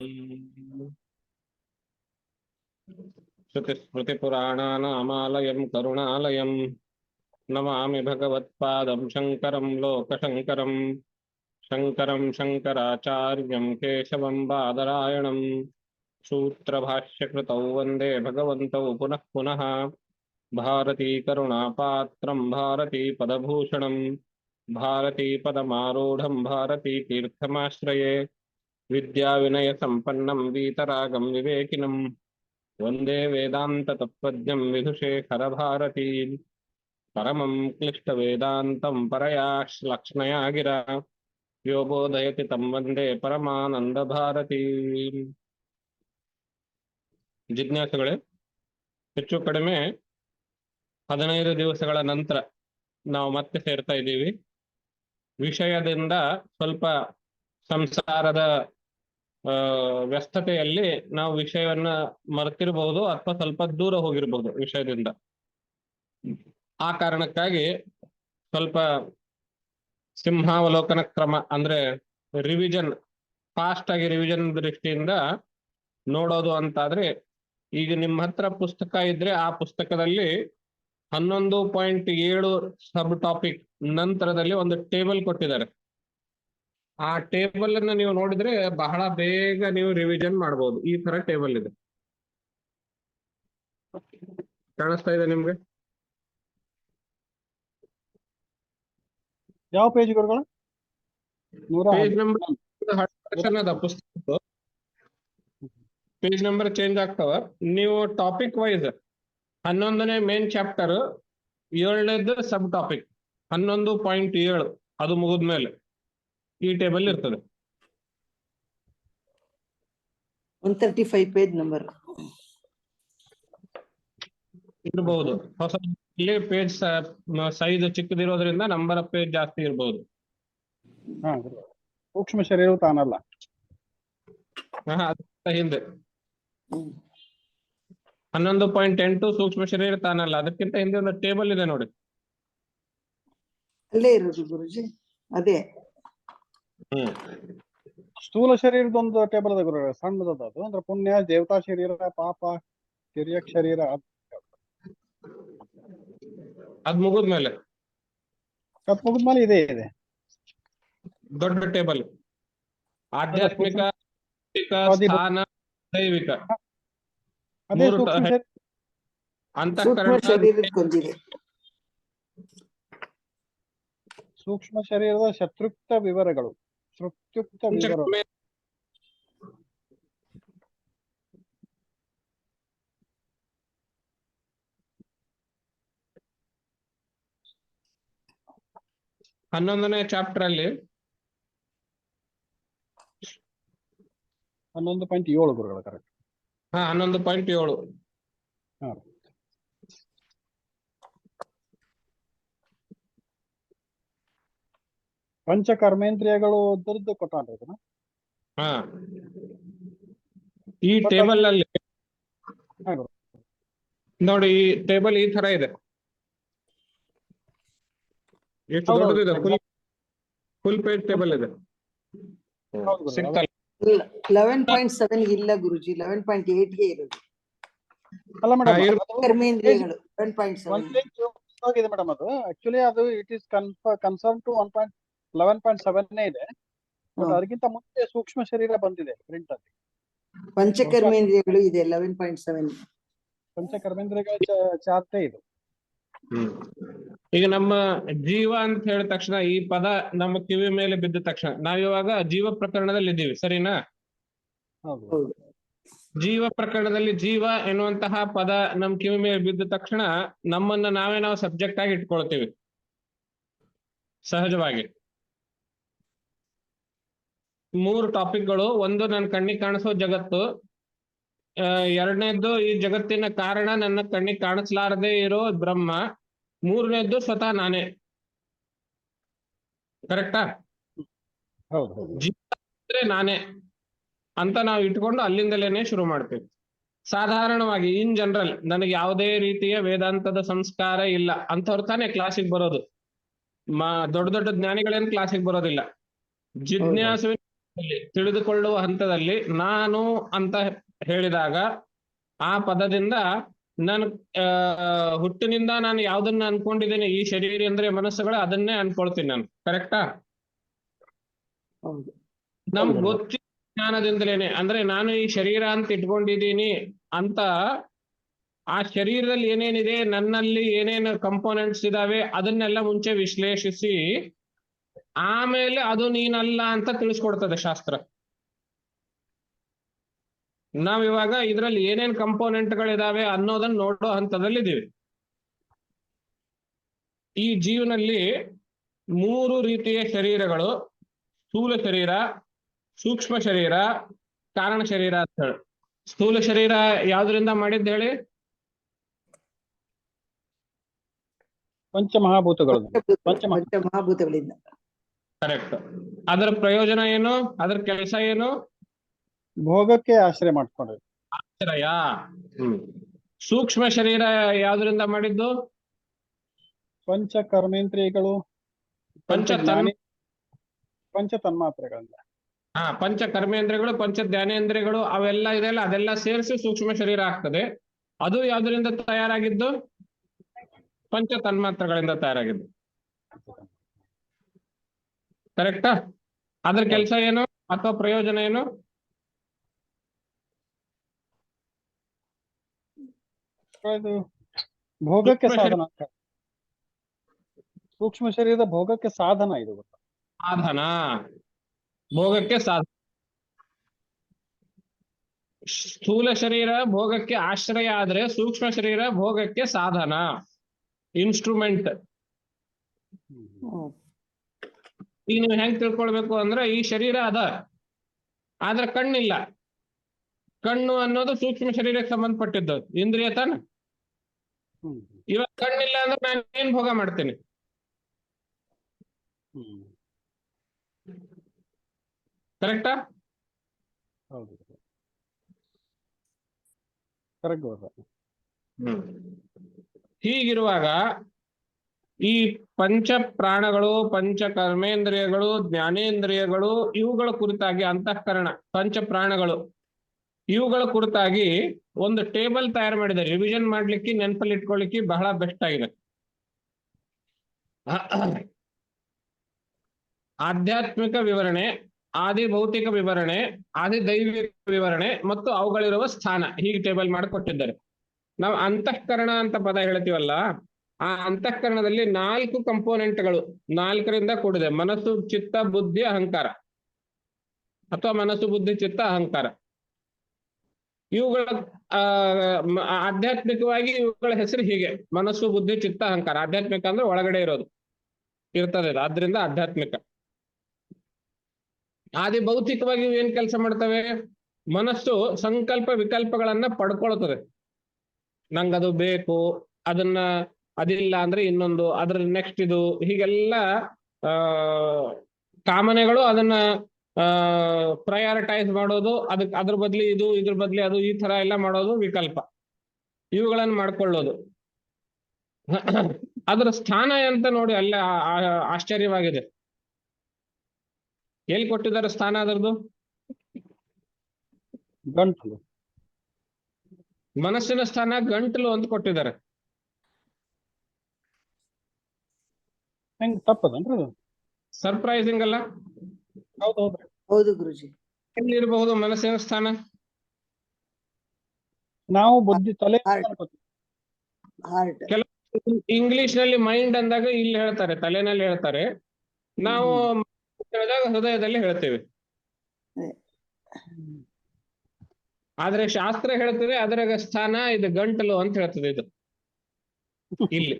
श्रुतिस्मृतिपुराणानामालयं करुणालयं नमामि भगवत्पादं शङ्करं लोकशङ्करं शङ्करं शङ्कराचार्यं केशवं बादरायणं सूत्रभाष्यकृतौ वन्दे भगवन्तौ पुनः पुनः भारतीकरुणापात्रं भारतीपदभूषणं भारतीपदमारूढं भारतीतीर्थमाश्रये विद्याविनयसम्पन्नं वीतरागं विवेकिनं वन्दे वेदान्ततत्त्वज्ञं विधुशेखरभारतीं परमं क्लिष्टवेदान्तं परया श्लक्ष्णया गिरा यो बोधयति तं वन्दे परमानन्दभारतीं। ಜಿಜ್ಞಾಸುಗಳೇ, ಹೆಚ್ಚು ಕಡಿಮೆ 15 ದಿವಸಗಳ ನಂತರ ನಾವು ಮತ್ತೆ ಸೇರ್ತಾ ಇದ್ದೀವಿ. ವಿಷಯದಿಂದ ಸ್ವಲ್ಪ ಸಂಸಾರದ ವ್ಯಸ್ತತೆಯಲ್ಲಿ ನಾವು ವಿಷಯವನ್ನ ಮರೆತಿರಬಹುದು ಅಥವಾ ಸ್ವಲ್ಪ ದೂರ ಹೋಗಿರಬಹುದು ವಿಷಯದಿಂದ. ಆ ಕಾರಣಕ್ಕಾಗಿ ಸ್ವಲ್ಪ ಸಿಂಹಾವಲೋಕನ ಕ್ರಮ ಅಂದ್ರೆ ರಿವಿಷನ್, ಫಾಸ್ಟ್ ಆಗಿ ರಿವಿಷನ್ ದೃಷ್ಟಿಯಿಂದ ನೋಡೋದು ಅಂತಾದ್ರೆ, ಈಗ ನಿಮ್ಮ ಹತ್ರ ಪುಸ್ತಕ ಇದ್ರೆ ಆ ಪುಸ್ತಕದಲ್ಲಿ 11.7 ಸಬ್ ಟಾಪಿಕ್ ನಂತರದಲ್ಲಿ ಒಂದು ಟೇಬಲ್ ಕೊಟ್ಟಿದ್ದಾರೆ. ಆ ಟೇಬಲ್ ಅನ್ನ ನೀವು ನೋಡಿದ್ರೆ ಬಹಳ ಬೇಗ ನೀವು ರಿವಿಷನ್ ಮಾಡಬಹುದು. ಈ ತರ ಟೇಬಲ್ ಇದೆ, ಕಾಣಿಸ್ತಾ ಇದೆ ನಿಮ್ಗೆ? ಯಾವ ಪೇಜ್ ಗುರುಗಳು? ಪೇಜ್ ನಂಬರ್ ಅದ ಪುಸ್ತಕ, ಪೇಜ್ ನಂಬರ್ ಚೇಂಜ್ ಆಗ್ತಾವ. ನೀವು ಟಾಪಿಕ್ ವೈಸ್ 11ನೇ ಮೇನ್ ಚಾಪ್ಟರ್ 7ನೇದು ಸಬ್ ಟಾಪಿಕ್ 11.7 ಅದು ಮುಗಿದ್ಮೇಲೆ ಈ ಟೇಬಲ್ ಇರ್ತದೆ. 135 ಪೇಜ್ ನಂಬರ್ ಇರಬಹುದು. ಹೊಸ ಪೇಜ್ ಸೈಜ್ ಚಿಕ್ಕದಿರೋದ್ರಿಂದ ನಂಬರ್ ಆಫ್ ಪೇಜ್ ಜಾಸ್ತಿ ಇರಬಹುದು. ಸೂಕ್ಷ್ಮ ಶರೀರ ತಾನಲ್ಲ, ಹಿಂದೆ 11.8 ಸೂಕ್ಷ್ಮ ಶರೀರ ತಾನಲ್ಲ, ಅದಕ್ಕಿಂತ ಹಿಂದೆ ಒಂದು ಟೇಬಲ್ ಇದೆ ನೋಡಿ. ಅಲ್ಲೇ ಇರೋದು ಗುರುಜಿ, ಅದೇ ಸ್ಥೂಲ ಶರೀರದೊಂದು ಟೇಬಲ್ ಅದ ಗುರು, ಸಣ್ಣದದ ಅದು. ಅಂದ್ರೆ ಪುಣ್ಯ, ದೇವತಾ ಶರೀರ, ಪಾಪ, ಕಿರಿಯಕ್ ಶರೀರ. ಅದ್ ಮುಗಿದ್ಮೇಲೆ ಇದೇ ಇದೆ ದೊಡ್ಡ ಟೇಬಲ್. ಆಧ್ಯಾತ್ಮಿಕ, ಸ್ಥಾನ, ದೈವಿಕ, ಅದೇ ಸೂಕ್ಷ್ಮ ಅಂತಃಕರಣ, ಶರೀರಕ್ಕೊಂದಿದೆ. ಸೂಕ್ಷ್ಮ ಶರೀರದ ಶತ್ರುಕ್ತ ವಿವರಗಳು, ಶ್ರುತ್ಯುಕ್ತ ವಿವರ. ಹನ್ನೊಂದನೇ ಚಾಪ್ಟರ್ ಅಲ್ಲಿ 11.7 ಗುರುಗಳು ಕರೆಕ್ಟ್. 11.7. ಪಂಚಕರ್ಮೇಂದ್ರಿಯಗಳು ದುರ್ದು ಕೊಟ್ಟಾನ್ರಿ ಇದನ್ನ. ಈ ಟೇಬಲ್ ಅಲ್ಲಿ ನೋಡಿ, ಈ ಟೇಬಲ್ ಈ ತರ ಇದೆ. ಎಷ್ಟು ದೊಡ್ಡದಿದೆ, ಫುಲ್ ಪೇಜ್ ಟೇಬಲ್ ಇದೆ. 11.7 ಇಲ್ಲ ಗುರುಜಿ, 11.8 ಗೆ ಇರೋದು. ಅಲ್ಲ ಮೇಡಮ್, ಕರ್ಮೇಂದ್ರಿಯಗಳು 11.7 ಇದೆ ಮೇಡಮ್. ಅದು ಆಕ್ಚುಲಿ ಅದು ಇಟ್ ಇಸ್ ಕನ್ಸರ್ನ್ ಟು 11.7 ಇದೆ. ಬಟ್ ಅದಕ್ಕಿಂತ ಮುಂಚೆ ಸೂಕ್ಷ್ಮ ಶರೀರ ಬಂದಿದೆ ಪ್ರಿಂಟ್ ಅಲ್ಲಿ. ಪಂಚಕರ್ಮೇಂದ್ರಿಯಗಳು ಇದೆ 11.7. ಪಂಚಕರ್ಮೇಂದ್ರಿಯಗಳ ಚಾರ್ಟೇ ಇದು. ಈಗ ನಮ್ಮ ಜೀವ ಅಂತ ಹೇಳಿದ ತಕ್ಷಣ, ಈ ಪದ ನಮ್ಮ ಕಿವಿ ಮೇಲೆ ಬಿದ್ದ ತಕ್ಷಣ ನಾವಿವಾಗ ಜೀವ ಪ್ರಕರಣದಲ್ಲಿ ಇದ್ದೀವಿ, ಸರಿನಾ? ಜೀವ ಪ್ರಕರಣದಲ್ಲಿ ಜೀವ ಎನ್ನುವಂತಹ ಪದ ನಮ್ ಕಿವಿ ಮೇಲೆ ಬಿದ್ದ ತಕ್ಷಣ ನಮ್ಮನ್ನ ನಾವು ಸಬ್ಜೆಕ್ಟ್ ಆಗಿ ಇಟ್ಕೊಳ್ತೀವಿ ಸಹಜವಾಗಿ. 3 ಟಾಪಿಕ್ಗಳು. ಒಂದು, ನನ್ನ ಕಣ್ಣಿಗೆ ಕಾಣಿಸೋ ಜಗತ್ತು. ಎರಡನೇದ್ದು, ಈ ಜಗತ್ತಿನ ಕಾರಣ ನನ್ನ ಕಣ್ಣಿಗೆ ಕಾಣಿಸ್ಲಾರದೆ ಇರೋ ಬ್ರಹ್ಮ. ಮೂರನೇದ್ದು, ಸ್ವತಃ ನಾನೇ. ಕರೆಕ್ಟಾ? ಜೀವ ನಾನೇ ಅಂತ ನಾವು ಇಟ್ಕೊಂಡು ಅಲ್ಲಿಂದಲೇನೆ ಶುರು ಮಾಡ್ತೀವಿ. ಸಾಧಾರಣವಾಗಿ ಇನ್ ಜನರಲ್ ನನಗೆ ಯಾವುದೇ ರೀತಿಯ ವೇದಾಂತದ ಸಂಸ್ಕಾರ ಇಲ್ಲ ಅಂಥವ್ರು ತಾನೇ ಕ್ಲಾಸಿಗೆ ಬರೋದು. ದೊಡ್ಡ ದೊಡ್ಡ ಜ್ಞಾನಿಗಳೇನು ಕ್ಲಾಸಿಗೆ ಬರೋದಿಲ್ಲ. ಜಿಜ್ಞಾಸುವಿನ ತಿಳಿದುಕೊಳ್ಳುವ ಹಂತದಲ್ಲಿ ನಾನು ಅಂತ ಹೇಳಿದಾಗ ಆ ಪದದಿಂದ ನಾನು ಹುಟ್ಟಿನಿಂದ ನಾನು ಯಾವ್ದನ್ನ ಅನ್ಕೊಂಡಿದ್ದೇನೆ, ಈ ಶರೀರ ಅಂದ್ರೆ ಮನಸ್ಸುಗಳು ಅದನ್ನೇ ಅನ್ಕೊಳ್ತೀನಿ ನಾನು. ಕರೆಕ್ಟಾ? ಹೌದು. ನಮ್ಗೆ ಗೊತ್ತಿದ್ದ ಜ್ಞಾನದಿಂದಲೇನೆ, ಅಂದ್ರೆ ನಾನು ಈ ಶರೀರ ಅಂತ ಇಟ್ಕೊಂಡಿದ್ದೀನಿ ಅಂತ ಆ ಶರೀರದಲ್ಲಿ ಏನೇನಿದೆ, ನನ್ನಲ್ಲಿ ಏನೇನು ಕಂಪೋನೆಂಟ್ಸ್ ಇದಾವೆ ಅದನ್ನೆಲ್ಲ ಮುಂಚೆ ವಿಶ್ಲೇಷಿಸಿ ಆಮೇಲೆ ಅದು ನೀನಲ್ಲ ಅಂತ ತಿಳಿಸ್ಕೊಡ್ತದೆ ಶಾಸ್ತ್ರ. ನಾವಿವಾಗ ಇದ್ರಲ್ಲಿ ಏನೇನ್ ಕಂಪೋನೆಂಟ್ಗಳಿದಾವೆ ಅನ್ನೋದನ್ನ ನೋಡೋ ಹಂತದಲ್ಲಿದ್ದೀವಿ. ಈ ಜೀವನಲ್ಲಿ 3 ರೀತಿಯ ಶರೀರಗಳು: ಸ್ಥೂಲ ಶರೀರ, ಸೂಕ್ಷ್ಮ ಶರೀರ, ಕಾರಣ ಶರೀರ ಅಂತ ಹೇಳಿ. ಸ್ಥೂಲ ಶರೀರ ಯಾವ್ದ್ರಿಂದ ಮಾಡಿದ್ದು ಹೇಳಿ? ಪಂಚಮಹಾಭೂತಗಳು. ಪಂಚಮಹಾಭೂತಗಳಿಂದ. ಕರೆಕ್ಟ್. ಅದರ ಪ್ರಯೋಜನ ಏನು? ಅದರ ಕೆಲಸ ಏನು? ಭೋಗಕ್ಕೆ ಆಶ್ರಯ ಮಾಡ್ಕೊಂಡ್ರಿ. ಆಶ್ರಯ. ಸೂಕ್ಷ್ಮ ಶರೀರ ಯಾವ್ದ್ರಿಂದ ಮಾಡಿದ್ದು? ಪಂಚ ಕರ್ಮೇಂದ್ರಿಯಗಳು, ಪಂಚ ಪಂಚ ತನ್ಮಾತ್ರೆಗಳಿಂದ. ಪಂಚ ಕರ್ಮೇಂದ್ರಿಯಗಳು, ಪಂಚ ಜ್ಞಾನೇಂದ್ರಿಯಗಳು ಅವೆಲ್ಲ ಇದೆಲ್ಲ, ಅದೆಲ್ಲ ಸೇರಿಸಿ ಸೂಕ್ಷ್ಮ ಶರೀರ ಆಗ್ತದೆ. ಅದು ಯಾವ್ದ್ರಿಂದ ತಯಾರಾಗಿದ್ದು? ಪಂಚ ತನ್ಮಾತ್ರಗಳಿಂದ ತಯಾರಾಗಿದ್ದು. ಕರೆಕ್ಟಾ? ಅದ್ರ ಕೆಲಸ ಏನು ಅಥವಾ ಪ್ರಯೋಜನ ಏನು? ಇದು ಭೋಗಕ್ಕೆ ಸಾಧನ. ಸೂಕ್ಷ್ಮ ಶರೀರದ ಭೋಗಕ್ಕೆ ಸಾಧನ ಇದು. ಸಾಧನ. ಭೋಗಕ್ಕೆ ಸಾಧನ. ಸ್ಥೂಲ ಶರೀರ ಭೋಗಕ್ಕೆ ಆಶ್ರಯ ಆದ್ರೆ ಸೂಕ್ಷ್ಮ ಶರೀರ ಭೋಗಕ್ಕೆ ಸಾಧನ, ಇನ್ಸ್ಟ್ರೂಮೆಂಟ್. ಈಗ ನೀವು ಹೆಂಗ್ ತಿಳ್ಕೊಳ್ಬೇಕು ಅಂದ್ರೆ, ಈ ಶರೀರ ಅದ, ಆದ್ರೆ ಕಣ್ಣಿಲ್ಲ. ಕಣ್ಣು ಅನ್ನೋದು ಸೂಕ್ಷ್ಮ ಶರೀರಕ್ಕೆ ಸಂಬಂಧಪಟ್ಟಿದ್ದು, ಇಂದ್ರಿಯ ತಾನ. ಇವಾಗ ಕಣ್ಣಿಲ್ಲ ಅಂದ್ರೆ ನಾನು ಏನ್ ಭೋಗ ಮಾಡ್ತೀನಿ? ಕರೆಕ್ಟಾ? ಹೌದು, ಕರೆಕ್ಟ್. ಹೀಗಿರುವಾಗ ಈ ಪಂಚ ಪ್ರಾಣಗಳು, ಪಂಚ ಕರ್ಮೇಂದ್ರಿಯಗಳು, ಜ್ಞಾನೇಂದ್ರಿಯಗಳು, ಇವುಗಳ ಕುರಿತಾಗಿ ಅಂತಃಕರಣ, ಪಂಚ ಪ್ರಾಣಗಳು, ಇವುಗಳ ಕುರಿತಾಗಿ ಒಂದು ಟೇಬಲ್ ತಯಾರು ಮಾಡಿದ್ದಾರೆ. ರಿವಿಷನ್ ಮಾಡ್ಲಿಕ್ಕೆ, ನೆನಪಲ್ಲಿ ಇಟ್ಕೊಳ್ಳಿಕ್ಕೆ ಬಹಳ ಬೆಸ್ಟ್ ಆಗಿದೆ. ಆಧ್ಯಾತ್ಮಿಕ ವಿವರಣೆ, ಆದಿ ಭೌತಿಕ ವಿವರಣೆ, ಆದಿ ದೈವಿಕ ವಿವರಣೆ ಮತ್ತು ಅವುಗಳಿರುವ ಸ್ಥಾನ, ಹೀಗೆ ಟೇಬಲ್ ಮಾಡಿಕೊಟ್ಟಿದ್ದಾರೆ. ನಾವು ಅಂತಃಕರಣ ಅಂತ ಪದ ಹೇಳ್ತೀವಲ್ಲ, ಆ ಅಂತಃಕರಣದಲ್ಲಿ 4 ಕಂಪೋನೆಂಟ್ಗಳು, 4ರಿಂದ ಕೂಡಿದೆ. ಮನಸ್ಸು, ಚಿತ್ತ, ಬುದ್ಧಿ, ಅಹಂಕಾರ, ಅಥವಾ ಮನಸ್ಸು, ಬುದ್ಧಿ, ಚಿತ್ತ, ಅಹಂಕಾರ. ಇವುಗಳ ಆಧ್ಯಾತ್ಮಿಕವಾಗಿ ಇವುಗಳ ಹೆಸರು ಹೀಗೆ: ಮನಸ್ಸು, ಬುದ್ಧಿ, ಚಿತ್ತ, ಅಹಂಕಾರ. ಆಧ್ಯಾತ್ಮಿಕ ಅಂದ್ರೆ ಒಳಗಡೆ ಇರ್ತದೆ, ಆದ್ರಿಂದ ಆಧ್ಯಾತ್ಮಿಕ. ಆದಿ ಭೌತಿಕವಾಗಿ ಏನ್ ಕೆಲಸ ಮಾಡ್ತವೆ? ಮನಸ್ಸು ಸಂಕಲ್ಪ ವಿಕಲ್ಪಗಳನ್ನ ಪಡ್ಕೊಳ್ತದೆ. ನಂಗದು ಬೇಕು, ಅದನ್ನ ಅದಿಲ್ಲ ಅಂದ್ರೆ ಇನ್ನೊಂದು, ಅದ್ರ ನೆಕ್ಸ್ಟ್ ಇದು, ಹೀಗೆಲ್ಲ ಕಾಮನೆಗಳು ಅದನ್ನ ಪ್ರಯಾರಿಟೈಸ್ ಮಾಡೋದು, ಅದ್ರ ಬದ್ಲಿ ಇದು, ಇದ್ರ ಬದ್ಲಿ ಅದು, ಈ ತರ ಎಲ್ಲ ಮಾಡೋದು ವಿಕಲ್ಪ. ಇವುಗಳನ್ನು ಮಾಡ್ಕೊಳ್ಳೋದು. ಅದರ ಸ್ಥಾನ ಅಂತ ನೋಡಿ, ಅಲ್ಲೇ ಆಶ್ಚರ್ಯವಾಗಿದೆ. ಎಲ್ಲಿ ಕೊಟ್ಟಿದ್ದಾರೆ ಸ್ಥಾನ ಅದರದ್ದು? ಗಂಟಲು. ಮನಸ್ಸಿನ ಸ್ಥಾನ ಗಂಟಲು ಅಂತ ಕೊಟ್ಟಿದ್ದಾರೆ. ಹೆಂಗ್ ತಪ್ಪದನ್ರಿ ಅದು? ಸರ್ಪ್ರೈಸಿಂಗ್ ಅಲ್ಲ? ಹೌದೌದ್ರಿ. ಹೌದು ಗುರುಜಿ. ಎಲ್ಲಿರಬಹುದು ಮನಸ್ಸಿನ ಸ್ಥಾನ? ನಾವು ಬುದ್ಧಿ, ತಲೆ. ಹಾರ್ಟ್. ಕೆಲವು ಇಂಗ್ಲಿಷ್ ನಲ್ಲಿ ಮೈಂಡ್ ಅಂದಾಗ ಇಲ್ಲಿ ಹೇಳ್ತಾರೆ, ತಲೆನಲ್ಲಿ ಹೇಳ್ತಾರೆ. ನಾವು ಹೃದಯದಲ್ಲಿ ಹೇಳ್ತೇವೆ. ಆದ್ರೆ ಶಾಸ್ತ್ರ ಹೇಳ್ತದೆ ಅದರ ಸ್ಥಾನ ಇದು ಗಂಟಲು ಅಂತ ಹೇಳ್ತದೆ. ಇದು ಇಲ್ಲಿ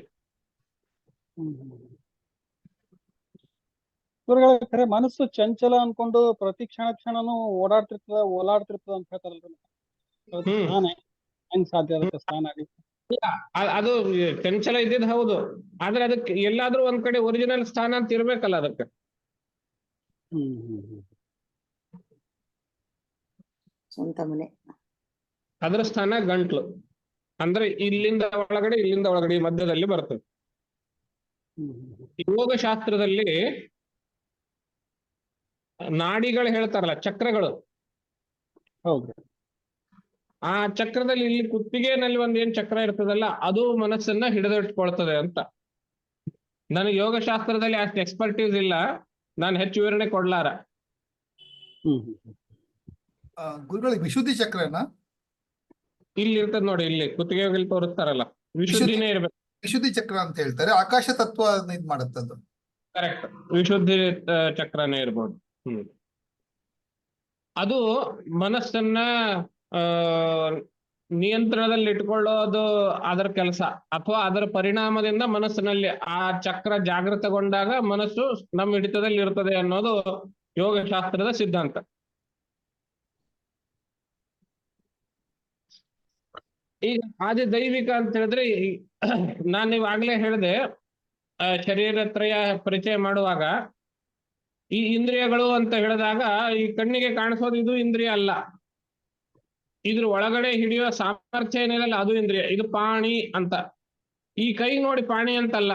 ಖರೆ ಮನಸ್ಸು ಚಂಚಲ ಅನ್ಕೊಂಡು ಪ್ರತಿ ಕ್ಷಣನೂ ಓಲಾಡ್ತಿರ್ತದ ಅಂತ ಹೇಳ್ತಾರಲ್ರಿ. ಹೆಂಗ್ ಸಾಧ್ಯ ಅದಕ್ಕೆ ಸ್ಥಾನ ಆಗುತ್ತೆ? ಅದು ಚಂಚಲ ಇದ್ದಿದ್ದು ಹೌದು, ಆದ್ರೆ ಅದಕ್ಕೆ ಎಲ್ಲಾದ್ರೂ ಒಂದ್ ಕಡೆ ಒರಿಜಿನಲ್ ಸ್ಥಾನ ಅಂತ ಇರ್ಬೇಕಲ್ಲ ಅದಕ್ಕೆ. ಸ್ವಂತ ಮನೆ. ಅದರ ಸ್ಥಾನ ಗಂಟ್ಲು. ಅಂದ್ರೆ ಇಲ್ಲಿಂದ ಒಳಗಡೆ, ಇಲ್ಲಿಂದ ಒಳಗಡೆ, ಈ ಮಧ್ಯದಲ್ಲಿ ಬರ್ತದೆ. ಯೋಗ ಶಾಸ್ತ್ರದಲ್ಲಿ ನಾಡಿಗಳು ಹೇಳ್ತಾರಲ್ಲ, ಚಕ್ರಗಳು. ಹೌದ್ರಿ. ಆ ಚಕ್ರದಲ್ಲಿ ಇಲ್ಲಿ ಕುತ್ತಿಗೆನಲ್ಲಿ ಒಂದ್ ಏನ್ ಚಕ್ರ ಇರ್ತದಲ್ಲ, ಅದು ಮನಸ್ಸನ್ನ ಹಿಡಿದಿಟ್ಕೊಳ್ತದೆ ಅಂತ. ನನಗೆ ಯೋಗಶಾಸ್ತ್ರದಲ್ಲಿ ಅಷ್ಟು ಎಕ್ಸ್ಪರ್ಟೀಸ್ ಇಲ್ಲ, ನಾನು ಹೆಚ್ಚು ವಿವರಣೆ ಕೊಡ್ಲಾರ. ಗುರುಗಳಿಗೆ ವಿಶುದ್ಧಿ ಚಕ್ರನ ಇಲ್ಲಿ ಇರ್ತದ ನೋಡಿ, ಇಲ್ಲಿ ಕುತ್ತಿಗೆಯಲ್ಲಿ ತೋರಿಸ್ತಾರಲ್ಲ, ವಿಶುದ್ಧಿನೇ ಇರ್ಬೇಕು. ವಿಶುದ್ಧಿ ಚಕ್ರ ಅಂತ ಹೇಳ್ತಾರೆ. ಆಕಾಶ ತತ್ವ ಇದ್ ಮಾಡುತ್ತದ್ದು. ಕರೆಕ್ಟ್, ವಿಶುದ್ಧಿ ಚಕ್ರನೇ ಇರ್ಬೋದು. ಅದು ಮನಸ್ಸನ್ನ ಆ ನಿಯಂತ್ರಣದಲ್ಲಿ ಇಟ್ಕೊಳ್ಳೋದು ಅದರ ಕೆಲಸ, ಅಥವಾ ಅದರ ಪರಿಣಾಮದಿಂದ ಮನಸ್ಸಿನಲ್ಲಿ ಆ ಚಕ್ರ ಜಾಗೃತಗೊಂಡಾಗ ಮನಸ್ಸು ನಮ್ಮ ಹಿಡಿತದಲ್ಲಿ ಇರ್ತದೆ ಅನ್ನೋದು ಯೋಗಶಾಸ್ತ್ರದ ಸಿದ್ಧಾಂತ. ಈಗ ಆದಿ ದೈವಿಕ ಅಂತ ಹೇಳಿದ್ರೆ, ನಾನು ಇವಾಗ್ಲೇ ಹೇಳಿದೆ, ಶರೀರತ್ರಯ ಪರಿಚಯ ಮಾಡುವಾಗ ಈ ಇಂದ್ರಿಯಗಳು ಅಂತ ಹೇಳಿದಾಗ ಈ ಕಣ್ಣಿಗೆ ಕಾಣಿಸೋದು ಇದು ಇಂದ್ರಿಯ ಅಲ್ಲ, ಇದ್ರ ಒಳಗಡೆ ಹಿಡಿಯುವ ಸಾಮರ್ಥ್ಯ ಏನಿಲ್ಲ ಅದು ಇಂದ್ರಿಯ. ಇದು ಪಾಣಿ ಅಂತ, ಈ ಕೈ ನೋಡಿ ಪಾಣಿ ಅಂತಲ್ಲ,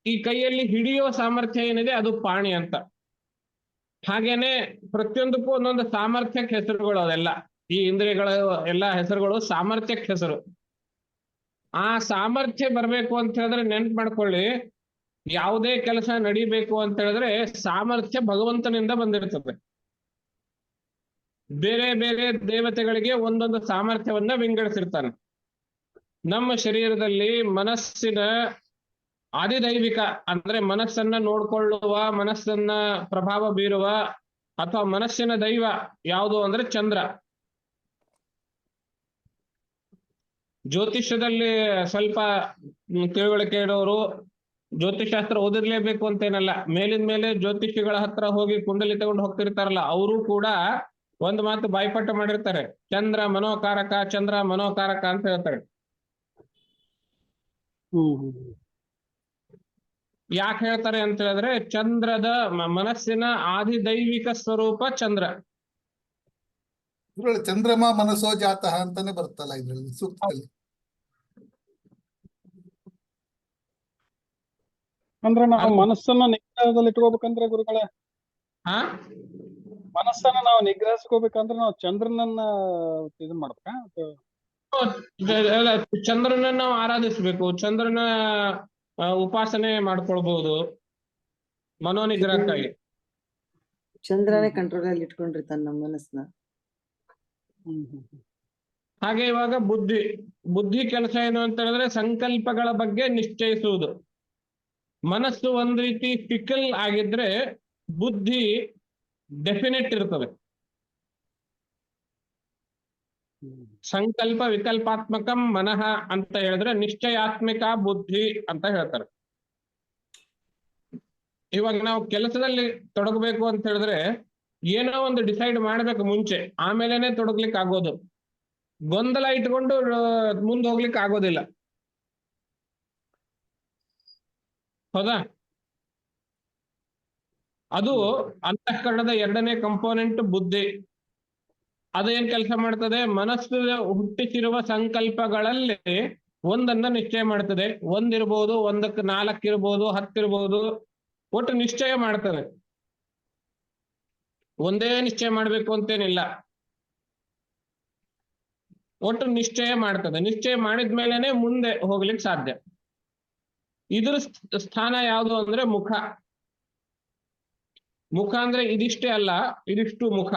ಈ ಕೈಯಲ್ಲಿ ಹಿಡಿಯುವ ಸಾಮರ್ಥ್ಯ ಏನಿದೆ ಅದು ಪಾಣಿ ಅಂತ. ಹಾಗೇನೆ ಪ್ರತಿಯೊಂದಕ್ಕೂ ಒಂದೊಂದು ಸಾಮರ್ಥ್ಯಕ್ಕೆ ಹೆಸರುಗಳು, ಅದೆಲ್ಲ ಈ ಇಂದ್ರಿಯಗಳ ಎಲ್ಲ ಹೆಸರುಗಳು ಸಾಮರ್ಥ್ಯಕ್ಕೆ ಹೆಸರು. ಆ ಸಾಮರ್ಥ್ಯ ಬರ್ಬೇಕು ಅಂತ ಹೇಳಿದ್ರೆ ನೆನ್ಪು ಮಾಡ್ಕೊಳ್ಳಿ, ಯಾವುದೇ ಕೆಲಸ ನಡಿಬೇಕು ಅಂತ ಹೇಳಿದ್ರೆ ಸಾಮರ್ಥ್ಯ ಭಗವಂತನಿಂದ ಬಂದಿರ್ತದೆ. ಬೇರೆ ಬೇರೆ ದೇವತೆಗಳಿಗೆ ಒಂದೊಂದು ಸಾಮರ್ಥ್ಯವನ್ನ ವಿಂಗಡಿಸಿರ್ತಾನೆ. ನಮ್ಮ ಶರೀರದಲ್ಲಿ ಮನಸ್ಸಿನ ಆದಿದೈವಿಕ ಅಂದ್ರೆ ಮನಸ್ಸನ್ನ ನೋಡ್ಕೊಳ್ಳುವ, ಮನಸ್ಸನ್ನ ಪ್ರಭಾವ ಬೀರುವ ಅಥವಾ ಮನಸ್ಸಿನ ದೈವ ಯಾವುದು ಅಂದ್ರೆ ಚಂದ್ರ. ಜ್ಯೋತಿಷ್ಯದಲ್ಲಿ ಸ್ವಲ್ಪ ತಿಳುವಳಿಕೆ ಇರೋರು ಜ್ಯೋತಿಷಾಸ್ತ್ರ ಓದಿರ್ಲೇಬೇಕು ಅಂತೇನಲ್ಲ, ಮೇಲಿನ ಮೇಲೆ ಜ್ಯೋತಿಷಿಗಳ ಹತ್ರ ಹೋಗಿ ಕುಂಡಲಿ ತಗೊಂಡು ಹೋಗ್ತಿರ್ತಾರಲ್ಲ, ಅವರು ಕೂಡ ಒಂದು ಮಾತು ಬಾಯ್ಪಾಠ ಮಾಡಿರ್ತಾರೆ, ಚಂದ್ರ ಮನೋಕಾರಕ, ಚಂದ್ರ ಮನೋಕಾರಕ ಅಂತ ಹೇಳ್ತಾರೆ. ಯಾಕೆ ಹೇಳ್ತಾರೆ ಅಂತ ಹೇಳಿದ್ರೆ, ಚಂದ್ರದ ಮನಸ್ಸಿನ ಆದಿದೈವಿಕ ಸ್ವರೂಪ ಚಂದ್ರ. ಗುರುಗಳು ಚಂದ್ರಮ ಮನಸ್ಸೋ ಜಾತಃ ಅಂತಾನೆ ಬರುತ್ತಲ್ಲ ಇದ್ರಲ್ಲಿ ಸೂಕ್ತದಲ್ಲಿ. ಅಂದ್ರೆ ನಾವು ಮನಸ್ಸನ್ನ ನಿಗ್ರಹದಲ್ಲಿ ಇಟ್ಕೋಬೇಕಂದ್ರೆ ಗುರುಗಳೇ, ಹಾ, ಮನಸ್ಸನ್ನ ನಾವು ನಿಗ್ರಹಿಸ್ಕೋಬೇಕಂದ್ರೆ ನಾವು ಚಂದ್ರನನ್ನ ಇದನ್ ಮಾಡ್ಬೇಕಾ? ಚಂದ್ರನ ನಾವು ಆರಾಧಿಸ್ಬೇಕು, ಚಂದ್ರನ ಉಪಾಸನೆ ಮಾಡ್ಕೊಳ್ಬಹುದು ಮನೋನಿಗ್ರಹಕ್ಕಾಗಿ. ಚಂದ್ರನೇ ಕಂಟ್ರೋಲ್ ಅಲ್ಲಿ ಇಟ್ಕೊಂಡಿರ್ತಾನೆ ನಮ್ಮ ಮನಸ್ಸನ್ನ. ಹಾಗೆ ಇವಾಗ ಬುದ್ಧಿ ಕೆಲಸ ಏನು ಅಂತ ಹೇಳಿದ್ರೆ ಸಂಕಲ್ಪಗಳ ಬಗ್ಗೆ ನಿಶ್ಚಯಿಸುವುದು. ಮನಸ್ಸು ಒಂದ್ ರೀತಿ ಫಿಕಲ್ ಆಗಿದ್ರೆ ಬುದ್ಧಿ ಡೆಫಿನೆಟ್ ಇರ್ತದೆ. ಸಂಕಲ್ಪ ವಿಕಲ್ಪಾತ್ಮಕಂ ಮನಃ ಅಂತ ಹೇಳಿದ್ರೆ ನಿಶ್ಚಯಾತ್ಮಿಕ ಬುದ್ಧಿ ಅಂತ ಹೇಳ್ತಾರೆ. ಇವಾಗ ನಾವು ಕೆಲಸದಲ್ಲಿ ತೊಡಗಬೇಕು ಅಂತ ಹೇಳಿದ್ರೆ ಏನೋ ಒಂದು ಡಿಸೈಡ್ ಮಾಡ್ಬೇಕು ಮುಂಚೆ, ಆಮೇಲೆನೆ ತೊಡಗ್ಲಿಕ್ಕೆ ಆಗೋದು. ಗೊಂದಲ ಇಟ್ಕೊಂಡು ಮುಂದೆ ಹೋಗ್ಲಿಕ್ಕೆ ಆಗೋದಿಲ್ಲ, ಹೌದಾ? ಅದು ಅಂತಃಕರಣದ ಎರಡನೇ ಕಂಪೋನೆಂಟ್ ಬುದ್ಧಿ. ಅದೇನ್ ಕೆಲಸ ಮಾಡ್ತದೆ? ಮನಸ್ಸು ಹುಟ್ಟಿಸಿರುವ ಸಂಕಲ್ಪಗಳಲ್ಲಿ ಒಂದನ್ನ ನಿಶ್ಚಯ ಮಾಡ್ತದೆ. ಒಂದಿರ್ಬೋದು, ಒಂದಕ್ಕೆ 4 ಇರ್ಬೋದು, 10 ಇರ್ಬೋದು, ಒಟ್ಟು ನಿಶ್ಚಯ ಮಾಡ್ತದೆ. ಒಂದೇ ನಿಶ್ಚಯ ಮಾಡ್ಬೇಕು ಅಂತೇನಿಲ್ಲ, ಒಟ್ಟು ನಿಶ್ಚಯ ಮಾಡ್ತದೆ. ನಿಶ್ಚಯ ಮಾಡಿದ್ಮೇಲೆನೆ ಮುಂದೆ ಹೋಗ್ಲಿಕ್ಕೆ ಸಾಧ್ಯ. ಇದ್ರ ಸ್ಥಾನ ಯಾವುದು ಅಂದ್ರೆ ಮುಖ. ಮುಖ ಅಂದ್ರೆ ಇದಿಷ್ಟೇ ಅಲ್ಲ, ಇದಿಷ್ಟು ಮುಖ.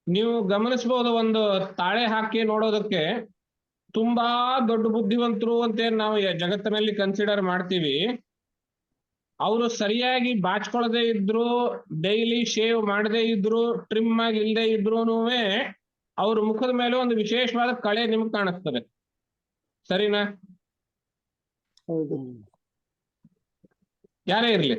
ನೀವು ಗಮನಿಸಬಹುದು, ಒಂದು ತಾಳೆ ಹಾಕಿ ನೋಡೋದಕ್ಕೆ ತುಂಬಾ ದೊಡ್ಡ ಬುದ್ಧಿವಂತರು ಅಂತ ನಾವು ಜಗತ್ತಿನಲ್ಲಿ ಕನ್ಸಿಡರ್ ಮಾಡ್ತೀವಿ. ಅವರು ಸರಿಯಾಗಿ ಬಾಚ್ಕೊಳ್ಳದೆ ಇದ್ರು, ಡೈಲಿ ಶೇವ್ ಮಾಡದೇ ಇದ್ರು, ಟ್ರಿಮ್ ಆಗಿ ಇಲ್ಲದೆ ಇದ್ರೂನುವೆ ಅವ್ರ ಮುಖದ ಮೇಲೆ ಒಂದು ವಿಶೇಷವಾದ ಕಳೆ ನಿಮ್ಗೆ ಕಾಣಿಸ್ತದೆ. ಸರಿನಾ? ಹೌದು. ಯಾರೇ ಇರ್ಲಿ,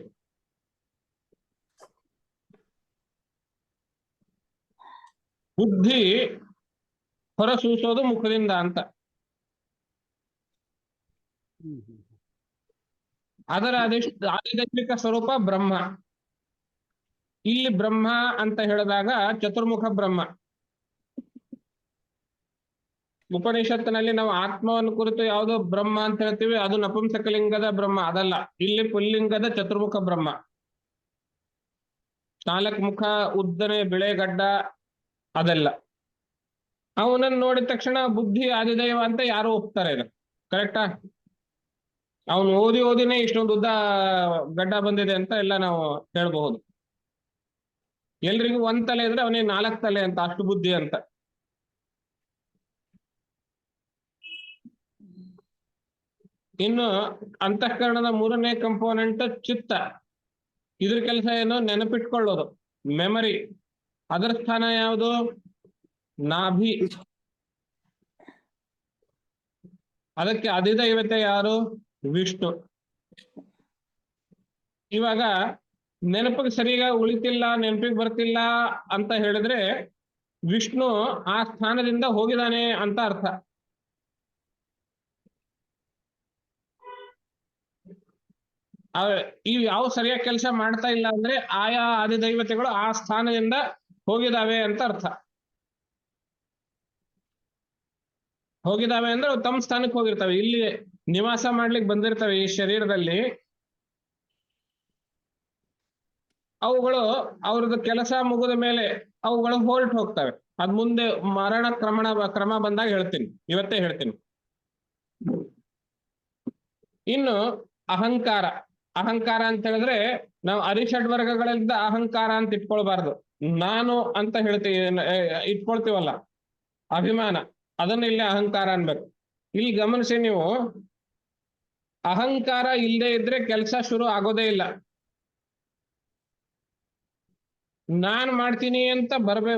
ಬುದ್ಧಿ ಹೊರಸೂಸೋದು ಮುಖದಿಂದ ಅಂತ. ಅದರ ಆದಿದೈವಿಕ ಸ್ವರೂಪ ಬ್ರಹ್ಮ. ಇಲ್ಲಿ ಬ್ರಹ್ಮ ಅಂತ ಹೇಳಿದಾಗ ಚತುರ್ಮುಖ ಬ್ರಹ್ಮ. ಉಪನಿಷತ್ತಿನಲ್ಲಿ ನಾವು ಆತ್ಮವನ್ನು ಕುರಿತು ಯಾವುದು ಬ್ರಹ್ಮ ಅಂತ ಹೇಳ್ತೀವಿ, ಅದು ನಪುಂಸಕಲಿಂಗದ ಬ್ರಹ್ಮ ಅದಲ್ಲ. ಇಲ್ಲಿ ಪುಲ್ಲಿಂಗದ ಚತುರ್ಮುಖ ಬ್ರಹ್ಮ. 4 ಮುಖ, ಉದ್ದನೆ ಬಿಳೆಗಡ್ಡ ಅದೆಲ್ಲ. ಅವನನ್ನು ನೋಡಿದ ತಕ್ಷಣ ಬುದ್ಧಿ ಆದಿದೈವ ಅಂತ ಯಾರು ಒಪ್ತಾರೆ ಇದು ಕರೆಕ್ಟಾ? ಅವನು ಓದಿನೇ ಇಷ್ಟೊಂದು ಉದ್ದ ಗಡ್ಡ ಬಂದಿದೆ ಅಂತ ಎಲ್ಲ ನಾವು ಹೇಳ್ಬಹುದು. ಎಲ್ರಿಗೂ 1 ತಲೆ ಇದ್ರೆ ಅವನಿಗೆ 4 ತಲೆ ಅಂತ, ಅಷ್ಟು ಬುದ್ಧಿ ಅಂತ. ಇನ್ನು ಅಂತಃಕರಣದ 3ನೇ ಕಂಪೋನೆಂಟ್ ಚಿತ್ತ. ಇದ್ರ ಕೆಲಸ ಏನು? ನೆನಪಿಟ್ಕೊಳ್ಳೋದು, ಮೆಮರಿ. ಅದರ ಸ್ಥಾನ ಯಾವುದು? ನಾಭಿ. ಅದಕ್ಕೆ ಅಧಿದೈವತೆ ಯಾರು? ವಿಷ್ಣು. ಇವಾಗ ನೆನಪಿಗೆ ಸರಿಯಾಗಿ ಉಳಿತಿಲ್ಲ, ನೆನಪಿಗೆ ಬರ್ತಿಲ್ಲ ಅಂತ ಹೇಳಿದ್ರೆ ವಿಷ್ಣು ಆ ಸ್ಥಾನದಿಂದ ಹೋಗಿದಾನೆ ಅಂತ ಅರ್ಥ. ಈ ಯಾವ ಸರಿಯಾಗಿ ಕೆಲಸ ಮಾಡ್ತಾ ಇಲ್ಲ ಅಂದ್ರೆ ಆಯಾ ಅಧಿದೈವತೆಗಳು ಆ ಸ್ಥಾನದಿಂದ ಹೋಗಿದಾವೆ ಅಂತ ಅರ್ಥ. ಹೋಗಿದಾವೆ ಅಂದ್ರೆ ತಮ್ಮ ಸ್ಥಾನಕ್ಕೆ ಹೋಗಿರ್ತವೆ, ಇಲ್ಲಿ ನಿವಾಸ ಮಾಡ್ಲಿಕ್ಕೆ ಬಂದಿರ್ತವೆ ಈ ಶರೀರದಲ್ಲಿ. ಅವುಗಳು ಅವ್ರದ್ದು ಕೆಲಸ ಮುಗಿದ ಮೇಲೆ ಅವುಗಳು ಹೊರಟು ಹೋಗ್ತವೆ. ಅದ್ ಮುಂದೆ ಮರಣ ಕ್ರಮ ಬಂದಾಗ ಹೇಳ್ತೀನಿ, ಇವತ್ತೇ ಹೇಳ್ತೀನಿ. ಇನ್ನು ಅಹಂಕಾರ. ಅಹಂಕಾರ ಅಂತ ಹೇಳಿದ್ರೆ ನಾವು ಅರಿಷಡ್ ವರ್ಗಗಳಿಂದ ಅಹಂಕಾರ ಅಂತ ಇಟ್ಕೊಳ್ಬಾರ್ದು. ನಾನು ಅಂತ ಇಟ್ಕೊಳ್ತೀವಲ್ಲ ಅಭಿಮಾನ, ಅದನ್ನ ಇಲ್ಲಿ ಅಹಂಕಾರ ಅನ್ಬೇಕು. ಇಲ್ಲಿ ಗಮನಿಸಿ ನೀವು, ಅಹಂಕಾರ ಇಲ್ಲದೆ ಇದ್ರೆ ಕೆಲಸ ಶುರು ಆಗೋದೇ ಇಲ್ಲ. ನಾನು ಮಾಡ್ತೀನಿ ಅಂತ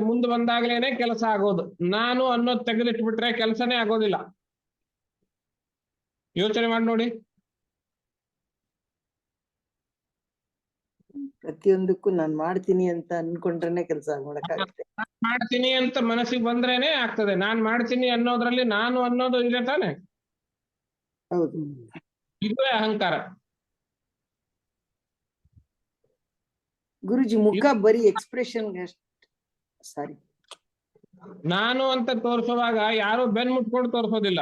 ಮುಂದೆ ಬಂದಾಗ್ಲೇನೆ ಕೆಲಸ ಆಗೋದು. ನಾನು ಅನ್ನೋದು ತೆಗೆದಿಟ್ಬಿಟ್ರೆ ಕೆಲಸನೇ ಆಗೋದಿಲ್ಲ. ಯೋಚನೆ ಮಾಡಿ ನೋಡಿ. ಪ್ರತಿಯೊಂದಕ್ಕೂ ನಾನ್ ಮಾಡ್ತೀನಿ ಅಂತ ಅನ್ಕೊಂಡ್ರೇನೆ ಕೆಲಸ ಮಾಡಕ್ಕಾಗುತ್ತೆ. ಮಾಡ್ತೀನಿ ಅಂತ ಮನಸ್ಸಿಗೆ ಬಂದ್ರೇನೆ ಆಗ್ತದೆ. ನಾನ್ ಮಾಡ್ತೀನಿ ಅನ್ನೋದ್ರಲ್ಲಿ ನಾನು ಅನ್ನೋದು ಇದೆ ತಾನೆ. ಹೌದು. ಇದುವೇ ಅಹಂಕಾರ. ಗುರುಜಿ ಮುಖ ಬರೀ ಎಕ್ಸ್ಪ್ರೆಷನ್ ಸಾರಿ, ನಾನು ಅಂತ ತೋರಿಸುವಾಗ ಯಾರು ಬೆನ್ ಮುಟ್ಕೊಂಡು ತೋರಿಸೋದಿಲ್ಲ,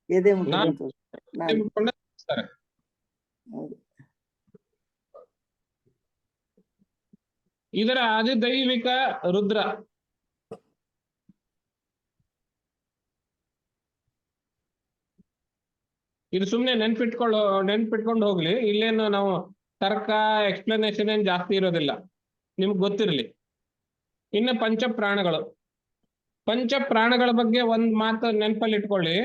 ಎದೆ ನಾನು ಮುಟ್ಕೊಂಡು ಮುಟ್ಕೊಂಡೇ ತೋರಿಸ್ತಾರೆ. ಇದರ ಅಧಿದೈವಿಕ ರುದ್ರ. ಇದು ಸುಮ್ನೆ ನೆನ್ಪಿಟ್ಕೊಂಡು ಹೋಗ್ಲಿ. ಇಲ್ಲೇನು ನಾವು ತರ್ಕ ಎಕ್ಸ್ಪ್ಲನೇಷನ್ ಏನ್ ಜಾಸ್ತಿ ಇರೋದಿಲ್ಲ, ನಿಮ್ಗೆ ಗೊತ್ತಿರಲಿ. ಇನ್ನು ಪಂಚಪ್ರಾಣಗಳು. ಪಂಚಪ್ರಾಣಗಳ ಬಗ್ಗೆ ಒಂದ್ ಮಾತು ನೆನಪಲ್ಲಿ ಇಟ್ಕೊಳ್ಳಿ.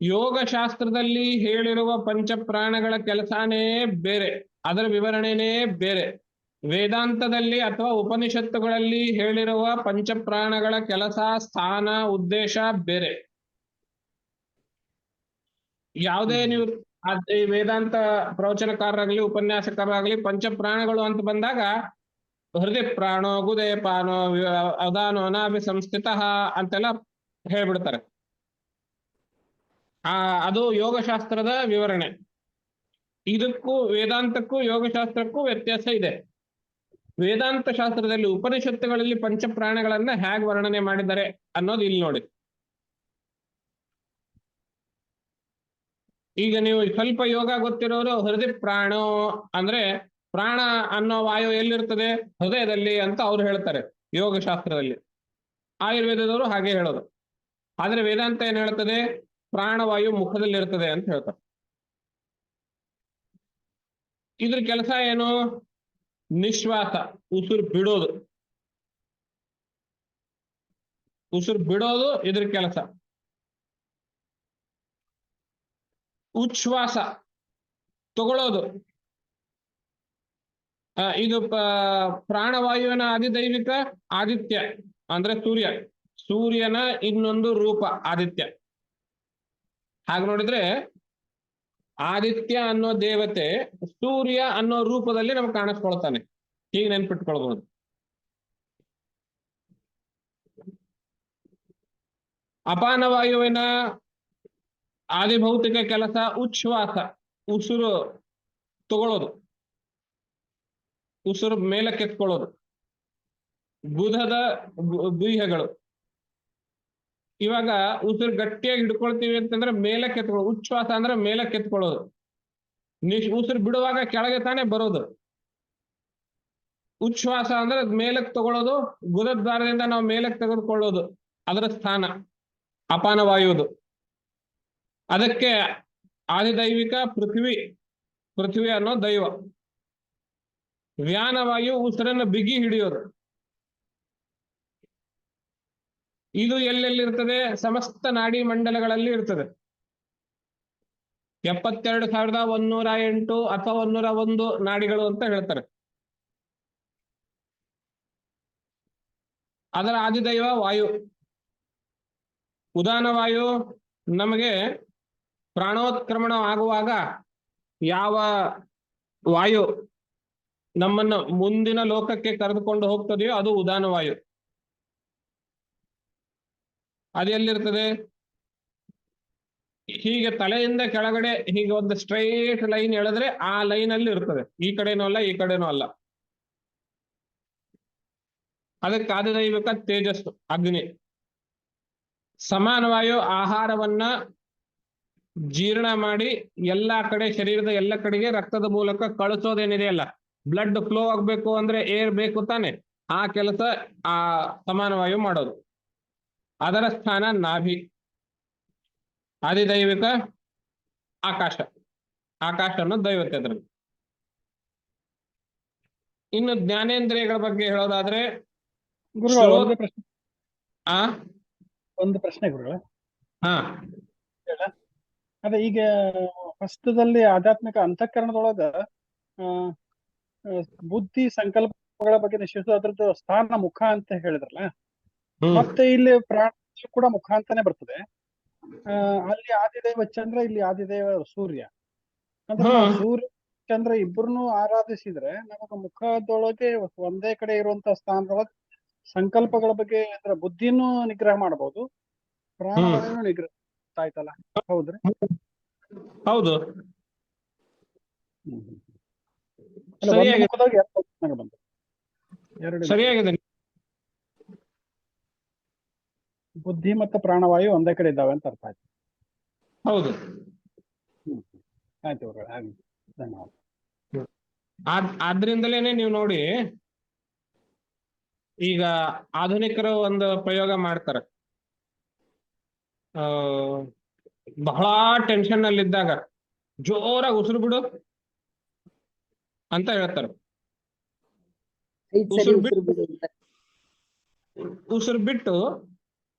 ಯೋಗಶಾಸ್ತ್ರದಲ್ಲಿ ಹೇಳಿರುವ ಪಂಚಪ್ರಾಣಗಳ ಕೆಲಸನೇ ಬೇರೆ, ಅದರ ವಿವರಣೆನೇ ಬೇರೆ. ವೇದಾಂತದಲ್ಲಿ ಅಥವಾ ಉಪನಿಷತ್ತುಗಳಲ್ಲಿ ಹೇಳಿರುವ ಪಂಚಪ್ರಾಣಗಳ ಕೆಲಸ, ಸ್ಥಾನ, ಉದ್ದೇಶ ಬೇರೆ. ಯಾವುದೇ ನೀವು ವೇದಾಂತ ಪ್ರವಚನಕಾರರಾಗ್ಲಿ ಉಪನ್ಯಾಸಕಾರರಾಗ್ಲಿ ಪಂಚಪ್ರಾಣಗಳು ಅಂತ ಬಂದಾಗ ಹೃದಯ ಪ್ರಾಣೋ ಗುದಯ ಪಾನೋ ಅದಾನೋ ಅನಾಭಿ ಸಂಸ್ಥಿತ ಅಂತೆಲ್ಲ ಹೇಳ್ಬಿಡ್ತಾರೆ. ಅದು ಯೋಗಶಾಸ್ತ್ರದ ವಿವರಣೆ. ಇದಕ್ಕೂ ವೇದಾಂತಕ್ಕೂ ಯೋಗಶಾಸ್ತ್ರಕ್ಕೂ ವ್ಯತ್ಯಾಸ ಇದೆ. ವೇದಾಂತ ಶಾಸ್ತ್ರದಲ್ಲಿ ಉಪನಿಷತ್ತುಗಳಲ್ಲಿ ಪಂಚಪ್ರಾಣಗಳನ್ನ ಹೇಗೆ ವರ್ಣನೆ ಮಾಡಿದ್ದಾರೆ ಅನ್ನೋದು ಇಲ್ಲಿ ನೋಡಿ. ಈಗ ನೀವು ಸ್ವಲ್ಪ ಯೋಗ ಗೊತ್ತಿರೋರು ಹೃದಯ ಪ್ರಾಣೋ ಅಂದ್ರೆ ಪ್ರಾಣ ಅನ್ನೋ ವಾಯು ಎಲ್ಲಿರ್ತದೆ? ಹೃದಯದಲ್ಲಿ ಅಂತ ಅವ್ರು ಹೇಳ್ತಾರೆ ಯೋಗಶಾಸ್ತ್ರದಲ್ಲಿ. ಆಯುರ್ವೇದದವರು ಹಾಗೆ ಹೇಳೋದು. ಆದ್ರೆ ವೇದಾಂತ ಏನ್ ಹೇಳ್ತದೆ? ಪ್ರಾಣವಾಯು ಮುಖದಲ್ಲಿ ಇರ್ತದೆ ಅಂತ ಹೇಳ್ತಾರೆ. ಇದ್ರ ಕೆಲಸ ಏನು? ನಿಶ್ವಾಸ, ಉಸಿರು ಬಿಡೋದು. ಉಸಿರು ಬಿಡೋದು ಇದ್ರ ಕೆಲಸ. ಉಚ್ಛ್ವಾಸ, ತಗೊಳ್ಳೋದು. ಇದು ಪ್ರಾಣವಾಯುವಿನ ಅಧಿದೈವಿಕ ಆದಿತ್ಯ ಅಂದ್ರೆ ಸೂರ್ಯ. ಸೂರ್ಯನ ಇನ್ನೊಂದು ರೂಪ ಆದಿತ್ಯ. ಹಾಗೆ ನೋಡಿದ್ರೆ ಆದಿತ್ಯ ಅನ್ನೋ ದೇವತೆ ಸೂರ್ಯ ಅನ್ನೋ ರೂಪದಲ್ಲಿ ನಮ್ಗೆ ಕಾಣಿಸ್ಕೊಳ್ತಾನೆ. ಹೀಗೆ ನೆನ್ಪಿಟ್ಕೊಳ್ಬಹುದು. ಅಪಾನವಾಯುವಿನ ಆದಿಭೌತಿಕ ಕೆಲಸ ಉಚ್ಛ್ವಾಸ, ಉಸಿರು ತಗೊಳ್ಳೋದು, ಉಸಿರು ಮೇಲಕ್ಕೆತ್ಕೊಳ್ಳೋದು. ಬುಧದ ಗುಹ್ಯಗಳು. ಇವಾಗ ಉಸಿರು ಗಟ್ಟಿಯಾಗಿ ಹಿಡ್ಕೊಳ್ತೀವಿ ಅಂತಂದ್ರೆ ಮೇಲಕ್ಕೆ ಎತ್ಕೊಳ್ಳೋದು, ಉಚ್ಛ್ವಾಸ ಅಂದ್ರೆ ಮೇಲಕ್ಕೆ ಎತ್ಕೊಳ್ಳೋದು, ಉಸಿರು ಬಿಡುವಾಗ ಕೆಳಗೆ ತಾನೇ ಬರೋದು. ಉಚ್ಛ್ವಾಸ ಅಂದ್ರೆ ಮೇಲಕ್ಕೆ ತಗೊಳ್ಳೋದು, ಗುದದ್ವಾರದಿಂದ ನಾವು ಮೇಲಕ್ಕೆ ತೆಗೆದುಕೊಳ್ಳೋದು, ಅದರ ಸ್ಥಾನ ಅಪಾನ ವಾಯುವುದು. ಅದಕ್ಕೆ ಆದಿದೈವಿಕ ಪೃಥ್ವಿ ಅನ್ನೋ ದೈವ. ವ್ಯಾನವಾಯು ಉಸಿರನ್ನು ಬಿಗಿ ಹಿಡಿಯೋದು. ಇದು ಎಲ್ಲೆಲ್ಲಿರ್ತದೆ? ಸಮಸ್ತ ನಾಡಿ ಮಂಡಲಗಳಲ್ಲಿ ಇರ್ತದೆ. 72,108 ಅಥವಾ 101 ನಾಡಿಗಳು ಅಂತ ಹೇಳ್ತಾರೆ. ಅದರ ಆದಿದೈವ ವಾಯು. ಉದಾನ ವಾಯು ನಮಗೆ ಪ್ರಾಣೋತ್ಕ್ರಮಣ ಆಗುವಾಗ ಯಾವ ವಾಯು ನಮ್ಮನ್ನು ಮುಂದಿನ ಲೋಕಕ್ಕೆ ಕರೆದುಕೊಂಡು ಹೋಗ್ತದೆಯೋ ಅದು ಉದಾನ ವಾಯು. ಅದು ಎಲ್ಲಿರ್ತದೆ? ಹೀಗೆ ತಲೆಯಿಂದ ಕೆಳಗಡೆ ಹೀಗೆ ಒಂದು ಸ್ಟ್ರೈಟ್ ಲೈನ್ ಎಳೆದ್ರೆ ಆ ಲೈನ್ ಅಲ್ಲಿ ಇರ್ತದೆ. ಈ ಕಡೆನೂ ಅಲ್ಲ, ಈ ಕಡೆನೂ ಅಲ್ಲ. ಅದಕ್ಕೆ ಆದಿದೈವಿಕ ತೇಜಸ್ಸು, ಅಗ್ನಿ. ಸಮಾನವಾಯು ಆಹಾರವನ್ನ ಜೀರ್ಣ ಮಾಡಿ ಎಲ್ಲಾ ಕಡೆ, ಶರೀರದ ಎಲ್ಲ ಕಡೆಗೆ ರಕ್ತದ ಮೂಲಕ ಕಳಿಸೋದೇನಿದೆ ಅಲ್ಲ, ಬ್ಲಡ್ ಫ್ಲೋ ಆಗ್ಬೇಕು ಅಂದ್ರೆ ಏರ್ ಬೇಕು ತಾನೆ, ಆ ಕೆಲಸ ಆ ಸಮಾನವಾಯು ಮಾಡೋದು. ಅದರ ಸ್ಥಾನ ನಾಭಿ. ಆದಿದೈವಿಕ ಆಕಾಶ. ಆಕಾಶ ಅನ್ನೋದು ದೈವತೆ ಅದ್ರಲ್ಲಿ. ಇನ್ನು ಜ್ಞಾನೇಂದ್ರಿಯಗಳ ಬಗ್ಗೆ ಹೇಳೋದಾದ್ರೆ ಗುರುಗಳು ಒಂದೇ ಪ್ರಶ್ನೆ, ಆ ಒಂದು ಪ್ರಶ್ನೆ ಗುರುಗಳ. ಹಾ ಅದೇ ಈಗ ಪ್ರಸ್ತುತದಲ್ಲಿ ಆಧ್ಯಾತ್ಮಿಕ ಅಂತಃಕರಣದೊಳಗ ಆ ಬುದ್ಧಿ ಸಂಕಲ್ಪಗಳ ಬಗ್ಗೆ ನಿಶ್ಚಯಿಸೋ ಅದ್ರದ್ದು ಸ್ಥಾನ ಮುಖ ಅಂತ ಹೇಳಿದ್ರಲ್ಲ, ಮತ್ತೆ ಇಲ್ಲಿ ಪ್ರಾಣ ಕೂಡ ಮುಖ ಅಂತಾನೆ ಬರ್ತದೆ. ಅಲ್ಲಿ ಆದಿದೈವ ಚಂದ್ರ, ಇಲ್ಲಿ ಆದಿದೈವ ಸೂರ್ಯ. ಅಂದ್ರೆ ನಾವು ಸೂರ್ಯ ಚಂದ್ರ ಇಬ್ಬರನ್ನು ಆರಾಧಿಸಿದ್ರೆ ನಮಗ ಮುಖದೊಳಗೆ ಒಂದೇ ಕಡೆ ಇರುವಂತ ಸ್ಥಾನದೊಳಗೆ ಸಂಕಲ್ಪಗಳ ಬಗ್ಗೆ ಅಂದ್ರೆ ಬುದ್ಧಿನೂ ನಿಗ್ರಹ ಮಾಡಬಹುದು, ಪ್ರಾಣವಾಯುನು ನಿಗ್ರಹ ಆಯ್ತಲ್ಲ. ಹೌದ್ರಿ? ಹೌದು, ಅಲ್ಲ, ಒಂದು ಮುಖದಾಗ ಎರಡು ಸರಿಯಾಗಿದೆ. ಬುದ್ಧಿ ಮತ್ತು ಪ್ರಾಣವಾಯು ಒಂದೇ ಕಡೆ ಇದ್ದಾವೆ ಅಂತ ಅರ್ಥ ಆಯ್ತು. ಹೌದು. ಆಯ್ತು ಗುರುಗಳೇ, ಆಗ್ಲಿ. ಧನ್ಯವಾದ. ಆದ್ರಿಂದಲೇನೆ ನೀವು ನೋಡಿ, ಈಗ ಆಧುನಿಕರು ಒಂದು ಪ್ರಯೋಗ ಮಾಡ್ತಾರೆ. ಬಹಳ ಟೆನ್ಷನ್ ನಲ್ಲಿದ್ದಾಗ ಜೋರಾಗಿ ಉಸಿರು ಬಿಡು ಅಂತ ಹೇಳ್ತಾರೆ. ಉಸಿರು ಬಿಟ್ಟು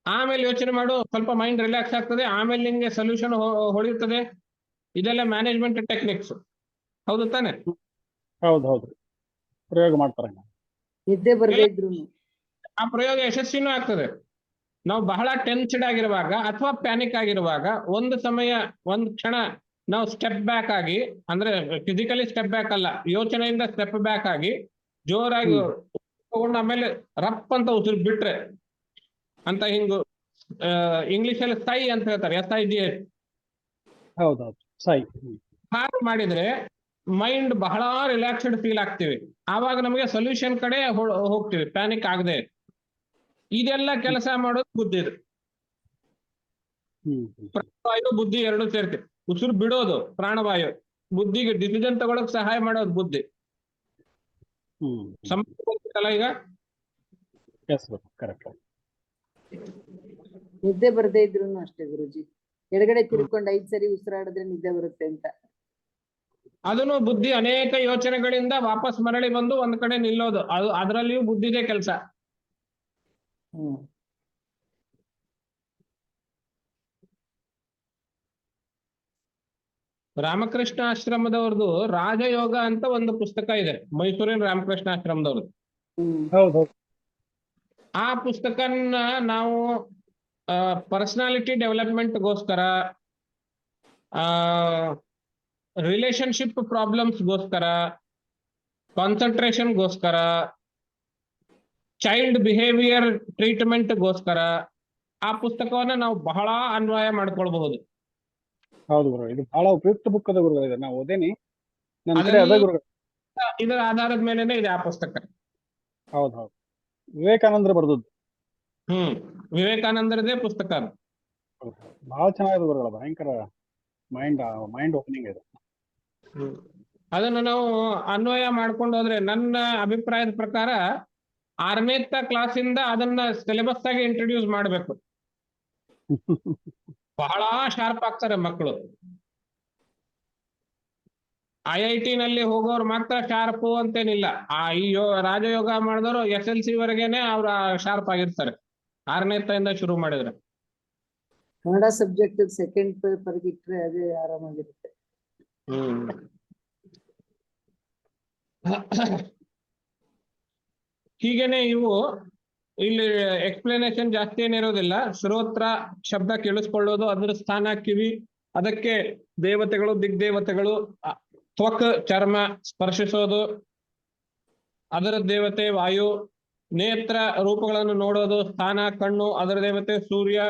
ಆಮೇಲೆ ಯೋಚನೆ ಮಾಡು, ಸ್ವಲ್ಪ ಮೈಂಡ್ ರಿಲ್ಯಾಕ್ಸ್ ಆಗ್ತದೆ, ಆಮೇಲೆ ನಿಂಗೆ ಸೊಲ್ಯೂಷನ್ ಹೊಳಿರ್ತದೆ. ಇದೆಲ್ಲ ಮ್ಯಾನೇಜ್ಮೆಂಟ್ ಟೆಕ್ನಿಕ್ಸ್. ಹೌದು ತಾನೆ? ಹೌದು, ಪ್ರಯೋಗ ಮಾಡ್ತಾರೆ. ನಿದ್ದೆ ಬರದೇ ಇದ್ರು ಆ ಪ್ರಯೋಗ ಯಶಸ್ವಿನೂ ಆಗ್ತದೆ. ನಾವು ಬಹಳ ಟೆನ್ಸ್ಡ್ ಆಗಿರುವಾಗ ಅಥವಾ ಪ್ಯಾನಿಕ್ ಆಗಿರುವಾಗ ಒಂದು ಸಮಯ, ಒಂದು ಕ್ಷಣ ನಾವು ಸ್ಟೆಪ್ ಬ್ಯಾಕ್ ಆಗಿ, ಅಂದ್ರೆ ಫಿಸಿಕಲಿ ಸ್ಟೆಪ್ ಬ್ಯಾಕ್ ಅಲ್ಲ, ಯೋಚನೆಯಿಂದ ಸ್ಟೆಪ್ ಬ್ಯಾಕ್ ಆಗಿ ಜೋರಾಗಿ ತಗೊಂಡು ಆಮೇಲೆ ರಪ್ ಅಂತ ಉಸಿರು ಬಿಟ್ರೆ ಅಂತ, ಹಿಂಗು ಇಂಗ್ಲಿಷ್ ಅಲ್ಲಿ ಸೈ ಅಂತ ಹೇಳ್ತಾರೆ, SIGH. ಹೌದೌದು, ಸೈ. ಹಾಗೆ ಮಾಡಿದ್ರೆ ಮೈಂಡ್ ಬಹಳ ರಿಲ್ಯಾಕ್ಸ್ಡ್ ಫೀಲ್ ಆಗ್ತೀವಿ. ಆವಾಗ ನಮಗೆ ಸೊಲ್ಯೂಷನ್ ಕಡೆ ಹೋಗ್ತೀವಿ, ಪ್ಯಾನಿಕ್ ಆಗದೆ. ಇದೆಲ್ಲ ಕೆಲಸ ಮಾಡೋದು ಬುದ್ಧಿದು. ಪ್ರಾಣವಾಯು ಬುದ್ಧಿ ಎರಡು ಸೇರ್ತೀವಿ. ಉಸಿರು ಬಿಡೋದು ಪ್ರಾಣವಾಯು, ಬುದ್ಧಿಗೆ ಡಿಸಿಷನ್ ತಗೊಳಕ್ ಸಹಾಯ ಮಾಡೋದು ಬುದ್ಧಿ. ಸಂಪರ್ಕ ಈಗ ಕರೆಕ್ಟ್. ನಿದ್ದೆ ಬರದೇ ಇದ್ರು ಅಷ್ಟೇ ಗುರುಜಿ, ಎಡಗಡೆ ತಿರ್ಕೊಂಡು 5 ಸರಿ ಉಸಿರಾಡಿದ್ರೆ ನಿದ್ದೆ ಬರುತ್ತೆ ಅಂತ. ಅದನ್ನು ಬುದ್ಧಿ ಅನೇಕ ಯೋಚನೆಗಳಿಂದ ವಾಪಸ್ ಮರಳಿ ಬಂದು ಒಂದ್ ಕಡೆ ನಿಲ್ಲೋದು, ಅದು ಅದರಲ್ಲಿಯೂ ಬುದ್ಧಿದೇ ಕೆಲಸ. ರಾಮಕೃಷ್ಣ ಆಶ್ರಮದವ್ರದ್ದು ರಾಜಯೋಗ ಅಂತ ಒಂದು ಪುಸ್ತಕ ಇದೆ, ಮೈಸೂರಿನ ರಾಮಕೃಷ್ಣ ಆಶ್ರಮದವ್ರದ್ದು. ಹೌದು. ಆ ಪುಸ್ತಕನ ನಾವು ಪರ್ಸನಾಲಿಟಿ ಡೆವಲಪ್ಮೆಂಟ್ಗೋಸ್ಕರ, ರಿಲೇಶನ್ಶಿಪ್ ಪ್ರಾಬ್ಲಮ್ಸ್ಗೋಸ್ಕರ, ಕಾನ್ಸಂಟ್ರೇಷನ್ಗೋಸ್ಕರ, ಚೈಲ್ಡ್ ಬಿಹೇವಿಯರ್ ಟ್ರೀಟ್ಮೆಂಟ್ಗೋಸ್ಕರ ಆ ಪುಸ್ತಕವನ್ನ ನಾವು ಬಹಳ ಅನ್ವಯ ಮಾಡ್ಕೊಳ್ಬಹುದು. ಹೌದು ಗುರು, ಇದು ಬಹಳ ಉಪಯುಕ್ತ ಬುಕ್ ಅದ ಗುರುಗಳು. ಇದೆ, ನಾವು ಓದೇನಿ. ಇದರ ಆಧಾರದ ಮೇಲೆನೆ ಇದೆ ಆ ಪುಸ್ತಕ. ಹೌದು, ವಿವೇಕಾನಂದ್ರ ಬರ್ದದ್ದು. ವಿವೇಕಾನಂದರದೇ ಪುಸ್ತಕ ಅದು. ಬಹಳ ಚೆನ್ನಾಗಿದೆ ಗುರುಗಳ, ಭಯಂಕರ ಮೈಂಡ್ ಓಪನಿಂಗ್ ಇದೆ. ಅದನ್ನು ನಾವು ಅನ್ವಯ ಮಾಡ್ಕೊಂಡು ಹೋದ್ರೆ ನನ್ನ ಅಭಿಪ್ರಾಯದ ಪ್ರಕಾರ 6ನೇ ಕ್ಲಾಸಿಂದ ಅದನ್ನ ಸಿಲೆಬಸ್ ಆಗಿ ಇಂಟ್ರೊಡ್ಯೂಸ್ ಮಾಡ್ಬೇಕು. ಬಹಳ ಶಾರ್ಪ್ ಆಗ್ತಾರೆ ಮಕ್ಕಳು. IIT ನಲ್ಲಿ ಹೋಗೋರು ಮಾತ್ರ ಶಾರ್ಪು ಅಂತೇನಿಲ್ಲ. ಈ ರಾಜಯೋಗ ಮಾಡಿದವರು SLC ವರೆಗೇನೆ ಅವ್ರ ಶಾರ್ಪ್ ಆಗಿರ್ತಾರೆ, 6ನೇ ಇಂದ ಶುರು ಮಾಡಿದ್ರೆ. ಕನ್ನಡ ಸಬ್ಜೆಕ್ಟ್ ಸೆಕೆಂಡ್ ಪೇಪರ್ ಇಟ್ರೆ ಅದೇ ಆರಾಮಾಗಿರುತ್ತೆ. ಹೀಗೇನೆ ಇವು ಇಲ್ಲಿ ಎಕ್ಸ್ಪ್ಲನೇಷನ್ ಜಾಸ್ತಿ ಏನಿರೋದಿಲ್ಲ. ಶ್ರೋತ್ರ ಶಬ್ದ ಕೇಳಿಸ್ಕೊಳ್ಳೋದು, ಅದರ ಸ್ಥಾನ ಕಿವಿ, ಅದಕ್ಕೆ ದೇವತೆಗಳು, ದಿಗ್ದೇವತೆಗಳು, ತ್ವಕ್ ಚರ್ಮ ಸ್ಪರ್ಶಿಸೋದು, ಅದರ ದೇವತೆ ವಾಯು, ನೇತ್ರ ರೂಪಗಳನ್ನು ನೋಡೋದು, ಸ್ಥಾನ ಕಣ್ಣು, ಅದರ ದೇವತೆ ಸೂರ್ಯ,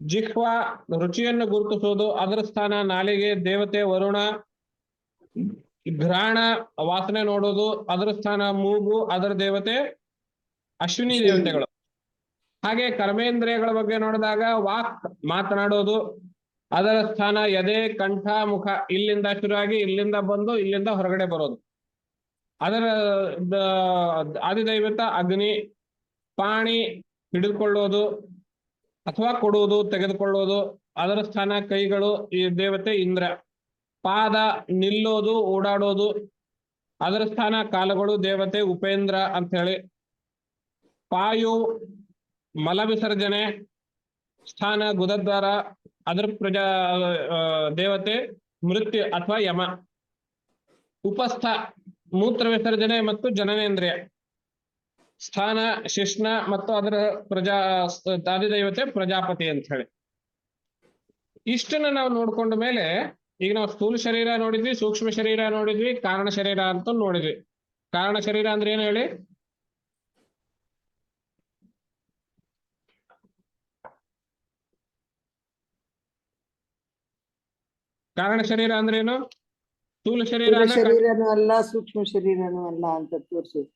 ಜಿಹ್ವ ರುಚಿಯನ್ನು ಗುರುತಿಸೋದು, ಅದರ ಸ್ಥಾನ ನಾಲಿಗೆ, ದೇವತೆ ವರುಣ, ಘ್ರಾಣ ವಾಸನೆ ನೋಡೋದು, ಅದರ ಸ್ಥಾನ ಮೂಗು, ಅದರ ದೇವತೆ ಅಶ್ವಿನಿ ದೇವತೆಗಳು. ಹಾಗೆ ಕರ್ಮೇಂದ್ರಿಯಗಳ ಬಗ್ಗೆ ನೋಡಿದಾಗ ವಾಕ್ ಮಾತನಾಡೋದು, ಅದರ ಸ್ಥಾನ ಎದೆ, ಕಂಠ, ಮುಖ, ಇಲ್ಲಿಂದ ಶುರುವಾಗಿ ಇಲ್ಲಿಂದ ಬಂದು ಇಲ್ಲಿಂದ ಹೊರಗಡೆ ಬರೋದು. ಅದರ ಆದಿದೈವತ ಅಗ್ನಿ, ಪಾಣಿ ಹಿಡಿದುಕೊಳ್ಳೋದು ಅಥವಾ ಕೊಡುವುದು, ತೆಗೆದುಕೊಳ್ಳೋದು, ಅದರ ಸ್ಥಾನ ಕೈಗಳು, ಈ ದೇವತೆ ಇಂದ್ರ. ಪಾದ ನಿಲ್ಲೋದು, ಓಡಾಡೋದು, ಅದರ ಸ್ಥಾನ ಕಾಲುಗಳು, ದೇವತೆ ಉಪೇಂದ್ರ ಅಂತ ಹೇಳಿ. ಪಾಯು ಮಲ ವಿಸರ್ಜನೆ, ಸ್ಥಾನ ಗುದದ್ವಾರ, ಅದರ ದೇವತೆ ಮೃತ್ಯು ಅಥವಾ ಯಮ. ಉಪಸ್ಥ ಮೂತ್ರ ವಿಸರ್ಜನೆ ಮತ್ತು ಜನನೇಂದ್ರಿಯ, ಸ್ಥಾನ ಶಿಷ್ಣ ಮತ್ತು ಅದರ ಆದಿದೈವತೆ ಪ್ರಜಾಪತಿ ಅಂತ ಹೇಳಿ. ಇಷ್ಟನ್ನ ನಾವು ನೋಡ್ಕೊಂಡ ಮೇಲೆ ಈಗ ನಾವು ಸ್ಥೂಲ ಶರೀರ ನೋಡಿದ್ವಿ, ಸೂಕ್ಷ್ಮ ಶರೀರ ನೋಡಿದ್ವಿ, ಕಾರಣ ಶರೀರ ಅಂತ ನೋಡಿದ್ವಿ. ಕಾರಣ ಶರೀರ ಅಂದ್ರೆ ಏನು ಹೇಳಿ? ಕಾರಣ ಶರೀರ ಅಂದ್ರೆ ಏನು? ಸ್ಥೂಲ ಶರೀರ ಸ್ಥೂಲ ಅಂದ್ರೆ ಶರೀರನೂ ಅಲ್ಲ, ಸೂಕ್ಷ್ಮ ಶರೀರನೂ ಅಲ್ಲ ಅಂತ ತೋರಿಸೋದು.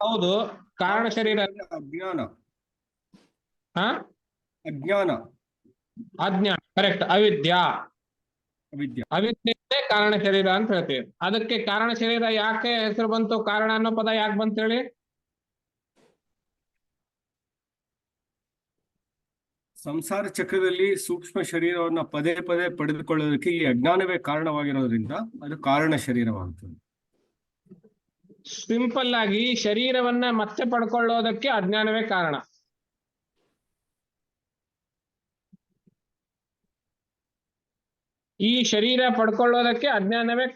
ಹೌದು. ಕಾರಣ ಶರೀರ ಅಜ್ಞಾನ. ಅಜ್ಞಾನ, ಕರೆಕ್ಟ್. ಅವಿದ್ಯಾ, ಅವಿದ್ಯೆ ಕಾರಣ ಶರೀರ ಅಂತ ಹೇಳ್ತೀವಿ. ಅದಕ್ಕೆ ಕಾರಣ ಶರೀರ ಯಾಕೆ ಹೆಸರು ಬಂತು, ಕಾರಣ ಅನ್ನೋ ಪದ ಯಾಕೆ ಬಂತ ಹೇಳಿ? ಸಂಸಾರ ಚಕ್ರದಲ್ಲಿ ಸೂಕ್ಷ್ಮ ಶರೀರವನ್ನ ಪದೇ ಪದೇ ಪಡೆದುಕೊಳ್ಳೋದಕ್ಕೆ ಈ ಅಜ್ಞಾನವೇ ಕಾರಣವಾಗಿರೋದ್ರಿಂದ ಅದು ಕಾರಣ ಶರೀರವಾಗುತ್ತದೆ. ಸಿಂಪಲ್ ಆಗಿ ಶರೀರವನ್ನ ಮತ್ತೆ ಪಡ್ಕೊಳ್ಳೋದಕ್ಕೆ ಅಜ್ಞಾನವೇ ಕಾರಣ. ಈ ಶರೀರ ಪಡ್ಕೊಳ್ಳೋದಕ್ಕೆ ಅಜ್ಞಾನವೇ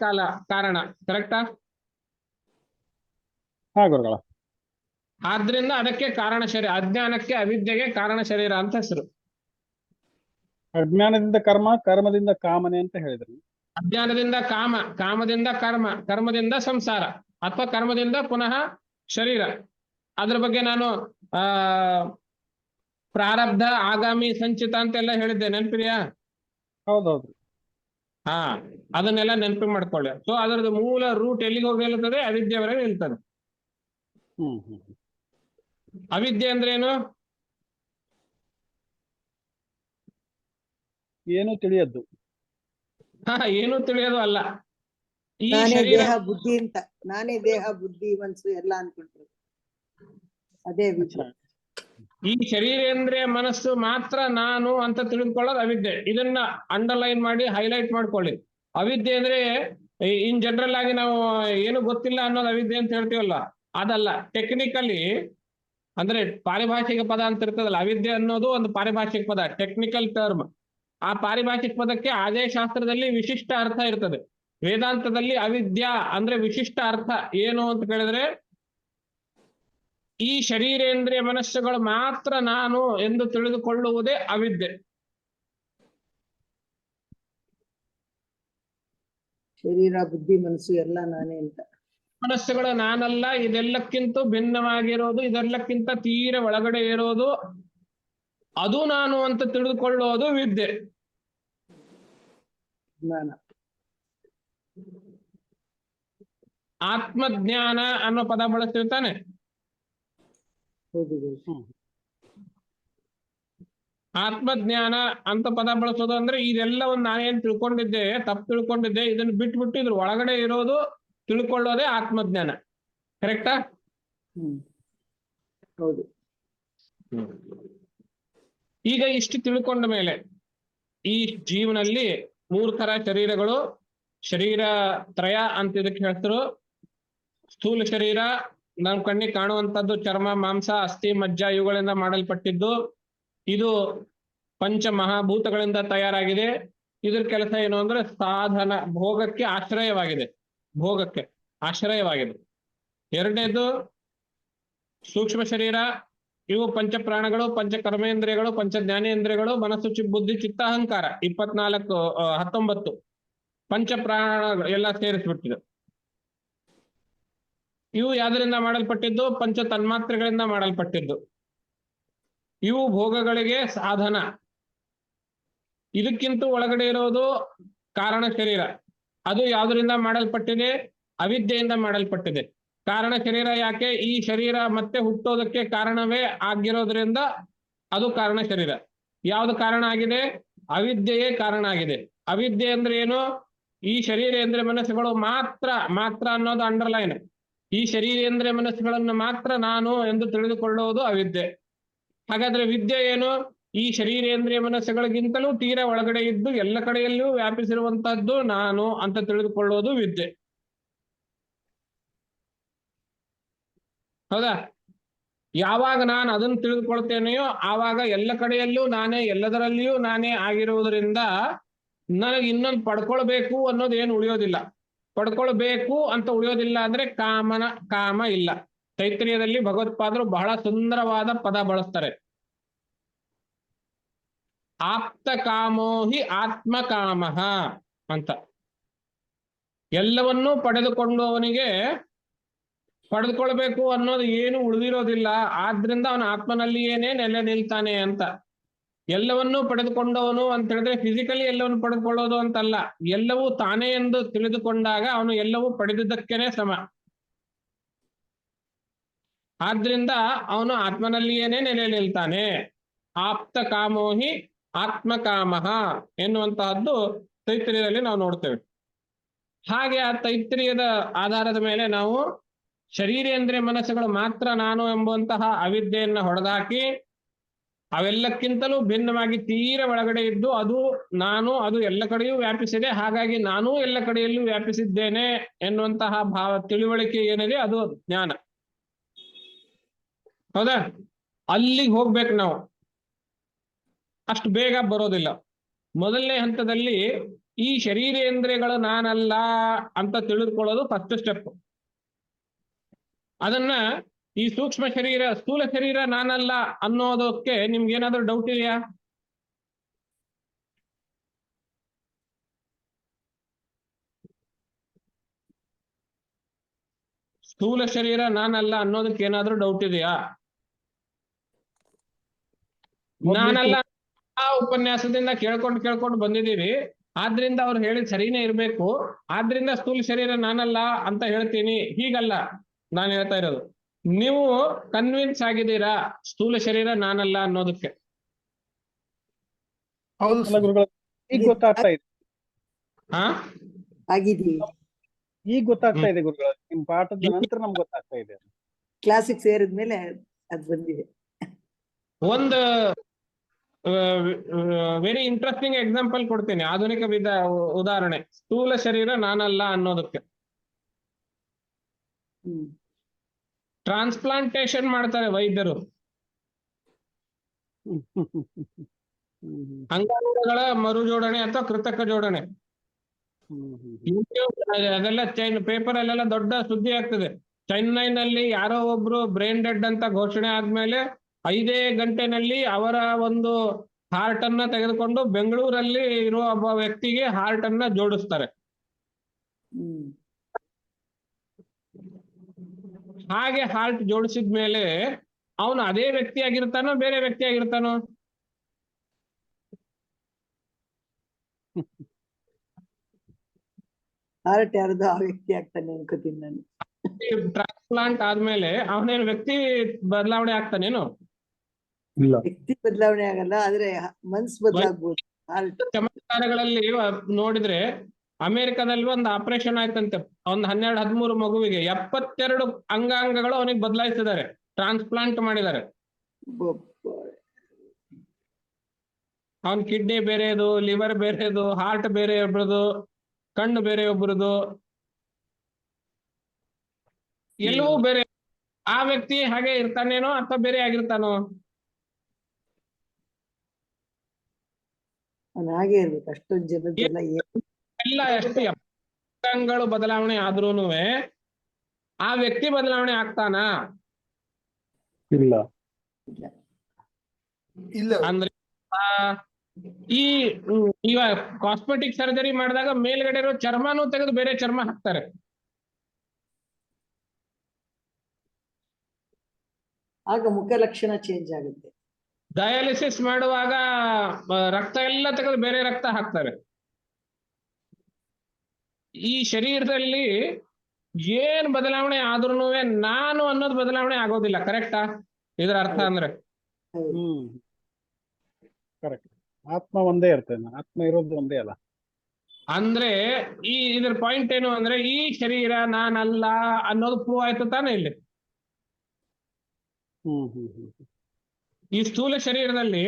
ಕಾರಣ. ಕರೆಕ್ಟಾ? ಹಾ ಗುರುಗಳ. ಆದ್ರಿಂದ ಅದಕ್ಕೆ ಕಾರಣ ಶರೀರ, ಅಜ್ಞಾನಕ್ಕೆ ಅವಿದ್ಯೆಗೆ ಕಾರಣ ಶರೀರ ಅಂತ ಹೆಸರು. ಅಜ್ಞಾನದಿಂದ ಕರ್ಮ, ಕರ್ಮದಿಂದ ಕಾಮನೆ ಅಂತ ಹೇಳಿದ್ರಿ. ಅಜ್ಞಾನದಿಂದ ಕಾಮ, ಕಾಮದಿಂದ ಕರ್ಮ, ಕರ್ಮದಿಂದ ಸಂಸಾರ ಅಥವಾ ಕರ್ಮದಿಂದ ಪುನಃ ಶರೀರ. ಅದ್ರ ಬಗ್ಗೆ ನಾನು ಪ್ರಾರಬ್ಧ, ಆಗಾಮಿ, ಸಂಚಿತ ಅಂತೆಲ್ಲ ಹೇಳಿದ್ದೆ, ನೆನಪಿದೆಯಾ? ಹೌದೌದು. ಹಾ, ಅದನ್ನೆಲ್ಲ ನೆನಪು ಮಾಡ್ಕೊಳ್ಳಿ. ಸೊ ಅದರದ್ದು ಮೂಲ ರೂಟ್ ಎಲ್ಲಿಗೆ ಹೋಗಿ ನಿಲ್ತದೆ? ಅವಿದ್ಯೆವರೆಗೆ ನಿಲ್ತದೆ. ಅವಿದ್ಯೆ ಅಂದ್ರೆ ಏನು? ಏನು ತಿಳಿಯದ್ದು. ಏನು ತಿಳಿಯೋದು ಅಲ್ಲ. ಈ ನಾನೇ ಶರೀರ, ದೇಹ ಬುದ್ಧಿ ಅಂತ, ನಾನೇ ದೇಹ ಬುದ್ಧಿ ಮನಸ್ಸು ಎಲ್ಲ ಅನ್ಕೊಂಡ್ರು, ಅದೇ ವಿದ್ಯೆ. ಈ ಶರೀರೇಂದ್ರಿಯ ಮನಸ್ಸು ಮಾತ್ರ ನಾನು ಅಂತ ತಿಳಿದುಕೊಳ್ಳೋದು ಅವಿದ್ಯೆ. ಇದನ್ನ ಅಂಡರ್ಲೈನ್ ಮಾಡಿ ಹೈಲೈಟ್ ಮಾಡ್ಕೊಳ್ಳಿ. ಅವಿದ್ಯೆ ಅಂದ್ರೆ ಇನ್ ಜನರಲ್ ಆಗಿ ನಾವು ಏನು ಗೊತ್ತಿಲ್ಲ ಅನ್ನೋದು ಅವಿದ್ಯೆ ಅಂತ ಹೇಳ್ತೀವಲ್ಲ, ಅದಲ್ಲ. ಟೆಕ್ನಿಕಲಿ ಅಂದ್ರೆ ಪಾರಿಭಾಷಿಕ ಪದ ಅಂತ ಇರ್ತದಲ್ಲ, ಅವಿದ್ಯೆ ಅನ್ನೋದು ಒಂದು ಪಾರಿಭಾಷಿಕ ಪದ, ಟೆಕ್ನಿಕಲ್ ಟರ್ಮ್. ಆ ಪಾರಿಭಾಷಿಕ ಪದಕ್ಕೆ ಅದೇ ಶಾಸ್ತ್ರದಲ್ಲಿ ವಿಶಿಷ್ಟ ಅರ್ಥ ಇರ್ತದೆ. ವೇದಾಂತದಲ್ಲಿ ಅವಿದ್ಯಾ ಅಂದ್ರೆ ವಿಶಿಷ್ಟ ಅರ್ಥ ಏನು ಅಂತ ಕೇಳಿದ್ರೆ, ಈ ಶರೀರೇಂದ್ರಿಯ ಮನಸ್ಸುಗಳು ಮಾತ್ರ ನಾನು ಎಂದು ತಿಳಿದುಕೊಳ್ಳುವುದೇ ಅವಿದ್ಯೆ. ಶರೀರ ಬುದ್ಧಿ ಮನಸ್ಸು ಎಲ್ಲ ನಾನೇ ಅಂತ. ಮನಸ್ಸುಗಳು ನಾನಲ್ಲ, ಇದೆಲ್ಲಕ್ಕಿಂತ ಭಿನ್ನವಾಗಿರೋದು, ಇದೆಲ್ಲಕ್ಕಿಂತ ತೀರ ಒಳಗಡೆ ಇರೋದು ಅದು ನಾನು ಅಂತ ತಿಳಿದುಕೊಳ್ಳೋದು ವಿದ್ಯೆ. ಜ್ಞಾನ. ಆತ್ಮಜ್ಞಾನ ಅನ್ನೋ ಪದ ಬಳಸ್ತಿರ್ತಾನೆ. ಹೌದು. ಆತ್ಮಜ್ಞಾನ ಅಂತ ಪದ ಬಳಸೋದು ಅಂದ್ರೆ ಇದೆಲ್ಲವನ್ನು ನಾನೇನ್ ತಿಳ್ಕೊಂಡಿದ್ದೆ, ತಪ್ಪು ತಿಳ್ಕೊಂಡಿದ್ದೆ, ಇದನ್ನ ಬಿಟ್ಬಿಟ್ಟು ಇದ್ರ ಒಳಗಡೆ ಇರೋದು ತಿಳ್ಕೊಳ್ಳೋದೇ ಆತ್ಮಜ್ಞಾನ. ಕರೆಕ್ಟಾ? ಹೌದು. ಈಗ ಇಷ್ಟು ತಿಳ್ಕೊಂಡ ಮೇಲೆ ಈ ಜೀವನಲ್ಲಿ 3 ತರ ಶರೀರಗಳು, ಶರೀರ ತ್ರಯ ಅಂತ ಇದಕ್ಕೆ ಹೇಳ್ತರು. ಸ್ಥೂಲ ಶರೀರ ನಮ್ಮ ಕಣ್ಣಿಗೆ ಕಾಣುವಂತದ್ದು ಚರ್ಮ, ಮಾಂಸ, ಅಸ್ಥಿ, ಮಜ್ಜ ಇವುಗಳಿಂದ ಮಾಡಲ್ಪಟ್ಟಿದ್ದು. ಇದು ಪಂಚ ಮಹಾಭೂತಗಳಿಂದ ತಯಾರಾಗಿದೆ. ಇದ್ರ ಕೆಲಸ ಏನು ಅಂದ್ರೆ ಸಾಧನ, ಭೋಗಕ್ಕೆ ಆಶ್ರಯವಾಗಿದೆ. ಭೋಗಕ್ಕೆ ಆಶ್ರಯವಾಗಿದೆ. ಎರಡನೇದು ಸೂಕ್ಷ್ಮ ಶರೀರ. ಇವು ಪಂಚ ಪ್ರಾಣಗಳು, ಪಂಚ ಕರ್ಮೇಂದ್ರಿಯಗಳು, ಪಂಚ ಜ್ಞಾನೇಂದ್ರಿಯಗಳು, ಮನಸ್ಸು, ಬುದ್ಧಿ, ಚಿತ್ತ, ಅಹಂಕಾರ. 19 ಪಂಚ ಪ್ರಾಣಗಳು ಎಲ್ಲ ಸೇರಿಸ್ಬಿಟ್ಟಿದೆ. ಇವು ಯಾವ್ದರಿಂದ ಮಾಡಲ್ಪಟ್ಟಿದ್ದು? ಪಂಚ ತನ್ಮಾತ್ರೆಗಳಿಂದ ಮಾಡಲ್ಪಟ್ಟಿದ್ದು. ಇವು ಭೋಗಗಳಿಗೆ ಸಾಧನ. ಇದಕ್ಕಿಂತ ಒಳಗಡೆ ಇರೋದು ಕಾರಣ ಶರೀರ. ಅದು ಯಾವುದರಿಂದ ಮಾಡಲ್ಪಟ್ಟಿದೆ? ಅವಿದ್ಯೆಯಿಂದ ಮಾಡಲ್ಪಟ್ಟಿದೆ. ಕಾರಣ ಶರೀರ ಯಾಕೆ? ಈ ಶರೀರ ಮತ್ತೆ ಹುಟ್ಟೋದಕ್ಕೆ ಕಾರಣವೇ ಆಗಿರೋದ್ರಿಂದ ಅದು ಕಾರಣ ಶರೀರ. ಯಾವ್ದು ಕಾರಣ ಆಗಿದೆ? ಅವಿದ್ಯೆಯೇ ಕಾರಣ ಆಗಿದೆ. ಅವಿದ್ಯೆ ಅಂದ್ರೆ ಏನು? ಈ ಶರೀರೇಂದ್ರಿಯ ಮನಸ್ಸುಗಳು ಮಾತ್ರ ಅನ್ನೋದು ಅಂಡರ್ಲೈನ್. ಈ ಶರೀರೇಂದ್ರಿಯ ಮನಸ್ಸುಗಳನ್ನು ಮಾತ್ರ ನಾನು ಎಂದು ತಿಳಿದುಕೊಳ್ಳುವುದು ಅವಿದ್ಯೆ. ಹಾಗಾದ್ರೆ ವಿದ್ಯೆ ಏನು? ಈ ಶರೀರೇಂದ್ರಿಯ ಮನಸ್ಸುಗಳಿಗಿಂತಲೂ ತೀರ ಒಳಗಡೆ ಇದ್ದು ಎಲ್ಲ ಕಡೆಯಲ್ಲೂ ವ್ಯಾಪಿಸಿರುವಂತಹದ್ದು ನಾನು ಅಂತ ತಿಳಿದುಕೊಳ್ಳುವುದು ವಿದ್ಯೆ. ಹೌದಾ? ಯಾವಾಗ ನಾನು ಅದನ್ನು ತಿಳಿದುಕೊಳ್ತೇನೆಯೋ ಆವಾಗ ಎಲ್ಲ ಕಡೆಯಲ್ಲೂ ನಾನೇ, ಎಲ್ಲದರಲ್ಲಿಯೂ ನಾನೇ ಆಗಿರುವುದರಿಂದ ನನಗೆ ಇನ್ನೊಂದು ಪಡ್ಕೊಳ್ಬೇಕು ಅನ್ನೋದು ಏನು ಉಳಿಯೋದಿಲ್ಲ. ಪಡ್ಕೊಳ್ಬೇಕು ಅಂತ ಉಳಿಯೋದಿಲ್ಲ ಅಂದ್ರೆ ಕಾಮ ಇಲ್ಲ. ತೈತ್ರಿಯದಲ್ಲಿ ಭಗವತ್ಪಾದರು ಬಹಳ ಸುಂದರವಾದ ಪದ ಬಳಸ್ತಾರೆ. ಆಪ್ತ ಕಾಮೋ ಹಿ ಆತ್ಮಕಾಮಃ ಅಂತ. ಎಲ್ಲವನ್ನೂ ಪಡೆದುಕೊಂಡವನಿಗೆ ಪಡೆದುಕೊಳ್ಬೇಕು ಅನ್ನೋದು ಏನು ಉಳಿದಿರೋದಿಲ್ಲ. ಆದ್ರಿಂದ ಅವನ ಆತ್ಮನಲ್ಲಿಯೇನೆ ನೆಲೆ ನಿಲ್ತಾನೆ ಅಂತ. ಎಲ್ಲವನ್ನೂ ಪಡೆದುಕೊಂಡವನು ಅಂತ ಹೇಳಿದ್ರೆ ಫಿಸಿಕಲಿ ಎಲ್ಲವನ್ನು ಪಡೆದುಕೊಳ್ಳೋದು ಅಂತಲ್ಲ. ಎಲ್ಲವೂ ತಾನೇ ಎಂದು ತಿಳಿದುಕೊಂಡಾಗ ಅವನು ಎಲ್ಲವೂ ಪಡೆದಿದ್ದಕ್ಕೇನೆ ಸಮ. ಆದ್ರಿಂದ ಅವನು ಆತ್ಮನಲ್ಲಿಯೇನೆ ನೆಲೆ ನಿಲ್ತಾನೆ. ಆಪ್ತ ಕಾಮೋಹಿ ಆತ್ಮಕಾಮಃ ಎನ್ನುವಂತಹದ್ದು ತೈತ್ರಿಯದಲ್ಲಿ ನಾವು ನೋಡ್ತೇವೆ. ಹಾಗೆ ಆ ತೈತ್ರಿಯದ ಆಧಾರದ ಮೇಲೆ ನಾವು ಶರೀರೇಂದ್ರಿಯ ಮನಸ್ಸುಗಳು ಮಾತ್ರ ನಾನು ಎಂಬುವಂತಹ ಅವಿದ್ಯೆಯನ್ನ ಹೊಡೆದಾಕಿ ಅವೆಲ್ಲಕ್ಕಿಂತಲೂ ಭಿನ್ನವಾಗಿ ತೀರ ಒಳಗಡೆ ಇದ್ದು ಅದು ನಾನು, ಅದು ಎಲ್ಲ ಕಡೆಯೂ ವ್ಯಾಪಿಸಿದೆ, ಹಾಗಾಗಿ ನಾನೂ ಎಲ್ಲ ಕಡೆಯಲ್ಲೂ ವ್ಯಾಪಿಸಿದ್ದೇನೆ ಎನ್ನುವಂತಹ ತಿಳುವಳಿಕೆ ಏನಿದೆ ಅದು ಜ್ಞಾನ. ಹೌದಾ? ಅಲ್ಲಿಗೆ ಹೋಗ್ಬೇಕು ನಾವು. ಅಷ್ಟು ಬೇಗ ಬರೋದಿಲ್ಲ. ಮೊದಲನೇ ಹಂತದಲ್ಲಿ ಈ ಶರೀರೇಂದ್ರಿಯಗಳು ನಾನಲ್ಲ ಅಂತ ತಿಳಿದುಕೊಳ್ಳೋದು ಫಸ್ಟ್ ಸ್ಟೆಪ್. ಅದನ್ನ ಈ ಸೂಕ್ಷ್ಮ ಶರೀರ, ಸ್ಥೂಲ ಶರೀರ ನಾನಲ್ಲ ಅನ್ನೋದಕ್ಕೆ ನಿಮ್ಗೆ ಏನಾದ್ರೂ ಡೌಟ್ ಇದೆಯಾ? ಸ್ಥೂಲ ಶರೀರ ನಾನಲ್ಲ ಅನ್ನೋದಕ್ಕೆ ಏನಾದ್ರೂ ಡೌಟ್ ಇದೆಯಾ? ನಾನಲ್ಲ ಆ ಉಪನ್ಯಾಸದಿಂದ ಕೇಳ್ಕೊಂಡು ಬಂದಿದ್ದೀವಿ. ಆದ್ರಿಂದ ಅವ್ರು ಹೇಳಿದ್ ಸರಿನೇ ಇರ್ಬೇಕು. ಆದ್ರಿಂದ ಸ್ಥೂಲ ಶರೀರ ನಾನಲ್ಲ ಅಂತ ಹೇಳ್ತೀನಿ, ಹೀಗಲ್ಲ ನಾನು ಹೇಳ್ತಾ ಇರೋದು. ನೀವು ಕನ್ವಿನ್ಸ್ ಆಗಿದ್ದೀರಾ ಸ್ಥೂಲ ಶರೀರ ನಾನಲ್ಲ ಅನ್ನೋದಕ್ಕೆ? ಹೌದು ಅಲ್ಲ ಗುರುಗಳ, ಈಗ ಗೊತ್ತಾಗ್ತಾ ಇದೆ. ಹಾ, ಆಗಿದೀವಿ. ಈಗ ಗೊತ್ತಾಗ್ತಾ ಇದೆ ಗುರುಗಳ, ನಿಮ್ ಪಾಠದ ನಂತರ ನಮ್ಗೆ ಗೊತ್ತಾಗ್ತಾ ಇದೆ. ಕ್ಲಾಸಿಗೆ ಸೇರಿದ್ಮೇಲೆ ಅದ್ ಬಂದಿದೆ. ಒಂದು ವೆರಿ ಇಂಟ್ರೆಸ್ಟಿಂಗ್ ಎಕ್ಸಾಂಪಲ್ ಕೊಡ್ತೀನಿ, ಆಧುನಿಕ ಉದಾಹರಣೆ. ಸ್ಥೂಲ ಶರೀರ ನಾನಲ್ಲ ಅನ್ನೋದಕ್ಕೆ ಟ್ರಾನ್ಸ್ಪ್ಲಾಂಟೇಶನ್ ಮಾಡ್ತಾರೆ ವೈದ್ಯರು. ಅಂಗಾಂಗಗಳ ಮರುಜೋಡಣೆ ಅಥವಾ ಕೃತಕ ಜೋಡಣೆ. ಅದೆಲ್ಲ ಪೇಪರ್ ಅಲ್ಲೆಲ್ಲ ದೊಡ್ಡ ಸುದ್ದಿ ಆಗ್ತದೆ. ಚೆನ್ನೈನಲ್ಲಿ ಯಾರೋ ಒಬ್ರು ಬ್ರೈನ್ ಡೆಡ್ ಅಂತ ಘೋಷಣೆ ಆದ್ಮೇಲೆ 5 ಗಂಟೆನಲ್ಲಿ ಅವರ ಒಂದು ಹಾರ್ಟ್ ಅನ್ನ ತೆಗೆದುಕೊಂಡು ಬೆಂಗಳೂರಲ್ಲಿ ಇರುವ ಒಬ್ಬ ವ್ಯಕ್ತಿಗೆ ಹಾರ್ಟ್ ಅನ್ನ ಜೋಡಿಸ್ತಾರೆ. ಹಾಗೆ ಹಾರ್ಟ್ ಜೋಡಿಸಿದ್ಮೇಲೆ ಅವನು ಅದೇ ವ್ಯಕ್ತಿ ಆಗಿರ್ತಾನೋ ಬೇರೆ ವ್ಯಕ್ತಿ ಆಗಿರ್ತಾನೋ? ಹಾರ್ಟ್ ಯಾರ್ದು ಆ ವ್ಯಕ್ತಿ ಆಗ್ತಾನೆ ಅನ್ಕೋತೀನಿ ನಾನು. ಟ್ರಾನ್ಸ್ಪ್ಲಾಂಟ್ ಆದ್ಮೇಲೆ ಅವನೇನು ವ್ಯಕ್ತಿ ಬದಲಾವಣೆ ಆಗ್ತಾನೇನು? ಇಲ್ಲ. ವ್ಯಕ್ತಿ ಬದಲಾವಣೆ ಆಗಲ್ಲ, ಆದ್ರೆ ಮನ್ಸ್ ಬದಲಾಗ್ಬೋದು. ಚಮತ್ಕಾರಗಳಲ್ಲಿ ನೋಡಿದ್ರೆ ಅಮೆರಿಕದಲ್ಲಿ ಒಂದು ಆಪರೇಷನ್ ಆಯ್ತಂತೆ, ಒಂದು 12-13 ಮಗುವಿಗೆ 72 ಅಂಗಾಂಗಗಳು ಅವನಿಗೆ ಬದಲಾಯಿಸಿದ್ದಾರೆ, ಟ್ರಾನ್ಸ್ಪ್ಲಾಂಟ್ ಮಾಡಿದ್ದಾರೆ. ಅವನ್ ಕಿಡ್ನಿ ಬೇರೆದು, ಲಿವರ್ ಬೇರೆದು, ಹಾರ್ಟ್ ಬೇರೆ ಒಬ್ರದು, ಕಣ್ಣು ಬೇರೆ ಒಬ್ರದು, ಎಲ್ಲವೂ ಬೇರೆ. ಆ ವ್ಯಕ್ತಿ ಹಾಗೆ ಇರ್ತಾನೇನೋ ಅಥವಾ ಬೇರೆ ಆಗಿರ್ತಾನೋ? ಅವ್ನು ಹಾಗೆ ಇರ್ಬೇಕು. ಅಷ್ಟೊಂದು ಜನದ್ದೆಲ್ಲ ಎಲ್ಲ ಎಷ್ಟು ಅಂಗಾಂಗಗಳು ಬದಲಾವಣೆ ಆದ್ರೂನುವೆ ಆ ವ್ಯಕ್ತಿ ಬದಲಾವಣೆ ಆಗ್ತಾನಾ? ಇಲ್ಲ. ಇಲ್ಲ ಅಂದ್ರೆ ಈ ಇವಾಗ ಕಾಸ್ಮೆಟಿಕ್ ಸರ್ಜರಿ ಮಾಡಿದಾಗ ಮೇಲ್ಗಡೆ ಇರೋ ಚರ್ಮನೂ ತೆಗೆದು ಬೇರೆ ಚರ್ಮ ಹಾಕ್ತಾರೆ. ಆಗ ಮುಖ ಲಕ್ಷಣ ಚೇಂಜ್ ಆಗುತ್ತೆ. ಡಯಾಲಿಸಿಸ್ ಮಾಡುವಾಗ ರಕ್ತ ಎಲ್ಲ ತೆಗೆದು ಬೇರೆ ರಕ್ತ ಹಾಕ್ತಾರೆ. ಈ ಶರೀರದಲ್ಲಿ ಏನ್ ಬದಲಾವಣೆ ಆದ್ರೂ ನಾನು ಅನ್ನೋದು ಬದಲಾವಣೆ ಆಗೋದಿಲ್ಲ. ಕರೆಕ್ಟಾ? ಇದರ ಅರ್ಥ ಅಂದ್ರೆ ಕರೆಕ್ಟ್. ಆತ್ಮ ಒಂದೇ ಇರ್ತೇನೆ, ಆತ್ಮ ಇರೋದು ಒಂದೇ ಅಲ್ಲ. ಅಂದ್ರೆ ಇದ್ರ ಪಾಯಿಂಟ್ ಏನು ಅಂದ್ರೆ ಈ ಶರೀರ ನಾನಲ್ಲ ಅನ್ನೋದು ಪ್ರೂವ್ ಆಯ್ತು ತಾನೇ ಇಲ್ಲಿ. ಈ ಸ್ಥೂಲ ಶರೀರದಲ್ಲಿ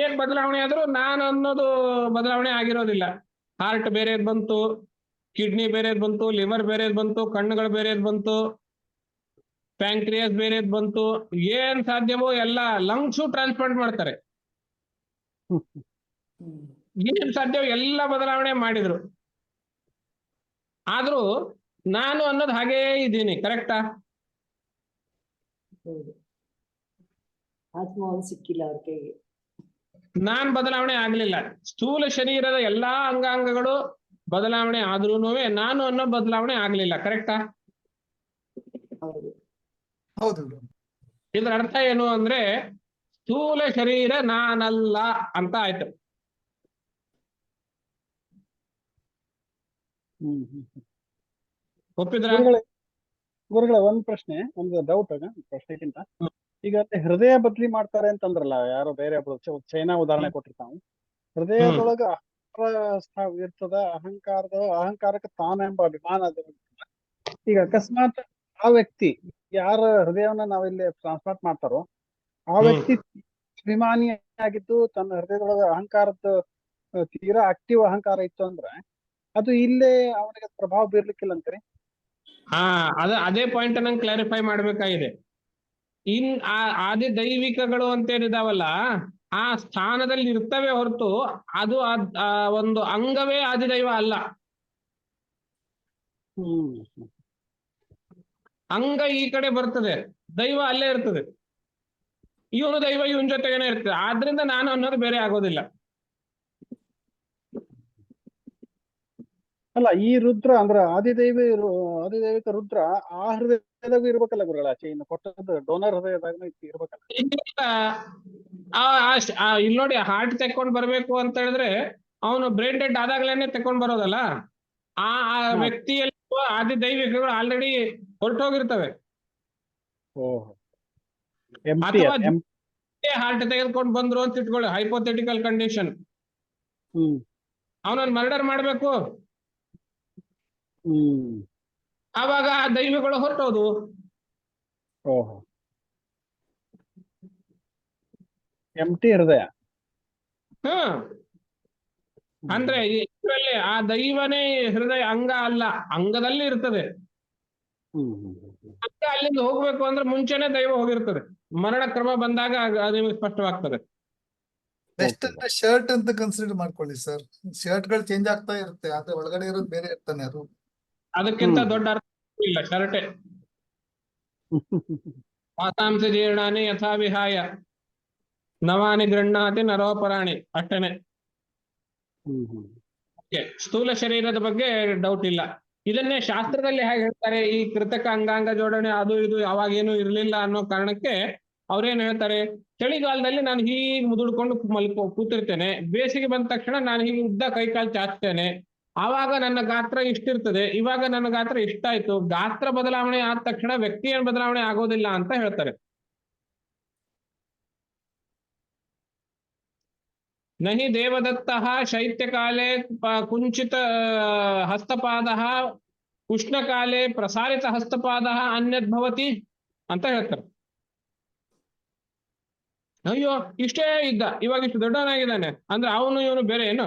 ಏನ್ ಬದಲಾವಣೆ ಆದ್ರೂ ನಾನು ಅನ್ನೋದು ಬದಲಾವಣೆ ಆಗಿರೋದಿಲ್ಲ. ಹಾರ್ಟ್ ಬೇರೆದ್ ಬಂತು, ಕಿಡ್ನಿ ಬೇರೆದ್ ಬಂತು, ಲಿವರ್ ಬೇರೆದ್ ಬಂತು, ಕಣ್ಣುಗಳು ಬೇರೆದ್ ಬಂತು, ಪ್ಯಾಂಕ್ರಿಯಾಸ್ ಬೇರೆದ್ ಬಂತು, ಏನ್ ಸಾಧ್ಯವೋ ಎಲ್ಲ, ಲಂಗ್ಸು ಟ್ರಾನ್ಸ್ಪ್ಲಾಂಟ್ ಮಾಡ್ತಾರೆ. ಏನ್ ಸಾಧ್ಯವೋ ಎಲ್ಲ ಬದಲಾವಣೆ ಮಾಡಿದ್ರು. ಆದ್ರೂ ನಾನು ಅನ್ನೋದು ಹಾಗೇ ಇದ್ದೀನಿ. ಕರೆಕ್ಟಾ? ಹೌದು. ಆತ್ಮ ಒಂದು ಸಿಕ್ಕಿಲ್ಲ ಅವ್ರ ಕೈಗೆ. ನಾನ್ ಬದಲಾವಣೆ ಆಗ್ಲಿಲ್ಲ. ಸ್ಥೂಲ ಶರೀರದ ಎಲ್ಲಾ ಅಂಗಾಂಗಗಳು ಬದಲಾವಣೆ ಆದ್ರೂನುವೆ ನಾನು ಅನ್ನೋ ಬದಲಾವಣೆ ಆಗ್ಲಿಲ್ಲ. ಕರೆಕ್ಟಾ? ಹೌದು. ಹೌದು. ಇದ್ರ ಅರ್ಥ ಏನು ಅಂದ್ರೆ ಸ್ಥೂಲ ಶರೀರ ನಾನಲ್ಲ ಅಂತ ಆಯ್ತು. ಒಪ್ಪಿದ್ರ? ಗುರುಗಳ ಒಂದ್ ಪ್ರಶ್ನೆ, ಒಂದು ಡೌಟ್ ಪ್ರಶ್ನೆಗಿಂತ, ಈಗ ಹೃದಯ ಬದ್ಲಿ ಮಾಡ್ತಾರೆ ಅಂತಂದ್ರಲ್ಲ ಯಾರೋ ಬೇರೆ ಒಬ್ರು, ಚೈನಾ ಉದಾಹರಣೆ ಕೊಟ್ಟಿರ್ತಾವ. ಹೃದಯದೊಳಗ ಅಹಂಕಾರ ಇರ್ತದ, ಅಹಂಕಾರಕ್ಕೆ ತಾನೆಂಬ ಅಭಿಮಾನ ಅದು. ಈಗ ಅಕಸ್ಮಾತ್ ಆ ವ್ಯಕ್ತಿ ಯಾರ ಹೃದಯವನ್ನ ನಾವಿಲ್ಲಿ ಟ್ರಾನ್ಸ್ಪ್ಲಾಂಟ್ ಮಾಡ್ತಾರೋ ಆ ವ್ಯಕ್ತಿ ಅಭಿಮಾನಿಯಾಗಿದ್ದು ತನ್ನ ಹೃದಯದೊಳಗ ಅಹಂಕಾರದ ತೀರಾ ಆಕ್ಟಿವ್ ಅಹಂಕಾರ ಇತ್ತು ಅಂದ್ರೆ ಅದು ಇಲ್ಲೇ ಅವನಿಗೆ ಪ್ರಭಾವ ಬೀರ್ಲಿಕ್ಕಿಲ್ಲ ಅಂತೀರಿ? ಅದೇ ಪಾಯಿಂಟ್ ನಂಗೆ ಕ್ಲಾರಿಫೈ ಮಾಡ್ಬೇಕಾಗಿದೆ. ಆದಿ ದೈವಿಕಗಳು ಅಂತೇನಿದಾವಲ್ಲ ಆ ಸ್ಥಾನದಲ್ಲಿ ಇರ್ತವೆ ಹೊರತು ಅದು ಒಂದು ಅಂಗವೇ ಆದಿದೈವ ಅಲ್ಲ. ಅಂಗ ಈ ಕಡೆ ಬರ್ತದೆ, ದೈವ ಅಲ್ಲೇ ಇರ್ತದೆ. ಇವನು ದೈವ ಇವನ್ ಜೊತೆಗೇನೆ ಇರ್ತದೆ. ಆದ್ರಿಂದ ನಾನು ಅನ್ನೋದು ಬೇರೆ ಆಗೋದಿಲ್ಲ. ಅಲ್ಲ, ಈ ರುದ್ರ ಅಂದ್ರ ಆದಿದೈವಿಕ ರುದ್ರ ಆ ಹೃದಯದಾಗ ಇರ್ಬೇಕಲ್ಲ ಗುರುಗಳ, ಚೈನ್ ಕೊಟ್ಟದ್ದು ಡೋನರ್ ಹೃದಯದಾಗ ಇರ್ಬೇಕಲ್ಲ? ಇಲ್ಲಿ ನೋಡಿ, ಹಾರ್ಟ್ ತೆಕ್ಕೊಂಡ್ ಬರ್ಬೇಕು ಅಂತ ಹೇಳಿದ್ರೆ ಅವನು ಬ್ರೈನ್ ಡೆಡ್ ಆದಾಗ್ಲೇನೆ ತೆಕ್ಕೊಂಡ್ ಬರೋದಲ್ಲ. ಆ ವ್ಯಕ್ತಿಯಲ್ಲಿ ಆದಿ ದೈವಿಕಗಳು ಆಲ್ರೆಡಿ ಹೊರಟೋಗಿರ್ತವೆ. ಅಥವಾ ಹಾರ್ಟ್ ತೆಗೆದುಕೊಂಡು ಬಂದ್ರು ಅಂತ ಇಟ್ಕೊಳ್ಳಿ, ಹೈಪೋಥೆಟಿಕಲ್ ಕಂಡೀಷನ್. ಅವನನ್ನ ಮರ್ಡರ್ ಮಾಡ್ಬೇಕು, ಆವಾಗ ಆ ದೈವಗಳು ಹೊರಟೋದು. ಎಂಟಿ ಹೃದಯ. ಅಂದ್ರೆ ಇದರಲ್ಲಿ ಆ ದೈವನೇ ಹೃದಯ ಅಂಗ ಅಲ್ಲ, ಅಂಗದಲ್ಲಿ ಇರ್ತದೆ. ಅಂಗ ಅಲ್ಲಿಂದ ಹೋಗ್ಬೇಕು ಅಂದ್ರೆ ಮುಂಚೆನೆ ದೈವ ಹೋಗಿರ್ತದೆ. ಮರಣ ಕ್ರಮ ಬಂದಾಗ ಅದು ನಿಮಗೆ ಸ್ಪಷ್ಟವಾಗ್ತದೆ. ನೆಕ್ಸ್ಟ್ ಅಂದ್ರೆ ಶರ್ಟ್ ಅಂತ ಕನ್ಸಿಡರ್ ಮಾಡ್ಕೊಳ್ಳಿ ಸರ್. ಶರ್ಟ್ ಗಳು ಚೇಂಜ್ ಆಗ್ತಾ ಇರುತ್ತೆ, ಆದ್ರೆ ಒಳಗಡೆ ಇರೋದು ಬೇರೆ ಇರ್ತಾನೆ ಅದು. ಅದಕ್ಕಿಂತ ದೊಡ್ಡ ಅರ್ಥ ಇಲ್ಲ ಶರ್ಟೆ. ವಾತಾಂಶ ಜೀರ್ಣಾನಿ ಯಥಾ ವಿಹಾಯ ನವಾನಿ ಗೃಹ್ಣಾತಿ ನರೋಪರಾಣಿ. ಅಷ್ಟೇನೆ. ಸ್ಥೂಲ ಶರೀರದ ಬಗ್ಗೆ ಡೌಟ್ ಇಲ್ಲ. ಇದನ್ನೇ ಶಾಸ್ತ್ರದಲ್ಲಿ ಹೇಗೆ ಹೇಳ್ತಾರೆ, ಈ ಕೃತಕ ಅಂಗಾಂಗ ಜೋಡಣೆ ಅದು ಇದು ಯಾವಾಗೇನು ಇರ್ಲಿಲ್ಲ ಅನ್ನೋ ಕಾರಣಕ್ಕೆ ಅವ್ರೇನ್ ಹೇಳ್ತಾರೆ, ಚಳಿಗಾಲದಲ್ಲಿ ನಾನು ಹೀಗೆ ಮುದುಡ್ಕೊಂಡು ಕೂತಿರ್ತೇನೆ, ಬೇಸಿಗೆ ಬಂದ ತಕ್ಷಣ ನಾನು ಹೀಗೆ ಉದ್ದ ಕೈಕಾಲು ಚಾಚ್ತೇನೆ, ಆವಾಗ ನನ್ನ ಗಾತ್ರ ಇಷ್ಟಿರ್ತದೆ, ಇವಾಗ ನನ್ನ ಗಾತ್ರ ಇಷ್ಟಾಯ್ತು. ಗಾತ್ರ ಬದಲಾವಣೆ ಆದ ತಕ್ಷಣ ವ್ಯಕ್ತಿಯ ಬದಲಾವಣೆ ಆಗೋದಿಲ್ಲ ಅಂತ ಹೇಳ್ತಾರೆ. ನಹಿ ದೇವದತ್ತಃ ಶೈತ್ಯಕಾಲೇ ಕುಂಚಿತ ಹಸ್ತಪಾದಃ ಉಷ್ಣಕಾಲೇ ಪ್ರಸಾರಿತ ಹಸ್ತಪಾದಃ ಅನ್ಯದ್ ಭವತಿ ಅಂತ ಹೇಳ್ತಾರೆ. ಅಯ್ಯೋ ಇಷ್ಟೇ ಇದ್ದ, ಇವಾಗ ಇಷ್ಟು ದೊಡ್ಡವನಾಗಿದ್ದಾನೆ ಅಂದ್ರೆ ಅವನು ಇವನು ಬೇರೆ ಏನು?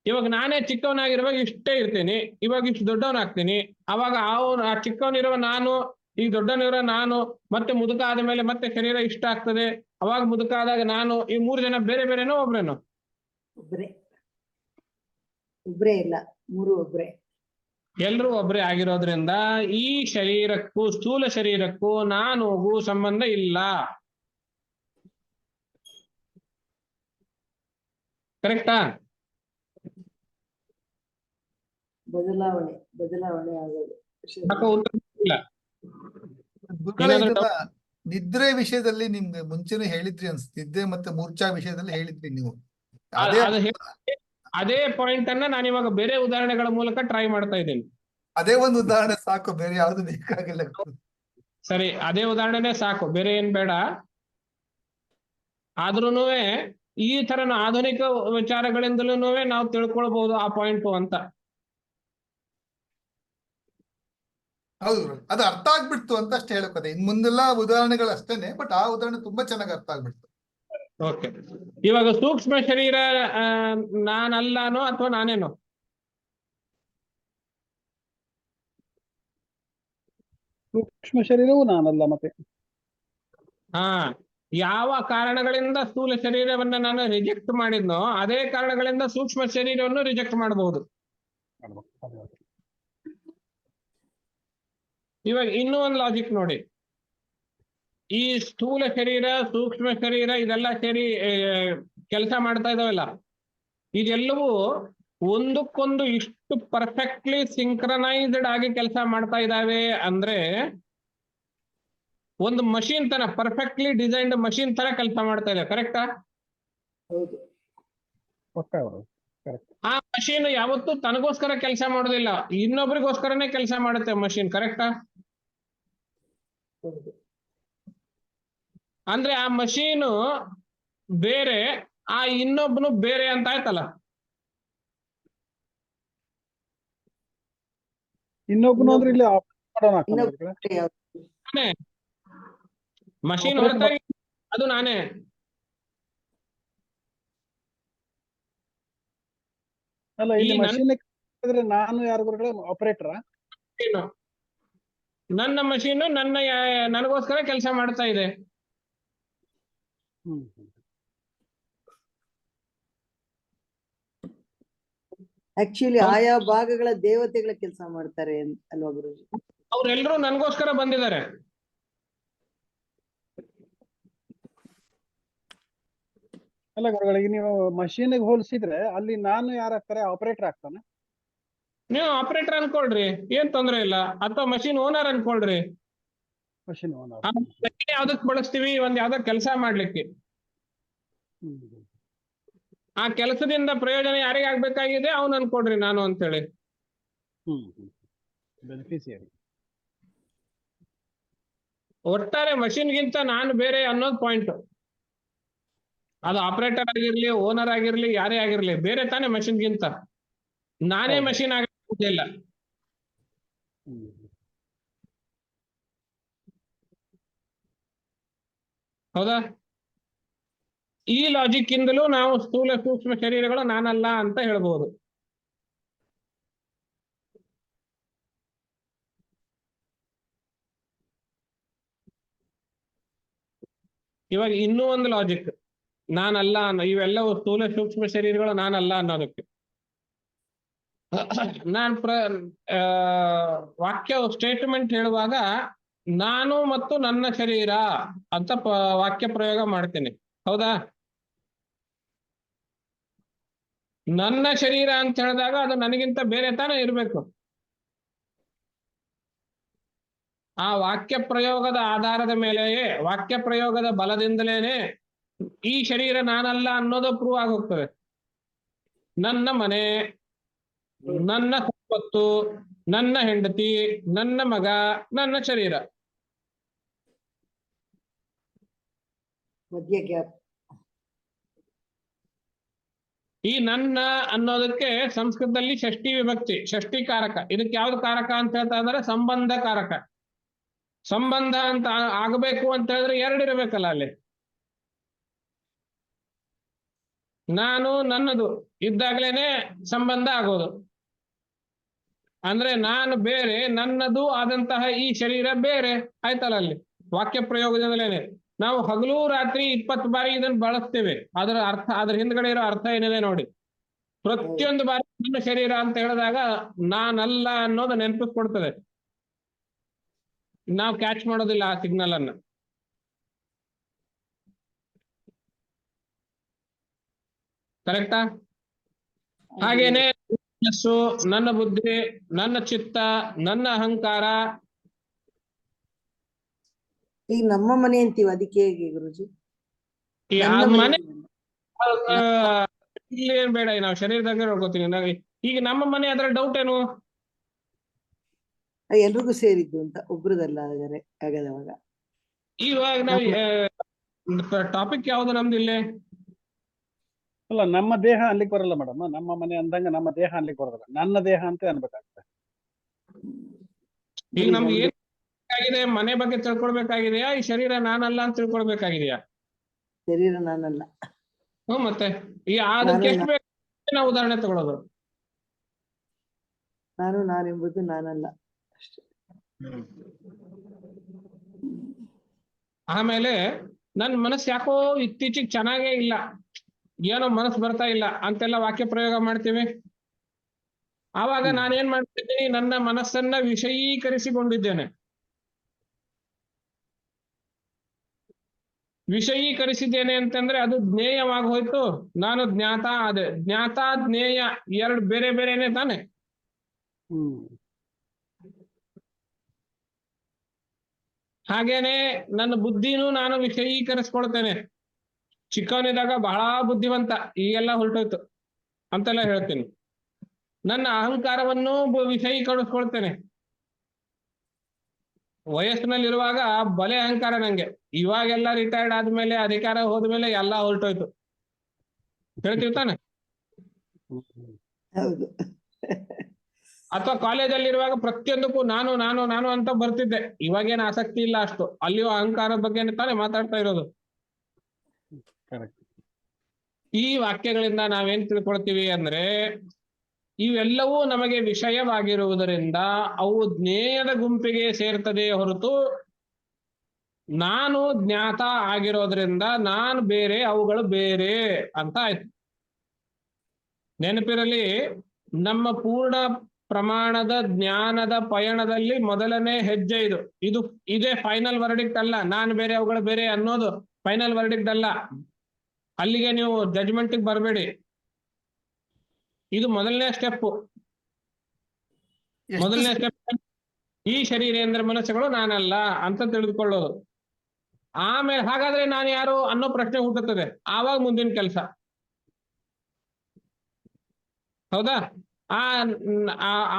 ಇವಾಗ ನಾನೇ ಚಿಕ್ಕವನಾಗಿರುವಾಗ ಇಷ್ಟೇ ಇರ್ತೀನಿ, ಇವಾಗ ಇಷ್ಟು ದೊಡ್ಡವನಾಗ್ತೀನಿ, ಅವಾಗ ಅವನು ಆ ಚಿಕ್ಕವನಿರುವ ನಾನು, ಈ ದೊಡ್ಡವನಿರೋ ನಾನು, ಮತ್ತೆ ಮುದುಕ ಆದ ಮೇಲೆ ಮತ್ತೆ ಶರೀರ ಇಷ್ಟ ಆಗ್ತದೆ, ಅವಾಗ ಮುದುಕ ಆದಾಗ ನಾನು, ಈ 3 ಜನ ಬೇರೆ ಬೇರೆನೋ ಒಬ್ರೇನೋ? ಒಬ್ರೇ. ಒಬ್ರೇ ಇಲ್ಲ, 3 ಒಬ್ರೇ. ಎಲ್ರೂ ಒಬ್ರೇ ಆಗಿರೋದ್ರಿಂದ ಈ ಶರೀರಕ್ಕೂ ಸ್ಥೂಲ ಶರೀರಕ್ಕೂ ನಾನುಗೂ ಸಂಬಂಧ ಇಲ್ಲ. ಕರೆಕ್ಟಾ? ಬದಲಾವಣೆ ಆಗೋದು. ಇಲ್ಲ. ಗುರುಗಳೇ, ಏನಾದ್ರು ಇದನ್ನ ನಿದ್ರೆ ವಿಷಯದಲ್ಲಿ ನಿಮ್ಗೆ ಮುಂಚೆನೆ ಹೇಳಿದ್ರಿ ಅನ್ಸುತ್ತೆ. ನಿದ್ರೆ ಮತ್ತೆ ಮೂರ್ಛಾ ವಿಷಯದಲ್ಲಿ ಹೇಳಿದ್ರಿ ನೀವು. ಅದೇ ಪಾಯಿಂಟ್ ಅನ್ನ ನಾನು ಇವಾಗ ಬೇರೆ ಉದಾಹರಣೆಗಳ ಮೂಲಕ ಟ್ರೈ ಮಾಡ್ತಾ ಇದ್ದೀನಿ. ಅದೇ ಒಂದು ಉದಾಹರಣೆ ಸಾಕು, ಬೇರೆ ಯಾವ್ದು ಬೇಕಾಗಿಲ್ಲ. ಸರಿ, ಅದೇ ಉದಾಹರಣೆನೇ ಸಾಕು, ಬೇರೆ ಏನ್ ಬೇಡ. ಆದ್ರೂನು ಈ ತರ ಆಧುನಿಕ ವಿಚಾರಗಳಿಂದಲೂ ನಾವು ತಿಳ್ಕೊಳ್ಬಹುದು ಆ ಪಾಯಿಂಟ್ ಅಂತ. ಹೌದು, ಅದು ಅರ್ಥ ಆಗ್ಬಿಡ್ತು ಅಂತ ಅಷ್ಟೇ ಹೇಳಕ್ಕದೆ. ಇನ್ ಮುಂದೆಲ್ಲ ಉದಾಹರಣೆಗಳು ಅಷ್ಟೇನೆ, ಬಟ್ ಆ ಉದಾಹರಣೆ ತುಂಬಾ ಚೆನ್ನಾಗಿ ಅರ್ಥ ಆಗ್ಬಿಡ್ತು. ಓಕೆ, ಇವಾಗ ಸೂಕ್ಷ್ಮ ಶರೀರ ನಾನಲ್ಲನೋ ಅಥವಾ ನಾನೇನೋ? ಸೂಕ್ಷ್ಮ ಶರೀರವು ನಾನಲ್ಲ. ಮತ್ತೆ ಯಾವ ಕಾರಣಗಳಿಂದ ಸ್ಥೂಲ ಶರೀರವನ್ನ ನಾನು ರಿಜೆಕ್ಟ್ ಮಾಡಿದ್ನೋ ಅದೇ ಕಾರಣಗಳಿಂದ ಸೂಕ್ಷ್ಮ ಶರೀರವನ್ನು ರಿಜೆಕ್ಟ್ ಮಾಡಬಹುದು. ಇವಾಗ ಇನ್ನೂ ಒಂದು ಲಾಜಿಕ್ ನೋಡಿ. ಈ ಸ್ಥೂಲ ಶರೀರ, ಸೂಕ್ಷ್ಮ ಶರೀರ ಇದೆಲ್ಲ ಸೇರಿ ಕೆಲಸ ಮಾಡ್ತಾ ಇದಾವಲ್ಲ, ಇದೆಲ್ಲವೂ ಒಂದಕ್ಕೊಂದು ಇಷ್ಟು ಪರ್ಫೆಕ್ಟ್ಲಿ ಸಿಂಕ್ರನೈಸ್ಡ್ ಆಗಿ ಕೆಲಸ ಮಾಡ್ತಾ ಇದ್ದಾವೆ ಅಂದ್ರೆ ಒಂದು ಮಷೀನ್ ತರ, ಪರ್ಫೆಕ್ಟ್ಲಿ ಡಿಸೈನ್ಡ್ ಮಷೀನ್ ತರ ಕೆಲಸ ಮಾಡ್ತಾ ಇದೆ. ಕರೆಕ್ಟಾ? ಹೌದು. ಆ ಮಷೀನ್ ಯಾವತ್ತೂ ತನಗೋಸ್ಕರ ಕೆಲಸ ಮಾಡೋದಿಲ್ಲ, ಇನ್ನೊಬ್ರಿಗೋಸ್ಕರನೇ ಕೆಲಸ ಮಾಡುತ್ತೆ ಮಷೀನ್. ಕರೆಕ್ಟಾ? ಹೌದು. ಅಂದ್ರೆ ಆ ಮಷೀನು ಬೇರೆ, ಆ ಇನ್ನೊಬ್ಬನು ಬೇರೆ ಅಂತ ಆಯ್ತಲ್ಲ. ಇನ್ನೊಬ್ಬನು ಅಂದ್ರೆ ಇಲ್ಲಿ ಮಷೀನ್ ಹೊರತಾಗಿ ಅದು ನಾನೇ. ಅಲ್ಲ, ಇಲ್ಲಿ ಮಷೀನ್ ನಾನು ಯಾರು ಗುರುಗಳೇ? ಆಪರೇಟರ್. ನನ್ನ ಮಷೀನು ನನಗೋಸ್ಕರ ಕೆಲಸ ಮಾಡ್ತಾ ಇದೆ. ಆಕ್ಚುಲಿ ಆಯಾ ಭಾಗಗಳ ದೇವತೆಗಳ ಕೆಲಸ ಮಾಡ್ತಾರೆ ಅಲ್ವಾ ಗುರುಜಿ? ಅವ್ರೆಲ್ರೂ ನನಗೋಸ್ಕರ ಬಂದಿದ್ದಾರೆ. ಅಲ್ಲ ಗುರುಗಳಿಗೆ, ನೀವು ಮಷೀನ್ ಹೋಲಿಸಿದ್ರೆ ಅಲ್ಲಿ ನಾನು ಯಾರಾಗ್ತಾರೆ? ಆಪರೇಟರ್ ಆಗ್ತಾನೆ. ನೀವು ಆಪರೇಟರ್ ಅನ್ಕೊಳ್ರಿ, ಏನ್ ತೊಂದ್ರೆ ಇಲ್ಲ. ಅಥವಾ ಮಷೀನ್ ಓನರ್ ಅನ್ಕೊಳ್ರಿ. Machine owner. ಯಾವ್ದಕ್ ಬಳಸ್ತೀವಿ? ಒಂದ್ ಯಾವ್ದೋ ಕೆಲಸ ಮಾಡ್ಲಿಕ್ಕೆ. ಆ ಕೆಲಸದಿಂದ ಪ್ರಯೋಜನ ಯಾರಿಗೆ ಆಗ್ಬೇಕಾಗಿದೆ ಅವ್ನು ಅನ್ಕೊಡ್ರಿ ನಾನು ಅಂತೇಳಿ. ಬೆನಿಫಿಷಿಯರಿ. ಒಟ್ಟಾರೆ ಮಷೀನ್ಗಿಂತ ನಾನು ಬೇರೆ ಅನ್ನೋದು ಪಾಯಿಂಟ್. ಅದು ಆಪರೇಟರ್ ಆಗಿರ್ಲಿ, ಓನರ್ ಆಗಿರ್ಲಿ, ಯಾರೇ ಆಗಿರ್ಲಿ, ಬೇರೆ ತಾನೇ ಮಷೀನ್ಗಿಂತ. ನಾನೇ ಮಷೀನ್ ಆಗಿಲ್ಲ. ಹೌದಾ? ಈ ಲಾಜಿಕ್ ಇಂದಲೂ ನಾವು ಸ್ಥೂಲ ಸೂಕ್ಷ್ಮ ಶರೀರಗಳು ನಾನಲ್ಲ ಅಂತ ಹೇಳ್ಬೋದು. ಇವಾಗ ಇನ್ನೂ ಒಂದು ಲಾಜಿಕ್, ನಾನಲ್ಲ ಅನ್ನೋ, ಇವೆಲ್ಲವೂ ಸ್ಥೂಲ ಸೂಕ್ಷ್ಮ ಶರೀರಗಳು ನಾನಲ್ಲ ಅನ್ನೋದಕ್ಕೆ ನಾನ್ ವಾಕ್ಯ ಸ್ಟೇಟ್ಮೆಂಟ್ ಹೇಳುವಾಗ ನಾನು ಮತ್ತು ನನ್ನ ಶರೀರ ಅಂತ ವಾಕ್ಯ ಪ್ರಯೋಗ ಮಾಡ್ತೇನೆ. ಹೌದಾ? ನನ್ನ ಶರೀರ ಅಂತ ಹೇಳಿದಾಗ ಅದು ನನಗಿಂತ ಬೇರೆ ತಾನೇ ಇರ್ಬೇಕು. ಆ ವಾಕ್ಯ ಪ್ರಯೋಗದ ಆಧಾರದ ಮೇಲೆಯೇ, ವಾಕ್ಯ ಪ್ರಯೋಗದ ಬಲದಿಂದಲೇನೆ ಈ ಶರೀರ ನಾನಲ್ಲ ಅನ್ನೋದು ಪ್ರೂವ್ ಆಗೋಗ್ತದೆ. ನನ್ನ ಮನೆ, ನನ್ನ ಸಂಪತ್ತು, ನನ್ನ ಹೆಂಡತಿ, ನನ್ನ ಮಗ, ನನ್ನ ಶರೀರ. ಮಧ್ಯ ಗ್ಯಾಪ್. ಈ ನನ್ನ ಅನ್ನೋದಕ್ಕೆ ಸಂಸ್ಕೃತದಲ್ಲಿ ಷಷ್ಠಿ ವಿಭಕ್ತಿ, ಷಷ್ಠಿ ಕಾರಕ. ಇದಕ್ಕೆ ಯಾವ್ದು ಕಾರಕ ಅಂತ ಹೇಳ್ತಾ ಇದ್ದಾರೆ? ಸಂಬಂಧ ಕಾರಕ. ಸಂಬಂಧ ಅಂತ ಆಗಬೇಕು ಅಂತ ಹೇಳಿದ್ರೆ ಎರಡು ಇರಬೇಕಲ್ಲ ಅಲ್ಲಿ. ನಾನು ನನ್ನದು ಇದ್ದಾಗಲೇನೆ ಸಂಬಂಧ ಆಗೋದು. ಅಂದ್ರೆ ನಾನು ಬೇರೆ, ನನ್ನದು ಆದಂತಹ ಈ ಶರೀರ ಬೇರೆ ಆಯ್ತಲ್ಲ ಅಲ್ಲಿ. ವಾಕ್ಯ ಪ್ರಯೋಗದಿಂದಲೇನೆ ನಾವು ಹಗಲು ರಾತ್ರಿ 20 ಬಾರಿ ಇದನ್ನು ಬಳಸ್ತೇವೆ. ಅದರ ಅರ್ಥ, ಅದ್ರ ಹಿಂದ್ಗಡೆ ಇರೋ ಅರ್ಥ ಏನಿದೆ ನೋಡಿ. ಪ್ರತಿಯೊಂದು ಬಾರಿ ನನ್ನ ಶರೀರ ಅಂತ ಹೇಳಿದಾಗ ನಾನಲ್ಲ ಅನ್ನೋದು ನೆನಪಿಸ್ಕೊಡ್ತದೆ. ನಾವು ಕ್ಯಾಚ್ ಮಾಡೋದಿಲ್ಲ ಆ ಸಿಗ್ನಲ್ ಅನ್ನ. ಕರೆಕ್ಟಾ? ಹಾಗೇನೆ ಮನಸ್ಸು, ನನ್ನ ಬುದ್ಧಿ, ನನ್ನ ಚಿತ್ತ, ನನ್ನ ಅಹಂಕಾರ. ಈಗ ನಮ್ಮ ಮನೆ ಅಂತೀವಿ, ಅದಕ್ಕೆ ಹೇಗೆ ಗುರುಜಿ? ಈ ಆ ನನ್ನ ಮನೆ ಮನೆ. ಇಲ್ಲಿ ಏನ್ ಬೇಡ, ನಾವು ಶರೀರದಾಗ ನೋಡ್ಕೋತೀವಿ. ಈಗ ನಮ್ಮ ಮನೆ ಅದ್ರ ಡೌಟ್ ಏನು? ಎಲ್ರಿಗೂ ಸೇರಿದ್ದು ಅಂತ ಒಬ್ರದಲ್ಲ ಆಗದವಾಗ. ಇವಾಗ ನಾವು ಟಾಪಿಕ್ ಯಾವ್ದು ನಮ್ದು ಇಲ್ಲಿ? ಅಲ್ಲ, ನಮ್ಮ ದೇಹ ಅನ್ಲಿಕ್ಕೆ ಬರಲ್ಲ ಮೇಡಮ್. ನಮ್ಮ ಮನೆ ಅಂದಂಗ ನಮ್ಮ ದೇಹ ಅನ್ಲಿಕ್ಕೆ ಬರೋದಿಲ್ಲ, ನನ್ನ ದೇಹ ಅಂತ ಅನ್ಬೇಕಾಗ್ತದೆ. ಈಗ ನಮ್ಗೆ ಏನ್ ಬೇಕಾಗಿದೆ? ಮನೆ ಬಗ್ಗೆ ತಿಳ್ಕೊಳ್ಬೇಕಾಗಿದೆಯಾ? ಈ ಶರೀರ ನಾನಲ್ಲ ಅಂತ ತಿಳ್ಕೊಳ್ಬೇಕಾಗಿದೆಯಾ? ಶರೀರ ನಾನಲ್ಲ. ಮತ್ತೆ ಈ ಅದಕ್ಕೆ ಎಷ್ಟು ಬೇಕು ನಾವು ಉದಾಹರಣೆ ತಗೊಳ್ಳೋದು? ನಾನೆಂಬುದು ನಾನಲ್ಲ ಅಷ್ಟೇ. ಆಮೇಲೆ ನನ್ ಮನಸ್ಸು ಯಾಕೋ ಇತ್ತೀಚಿಗೆ ಚೆನ್ನಾಗೇ ಇಲ್ಲ, ಏನೋ ಮನಸ್ಸು ಬರ್ತಾ ಇಲ್ಲ ಅಂತೆಲ್ಲ ವಾಕ್ಯ ಪ್ರಯೋಗ ಮಾಡ್ತೀವಿ. ಆವಾಗ ನಾನೇನ್ ಮಾಡ್ತಿದ್ದೀನಿ? ನನ್ನ ಮನಸ್ಸನ್ನ ವಿಷಯೀಕರಿಸಿಕೊಂಡಿದ್ದೇನೆ. ವಿಷಯೀಕರಿಸಿದ್ದೇನೆ ಅಂತಂದ್ರೆ ಅದು ಜ್ಞೇಯವಾಗಿ ಹೋಯ್ತು, ನಾನು ಜ್ಞಾತ ಆದೆ. ಜ್ಞಾತ ಜ್ಞೇಯ ಎರಡು ಬೇರೆ ಬೇರೆನೆ ತಾನೆ. ಹಾಗೇನೆ ನನ್ನ ಬುದ್ಧಿನೂ ನಾನು ವಿಷಯೀಕರಿಸ್ಕೊಳ್ತೇನೆ. ಚಿಕ್ಕವನಿದ್ದಾಗ ಬಹಳ ಬುದ್ಧಿವಂತ, ಈಗೆಲ್ಲ ಹೊರಟೋಯ್ತು ಅಂತೆಲ್ಲ ಹೇಳ್ತೀನಿ. ನನ್ನ ಅಹಂಕಾರವನ್ನು ವಿಷಯೀಕರಿಸ್ಕೊಳ್ತೇನೆ. ವಯಸ್ಸಿನಲ್ಲಿರುವಾಗ ಬಲೆ ಅಹಂಕಾರ ನಂಗೆ. ಇವಾಗೆಲ್ಲ ರಿಟೈರ್ಡ್ ಆದ್ಮೇಲೆ, ಅಧಿಕಾರ ಹೋದ್ಮೇಲೆ ಎಲ್ಲ ಹೊರಟೋಯ್ತು. ಹೇಳ್ತೀವಿ ತಾನೆ? ಹೌದು. ಅಥವಾ ಕಾಲೇಜಲ್ಲಿರುವಾಗ ಪ್ರತಿಯೊಂದಕ್ಕೂ ನಾನು ನಾನು ನಾನು ಅಂತ ಬರ್ತಿದ್ದೆ. ಇವಾಗೇನು ಆಸಕ್ತಿ ಇಲ್ಲ ಅಷ್ಟು. ಅಲ್ಲಿಯೂ ಅಹಂಕಾರದ ಬಗ್ಗೆ ತಾನೇ ಮಾತಾಡ್ತಾ ಇರೋದು. ಈ ವಾಕ್ಯಗಳಿಂದ ನಾವೇನ್ ತಿಳ್ಕೊಳ್ತೀವಿ ಅಂದ್ರೆ, ಇವೆಲ್ಲವೂ ನಮಗೆ ವಿಷಯವಾಗಿರುವುದರಿಂದ ಅವು ಜ್ಞೇಯದ ಗುಂಪಿಗೆ ಸೇರ್ತದೆ ಹೊರತು ನಾನು ಜ್ಞಾತ ಆಗಿರೋದ್ರಿಂದ ನಾನು ಬೇರೆ, ಅವುಗಳು ಬೇರೆ ಅಂತ ಆಯ್ತು. ನೆನಪಿರಲಿ, ನಮ್ಮ ಪೂರ್ಣ ಪ್ರಮಾಣದ ಜ್ಞಾನದ ಪಯಣದಲ್ಲಿ ಮೊದಲನೇ ಹೆಜ್ಜೆ ಇದು. ಇದೇ ಫೈನಲ್ ವರ್ಡಿಕ್ಟ್ ಅಲ್ಲ. ನಾನು ಬೇರೆ, ಅವುಗಳು ಬೇರೆ ಅನ್ನೋದು ಫೈನಲ್ ವರ್ಡಿಕ್ಟ್ ಅಲ್ಲ. ಅಲ್ಲಿಗೆ ನೀವು ಜಡ್ಜ್ಮೆಂಟಿಗೆ ಬರಬೇಡಿ. ಇದು ಮೊದಲನೇ ಸ್ಟೆಪ್. ಮೊದಲನೇ ಸ್ಟೆಪ್ ಈ ಶರೀರೇಂದ್ರ ಮನಸ್ಸುಗಳು ನಾನಲ್ಲ ಅಂತ ತಿಳಿದುಕೊಳ್ಳೋದು. ಆಮೇಲೆ ಹಾಗಾದ್ರೆ ನಾನು ಯಾರು ಅನ್ನೋ ಪ್ರಶ್ನೆ ಹುಟ್ಟುತ್ತದೆ. ಆವಾಗ ಮುಂದಿನ ಕೆಲಸ. ಹೌದಾ?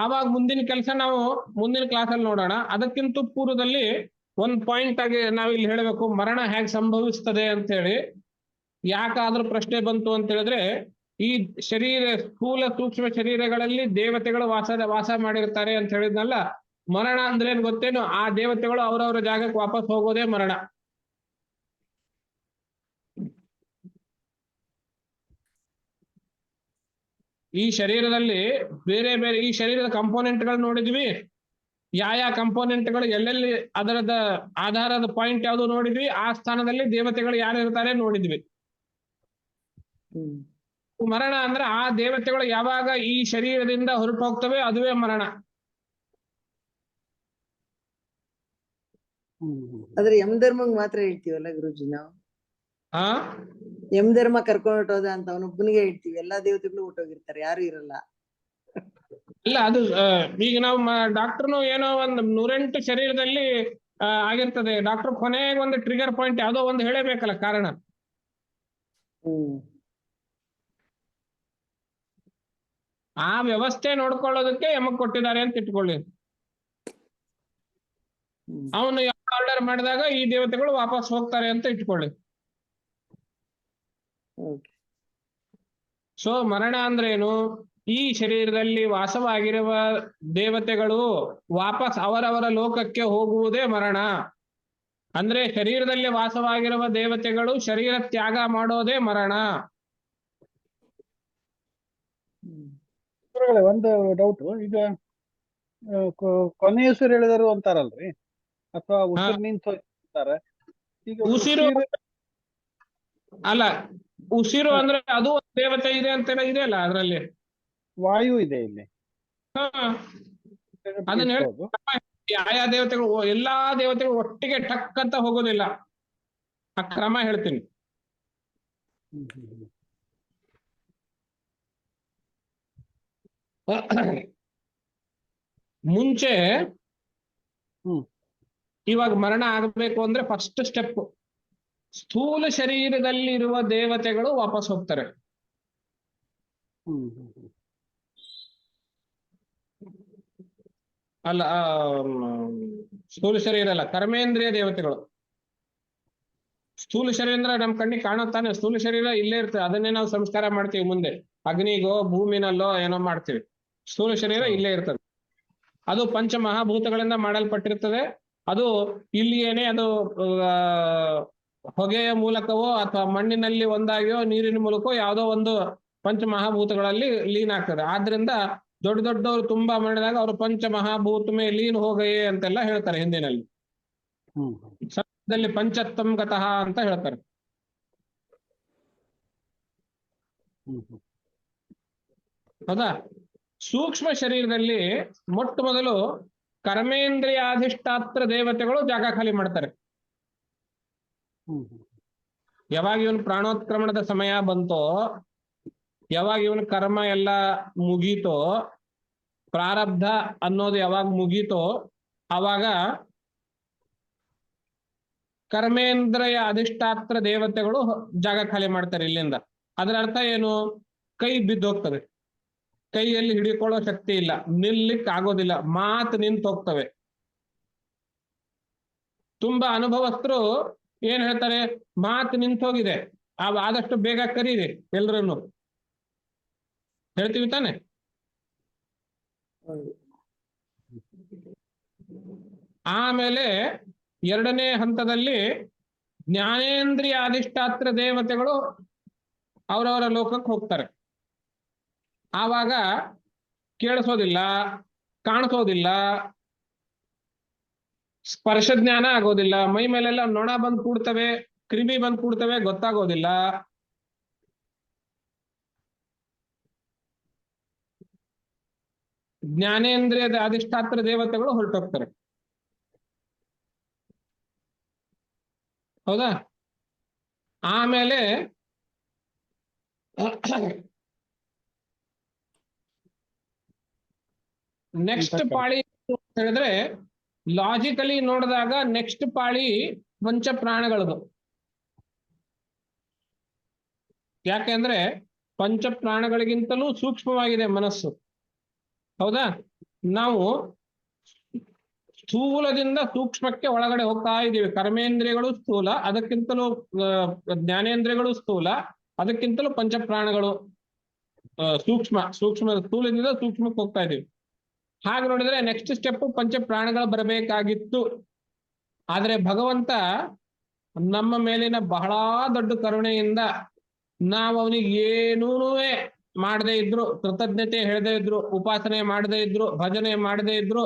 ಆವಾಗ ಮುಂದಿನ ಕೆಲಸ ನಾವು ಮುಂದಿನ ಕ್ಲಾಸಲ್ಲಿ ನೋಡೋಣ. ಅದಕ್ಕಿಂತ ಪೂರ್ವದಲ್ಲಿ ಒಂದು ಪಾಯಿಂಟ್ ಆಗಿ ನಾವಿಲ್ಲಿ ಹೇಳಬೇಕು, ಮರಣ ಹೇಗೆ ಸಂಭವಿಸ್ತದೆ ಅಂತ ಹೇಳಿ. ಯಾಕಾದ್ರೂ ಪ್ರಶ್ನೆ ಬಂತು ಅಂತ ಹೇಳಿದ್ರೆ, ಈ ಶರೀರ ಸ್ಥೂಲ ಸೂಕ್ಷ್ಮ ಶರೀರಗಳಲ್ಲಿ ದೇವತೆಗಳು ವಾಸ ಮಾಡಿರ್ತಾರೆ ಅಂತ ಹೇಳಿದ್ನಲ್ಲ. ಮರಣ ಅಂದ್ರೆ ಏನ್ ಗೊತ್ತೇನು? ಆ ದೇವತೆಗಳು ಅವರವರ ಜಾಗಕ್ಕೆ ವಾಪಸ್ ಹೋಗೋದೇ ಮರಣ. ಈ ಶರೀರದಲ್ಲಿ ಬೇರೆ ಬೇರೆ ಈ ಶರೀರದ ಕಂಪೋನೆಂಟ್ಗಳು ನೋಡಿದ್ವಿ. ಯಾವ ಕಂಪೋನೆಂಟ್ಗಳು ಎಲ್ಲೆಲ್ಲಿ ಅದರದ ಆಧಾರದ ಪಾಯಿಂಟ್ ಯಾವುದು ನೋಡಿದ್ವಿ. ಆ ಸ್ಥಾನದಲ್ಲಿ ದೇವತೆಗಳು ಯಾರು ಇರ್ತಾರೆ ನೋಡಿದ್ವಿ. ಮರಣ ಅಂದ್ರೆ ಆ ದೇವತೆಗಳು ಯಾವಾಗ ಈ ಶರೀರದಿಂದ ಹೊರಟು ಹೋಗ್ತವೆ, ಅದುವೇ ಮರಣ. ಆದ್ರೆ ಯಮ ಧರ್ಮಂಗ್ ಮಾತ್ರ ಹೇಳ್ತೀವಲ್ಲ ಗುರುಜಿ ನಾವು. ಯಮ ಧರ್ಮ ಕರ್ಕೊಂಡು ಹೊಟ್ಟೋದ ಅಂತ ಅವನೊಬ್ಬನಿಗೆ ಹೇಳ್ತೀವಿ. ಎಲ್ಲಾ ದೇವತೆಗಳು ಹೊಟ್ಟೋಗಿರ್ತಾರೆ, ಯಾರು ಇರಲ್ಲ. ಇಲ್ಲ, ಅದು ಈಗ ನಾವು ಡಾಕ್ಟರ್ನು ಏನೋ ಒಂದು 108 ಶರೀರದಲ್ಲಿ ಆಗಿರ್ತದೆ. ಡಾಕ್ಟರ್ ಕೊನೆಗೆ ಒಂದು ಟ್ರಿಗರ್ ಪಾಯಿಂಟ್ ಯಾವ್ದೋ ಒಂದು ಹೇಳಬೇಕಲ್ಲ ಕಾರಣ. ಆ ವ್ಯವಸ್ಥೆ ನೋಡ್ಕೊಳ್ಳೋದಕ್ಕೆ ಯಮಕ್ ಕೊಟ್ಟಿದ್ದಾರೆ ಅಂತ ಇಟ್ಕೊಳ್ಳಿ. ಅವನು ಆರ್ಡರ್ ಮಾಡಿದಾಗ ಈ ದೇವತೆಗಳು ವಾಪಸ್ ಹೋಗ್ತಾರೆ ಅಂತ ಇಟ್ಕೊಳ್ಳಿ. ಸೊ ಮರಣ ಅಂದ್ರೇನು? ಈ ಶರೀರದಲ್ಲಿ ವಾಸವಾಗಿರುವ ದೇವತೆಗಳು ವಾಪಸ್ ಅವರವರ ಲೋಕಕ್ಕೆ ಹೋಗುವುದೇ ಮರಣ. ಅಂದ್ರೆ ಶರೀರದಲ್ಲಿ ವಾಸವಾಗಿರುವ ದೇವತೆಗಳು ಶರೀರ ತ್ಯಾಗ ಮಾಡೋದೇ ಮರಣ. ಗುರುಗಳೇ, ಒಂದು ಡೌಟ್. ಈಗ ಕೊನೆಯ ಉಸಿರು ಹೇಳಿದರು ಅಂತಾರಲ್ರಿ, ಅಥವಾ ಉಸಿರು ನಿಂತು ಅಂತಾರೆ. ಈಗ ಉಸಿರು ಅಲ್ಲ, ಉಸಿರು ಅಂದ್ರೆ ಅದು ಒಂದು ದೇವತೆ ಇದೆ ಅಂತೆಲ್ಲ ಇದೆ ಅಲ್ಲ ಅದ್ರಲ್ಲಿ. ವಾಯು ಇದೆ ಇಲ್ಲಿ. ಅದನ್ನ ಹೇಳಿ, ಹೌದು. ಆಯಾ ದೇವತೆಗಳು ಎಲ್ಲಾ ದೇವತೆಗಳು ಒಟ್ಟಿಗೆ ಟಕ್ ಅಂತ ಹೋಗೋದಿಲ್ಲ. ಆ ಕ್ರಮ ಹೇಳ್ತೀನಿ. ಮುಂಚೆ ಇವಾಗ ಮರಣ ಆಗಬೇಕು ಅಂದ್ರೆ ಫಸ್ಟ್ ಸ್ಟೆಪ್, ಸ್ಥೂಲ ಶರೀರದಲ್ಲಿರುವ ದೇವತೆಗಳು ವಾಪಸ್ ಹೋಗ್ತಾರೆ. ಅಲ್ಲ, ಸ್ಥೂಲ ಶರೀರ ಅಲ್ಲ, ಕರ್ಮೇಂದ್ರಿಯ ದೇವತೆಗಳು. ಸ್ಥೂಲ ಶರೀರ ಅಂದ್ರೆ ನಮ್ ಕಣ್ಣಿಗೆ ಕಾಣುತ್ತಾನೆ. ಸ್ಥೂಲ ಶರೀರ ಇಲ್ಲೇ ಇರ್ತದೆ, ಅದನ್ನೇ ನಾವು ಸಂಸ್ಕಾರ ಮಾಡ್ತೀವಿ ಮುಂದೆ, ಅಗ್ನಿಗೋ ಭೂಮಿನಲ್ಲೋ ಏನೋ ಮಾಡ್ತೀವಿ. ಸ್ಥೂಲ ಶರೀರ ಇಲ್ಲೇ ಇರ್ತದೆ. ಅದು ಪಂಚ ಮಹಾಭೂತಗಳಿಂದ ಮಾಡಲ್ಪಟ್ಟಿರ್ತದೆ. ಅದು ಇಲ್ಲಿಯೇನೆ ಅದು ಹೊಗೆಯ ಮೂಲಕವೋ ಅಥವಾ ಮಣ್ಣಿನಲ್ಲಿ ಒಂದಾಗಿಯೋ ನೀರಿನ ಮೂಲಕವೋ ಯಾವುದೋ ಒಂದು ಪಂಚ ಮಹಾಭೂತಗಳಲ್ಲಿ ಲೀನ್ ಆಗ್ತದೆ. ಆದ್ರಿಂದ ದೊಡ್ಡ ದೊಡ್ಡವರು ತುಂಬಾ ಮಾಡಿದಾಗ ಅವರು ಪಂಚ ಮಹಾಭೂತ ಮೇ ಲೀನ್ ಹೋಗಯೇ ಅಂತೆಲ್ಲ ಹೇಳ್ತಾರೆ ಹಿಂದಿನಲ್ಲಿ. ಸಂಸ್ಕೃತದಲ್ಲಿ ಪಂಚತ್ತಂ ಗತಃ ಅಂತ ಹೇಳ್ತಾರೆ. ಹೌದಾ? ಸೂಕ್ಷ್ಮ ಶರೀರದಲ್ಲಿ ಮೊಟ್ಟ ಮೊದಲು ಕರ್ಮೇಂದ್ರಿಯಾಧಿಷ್ಠಾತ್ರ ದೇವತೆಗಳು ಜಾಗ ಖಾಲಿ ಮಾಡ್ತಾರೆ. ಯಾವಾಗ ಇವನ್ ಪ್ರಾಣೋತ್ಕ್ರಮಣದ ಸಮಯ ಬಂತೋ, ಯಾವಾಗ ಇವನ್ ಕರ್ಮ ಎಲ್ಲ ಮುಗೀತೋ, ಪ್ರಾರಬ್ಧ ಅನ್ನೋದು ಯಾವಾಗ ಮುಗೀತೋ, ಆವಾಗ ಕರ್ಮೇಂದ್ರಿಯ ಅಧಿಷ್ಠಾತ್ರ ದೇವತೆಗಳು ಜಾಗ ಖಾಲಿ ಮಾಡ್ತಾರೆ ಇಲ್ಲಿಂದ. ಅದರ ಅರ್ಥ ಏನು? ಕೈ ಬಿದ್ದೋಗ್ತದೆ, ಕೈಯಲ್ಲಿ ಹಿಡಿಕೊಳ್ಳೋ ಶಕ್ತಿ ಇಲ್ಲ, ನಿಲ್ಲಿಕ್ ಆಗೋದಿಲ್ಲ, ಮಾತು ನಿಂತು ಹೋಗ್ತವೆ. ತುಂಬಾ ಅನುಭವಸ್ಥರು ಏನ್ ಹೇಳ್ತಾರೆ, ಮಾತು ನಿಂತು ಹೋಗಿದೆ, ಆದಷ್ಟು ಬೇಗ ಕರೀರಿ ಎಲ್ರನ್ನು, ಹೇಳ್ತೀವಿ ತಾನೆ? ಆಮೇಲೆ ಎರಡನೇ ಹಂತದಲ್ಲಿ ಜ್ಞಾನೇಂದ್ರಿಯ ಅಧಿಷ್ಠಾತ್ರ ದೇವತೆಗಳು ಅವರವರ ಲೋಕಕ್ಕೆ ಹೋಗ್ತಾರೆ. ಆವಾಗ ಕೇಳಿಸೋದಿಲ್ಲ, ಕಾಣಿಸೋದಿಲ್ಲ, ಸ್ಪರ್ಶ ಜ್ಞಾನ ಆಗೋದಿಲ್ಲ, ಮೈ ಮೇಲೆಲ್ಲ ನೊಣ ಬಂದು ಕೂಡ್ತವೆ, ಕ್ರಿಮಿ ಬಂದು ಕೂಡ್ತವೆ, ಗೊತ್ತಾಗೋದಿಲ್ಲ. ಜ್ಞಾನೇಂದ್ರಿಯದ ಅಧಿಷ್ಠಾತ್ರ ದೇವತೆಗಳು ಹೊರಟೋಗ್ತಾರೆ. ಹೌದಾ? ಆಮೇಲೆ ನೆಕ್ಸ್ಟ್ ಪಾಳಿ ಹೇಳಿದ್ರೆ, ಲಾಜಿಕಲಿ ನೋಡಿದಾಗ ನೆಕ್ಸ್ಟ್ ಪಾಳಿ ಪಂಚ ಪ್ರಾಣಗಳದು. ಯಾಕೆಂದ್ರೆ ಪಂಚ ಪ್ರಾಣಗಳಿಗಿಂತಲೂ ಸೂಕ್ಷ್ಮವಾಗಿದೆ ಮನಸ್ಸು. ಹೌದಾ? ನಾವು ಸ್ಥೂಲದಿಂದ ಸೂಕ್ಷ್ಮಕ್ಕೆ ಒಳಗಡೆ ಹೋಗ್ತಾ ಇದ್ದೀವಿ. ಕರ್ಮೇಂದ್ರಿಯಗಳು ಸ್ಥೂಲ, ಅದಕ್ಕಿಂತಲೂ ಜ್ಞಾನೇಂದ್ರಿಯಗಳು ಸ್ಥೂಲ, ಅದಕ್ಕಿಂತಲೂ ಪಂಚ ಪ್ರಾಣಗಳು ಸೂಕ್ಷ್ಮ. ಸ್ಥೂಲದಿಂದ ಸೂಕ್ಷ್ಮಕ್ಕೆ ಹೋಗ್ತಾ ಇದೀವಿ. ಹಾಗೆ ನೋಡಿದ್ರೆ ನೆಕ್ಸ್ಟ್ ಸ್ಟೆಪ್ ಪಂಚ ಪ್ರಾಣಗಳು ಬರಬೇಕಾಗಿತ್ತು. ಆದ್ರೆ ಭಗವಂತ ನಮ್ಮ ಮೇಲಿನ ಬಹಳ ದೊಡ್ಡ ಕರುಣೆಯಿಂದ ನಾವು ಅವನಿಗೆ ಏನೂ ಮಾಡದೇ ಇದ್ರು, ಕೃತಜ್ಞತೆ ಹೇಳದೇ ಇದ್ರು, ಉಪಾಸನೆ ಮಾಡದೇ ಇದ್ರು, ಭಜನೆ ಮಾಡದೇ ಇದ್ರು,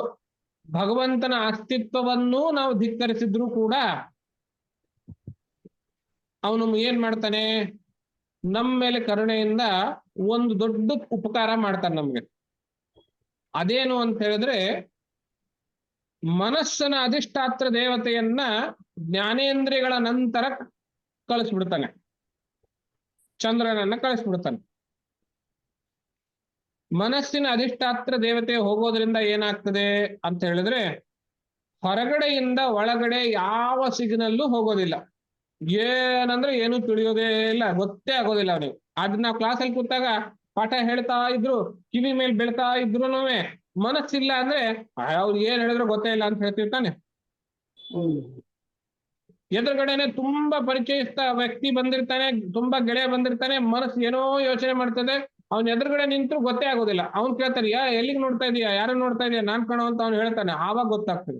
ಭಗವಂತನ ಅಸ್ತಿತ್ವವನ್ನೂ ನಾವು ಧಿಕ್ಕರಿಸಿದ್ರು ಕೂಡ ಅವನು ಏನ್ ಮಾಡ್ತಾನೆ, ನಮ್ಮ ಮೇಲೆ ಕರುಣೆಯಿಂದ ಒಂದು ದೊಡ್ಡ ಉಪಕಾರ ಮಾಡ್ತಾನೆ ನಮ್ಗೆ. ಅದೇನು ಅಂತ ಹೇಳಿದ್ರೆ, ಮನಸ್ಸನ ಅಧಿಷ್ಠಾತ್ರ ದೇವತೆಯನ್ನ ಜ್ಞಾನೇಂದ್ರಿಯಗಳ ನಂತರ ಕಳಿಸ್ಬಿಡ್ತಾನೆ, ಚಂದ್ರನನ್ನ ಕಳಿಸ್ಬಿಡ್ತಾನೆ. ಮನಸ್ಸಿನ ಅಧಿಷ್ಠಾತ್ರ ದೇವತೆ ಹೋಗೋದ್ರಿಂದ ಏನಾಗ್ತದೆ ಅಂತ ಹೇಳಿದ್ರೆ, ಹೊರಗಡೆಯಿಂದ ಒಳಗಡೆ ಯಾವ ಸಿಗ್ನಲ್ಲೂ ಹೋಗೋದಿಲ್ಲ. ಏನಂದ್ರೆ ಏನು ತಿಳಿಯೋದೇ ಇಲ್ಲ, ಗೊತ್ತೇ ಆಗೋದಿಲ್ಲ ಅವನಿಗೆ. ಅದ್ ನಾವು ಕ್ಲಾಸಲ್ಲಿ ಕೂತಾಗ ಪಾಠ ಹೇಳ್ತಾ ಇದ್ರು, ಕಿವಿ ಮೇಲೆ ಬೆಳ್ತಾ ಇದ್ರು ಮನಸ್ಸಿಲ್ಲ ಅಂದ್ರೆ ಅವ್ರು ಏನ್ ಹೇಳಿದ್ರು ಗೊತ್ತೇ ಇಲ್ಲ ಅಂತ ಹೇಳ್ತೀವಿ ತಾನೆ. ಎದುರುಗಡೆನೆ ತುಂಬಾ ಪರಿಚಯಿಸ್ತ ವ್ಯಕ್ತಿ ಬಂದಿರ್ತಾನೆ, ತುಂಬಾ ಗೆಳೆಯ ಬಂದಿರ್ತಾನೆ, ಮನಸ್ಸು ಏನೋ ಯೋಚನೆ ಮಾಡ್ತದೆ, ಅವ್ನ ಎದುರುಗಡೆ ನಿಂತು ಗೊತ್ತೇ ಆಗೋದಿಲ್ಲ. ಅವ್ನ್ ಕೇಳ್ತಾನೆ, ಎಲ್ಲಿಗೆ ನೋಡ್ತಾ ಇದೀಯಾ, ಯಾರು ನೋಡ್ತಾ ಇದೀಯಾ, ನಾನ್ ಕಾಣೋ ಅಂತ ಅವ್ನು ಹೇಳ್ತಾನೆ. ಆವಾಗ ಗೊತ್ತಾಗ್ತದೆ.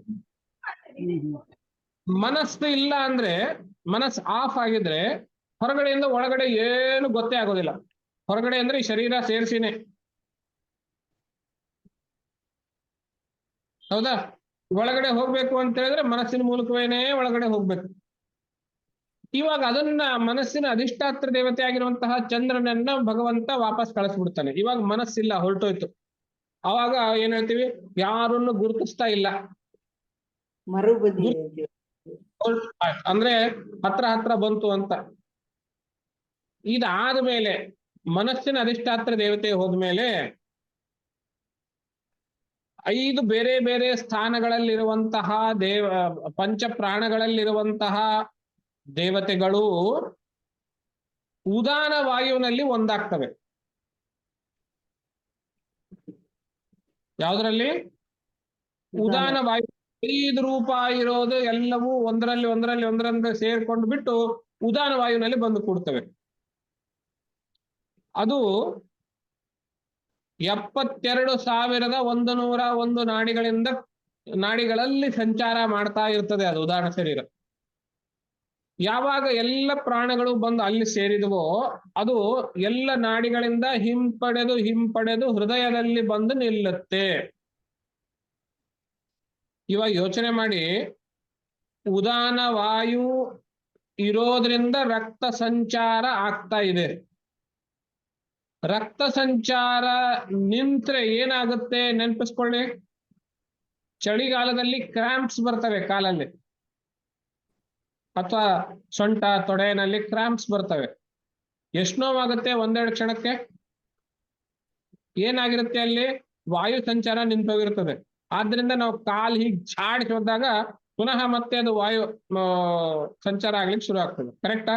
ಮನಸ್ಸು ಇಲ್ಲ ಅಂದ್ರೆ, ಮನಸ್ಸು ಆಫ್ ಆಗಿದ್ರೆ ಹೊರಗಡೆಯಿಂದ ಒಳಗಡೆ ಏನು ಗೊತ್ತೇ ಆಗೋದಿಲ್ಲ. ಹೊರಗಡೆ ಅಂದ್ರೆ ಈ ಶರೀರ ಸೇರ್ಸಿನೇ, ಹೌದಾ? ಒಳಗಡೆ ಹೋಗ್ಬೇಕು ಅಂತ ಹೇಳಿದ್ರೆ ಮನಸ್ಸಿನ ಮೂಲಕವೇನೇ ಒಳಗಡೆ ಹೋಗ್ಬೇಕು. ಇವಾಗ ಅದನ್ನ ಮನಸ್ಸಿನ ಅಧಿಷ್ಠಾತ್ರ ದೇವತೆ ಆಗಿರುವಂತಹ ಚಂದ್ರನನ್ನ ಭಗವಂತ ವಾಪಸ್ ಕಳಿಸ್ಬಿಡ್ತಾನೆ. ಇವಾಗ ಮನಸ್ಸಿಲ್ಲ, ಹೊರಟೋಯ್ತು. ಅವಾಗ ಏನ್ ಹೇಳ್ತೀವಿ, ಯಾರನ್ನು ಗುರುತಿಸ್ತಾ ಇಲ್ಲ, ಮರುಬುದ್ಧಿ ಅಂದ್ರೆ ಹತ್ರ ಹತ್ರ ಬಂತು ಅಂತ. ಇದಾದ್ಮೇಲೆ ಮನಸ್ಸಿನ ಅಧಿಷ್ಠಾತ್ರ ದೇವತೆ ಹೋದ್ಮೇಲೆ 5 ಬೇರೆ ಬೇರೆ ಸ್ಥಾನಗಳಲ್ಲಿರುವಂತಹ ಪಂಚ ಪ್ರಾಣಗಳಲ್ಲಿರುವಂತಹ ದೇವತೆಗಳು ಉದಾನ ವಾಯುವಿನಲ್ಲಿ ಒಂದಾಗ್ತವೆ. ಯಾವುದರಲ್ಲಿ? ಉದಾನ ವಾಯು. 5 ರೂಪ ಇರೋದು ಎಲ್ಲವೂ ಒಂದರಲ್ಲಿ ಸೇರ್ಕೊಂಡು ಬಿಟ್ಟು ಉದಾನ ವಾಯುವಿನಲ್ಲಿ ಬಂದು ಕೂಡ್ತವೆ. ಅದು 72,101 ನಾಡಿಗಳಲ್ಲಿ ಸಂಚಾರ ಮಾಡ್ತಾ ಇರ್ತದೆ. ಅದು ಉದಾನ ಶರೀರ. ಯಾವಾಗ ಎಲ್ಲ ಪ್ರಾಣಗಳು ಬಂದು ಅಲ್ಲಿ ಸೇರಿದವೋ ಅದು ಎಲ್ಲ ನಾಡಿಗಳಿಂದ ಹಿಂಪಡೆದು ಹೃದಯದಲ್ಲಿ ಬಂದು ನಿಲ್ಲುತ್ತೆ. ಇವಾಗ ಯೋಚನೆ ಮಾಡಿ, ಉದಾನ ವಾಯು ಇರೋದ್ರಿಂದ ರಕ್ತ ಸಂಚಾರ ಆಗ್ತಾ ಇದೆ. ರಕ್ತ ಸಂಚಾರ ನಿಂತ್ರೆ ಏನಾಗುತ್ತೆ ನೆನಪಿಸ್ಕೊಳ್ಳಿ. ಚಳಿಗಾಲದಲ್ಲಿ ಕ್ರಾಂಪ್ಸ್ ಬರ್ತವೆ ಕಾಲಲ್ಲಿ, ಅಥವಾ ಸೊಂಟ ತೊಡೆನಲ್ಲಿ ಕ್ರಾಂಪ್ಸ್ ಬರ್ತವೆ. ಎಷ್ಟು ನೋವಾಗುತ್ತೆ ಒಂದೆರಡು ಕ್ಷಣಕ್ಕೆ. ಏನಾಗಿರುತ್ತೆ ಅಲ್ಲಿ? ವಾಯು ಸಂಚಾರ ನಿಂತೋಗಿರ್ತದೆ. ಆದ್ರಿಂದ ನಾವು ಕಾಲ್ ಹೀಗೆ ಚಾಡಿ ಹೋದಾಗ ಪುನಃ ಮತ್ತೆ ಅದು ವಾಯು ಸಂಚಾರ ಆಗ್ಲಿಕ್ಕೆ ಶುರು ಆಗ್ತದೆ. ಕರೆಕ್ಟಾ?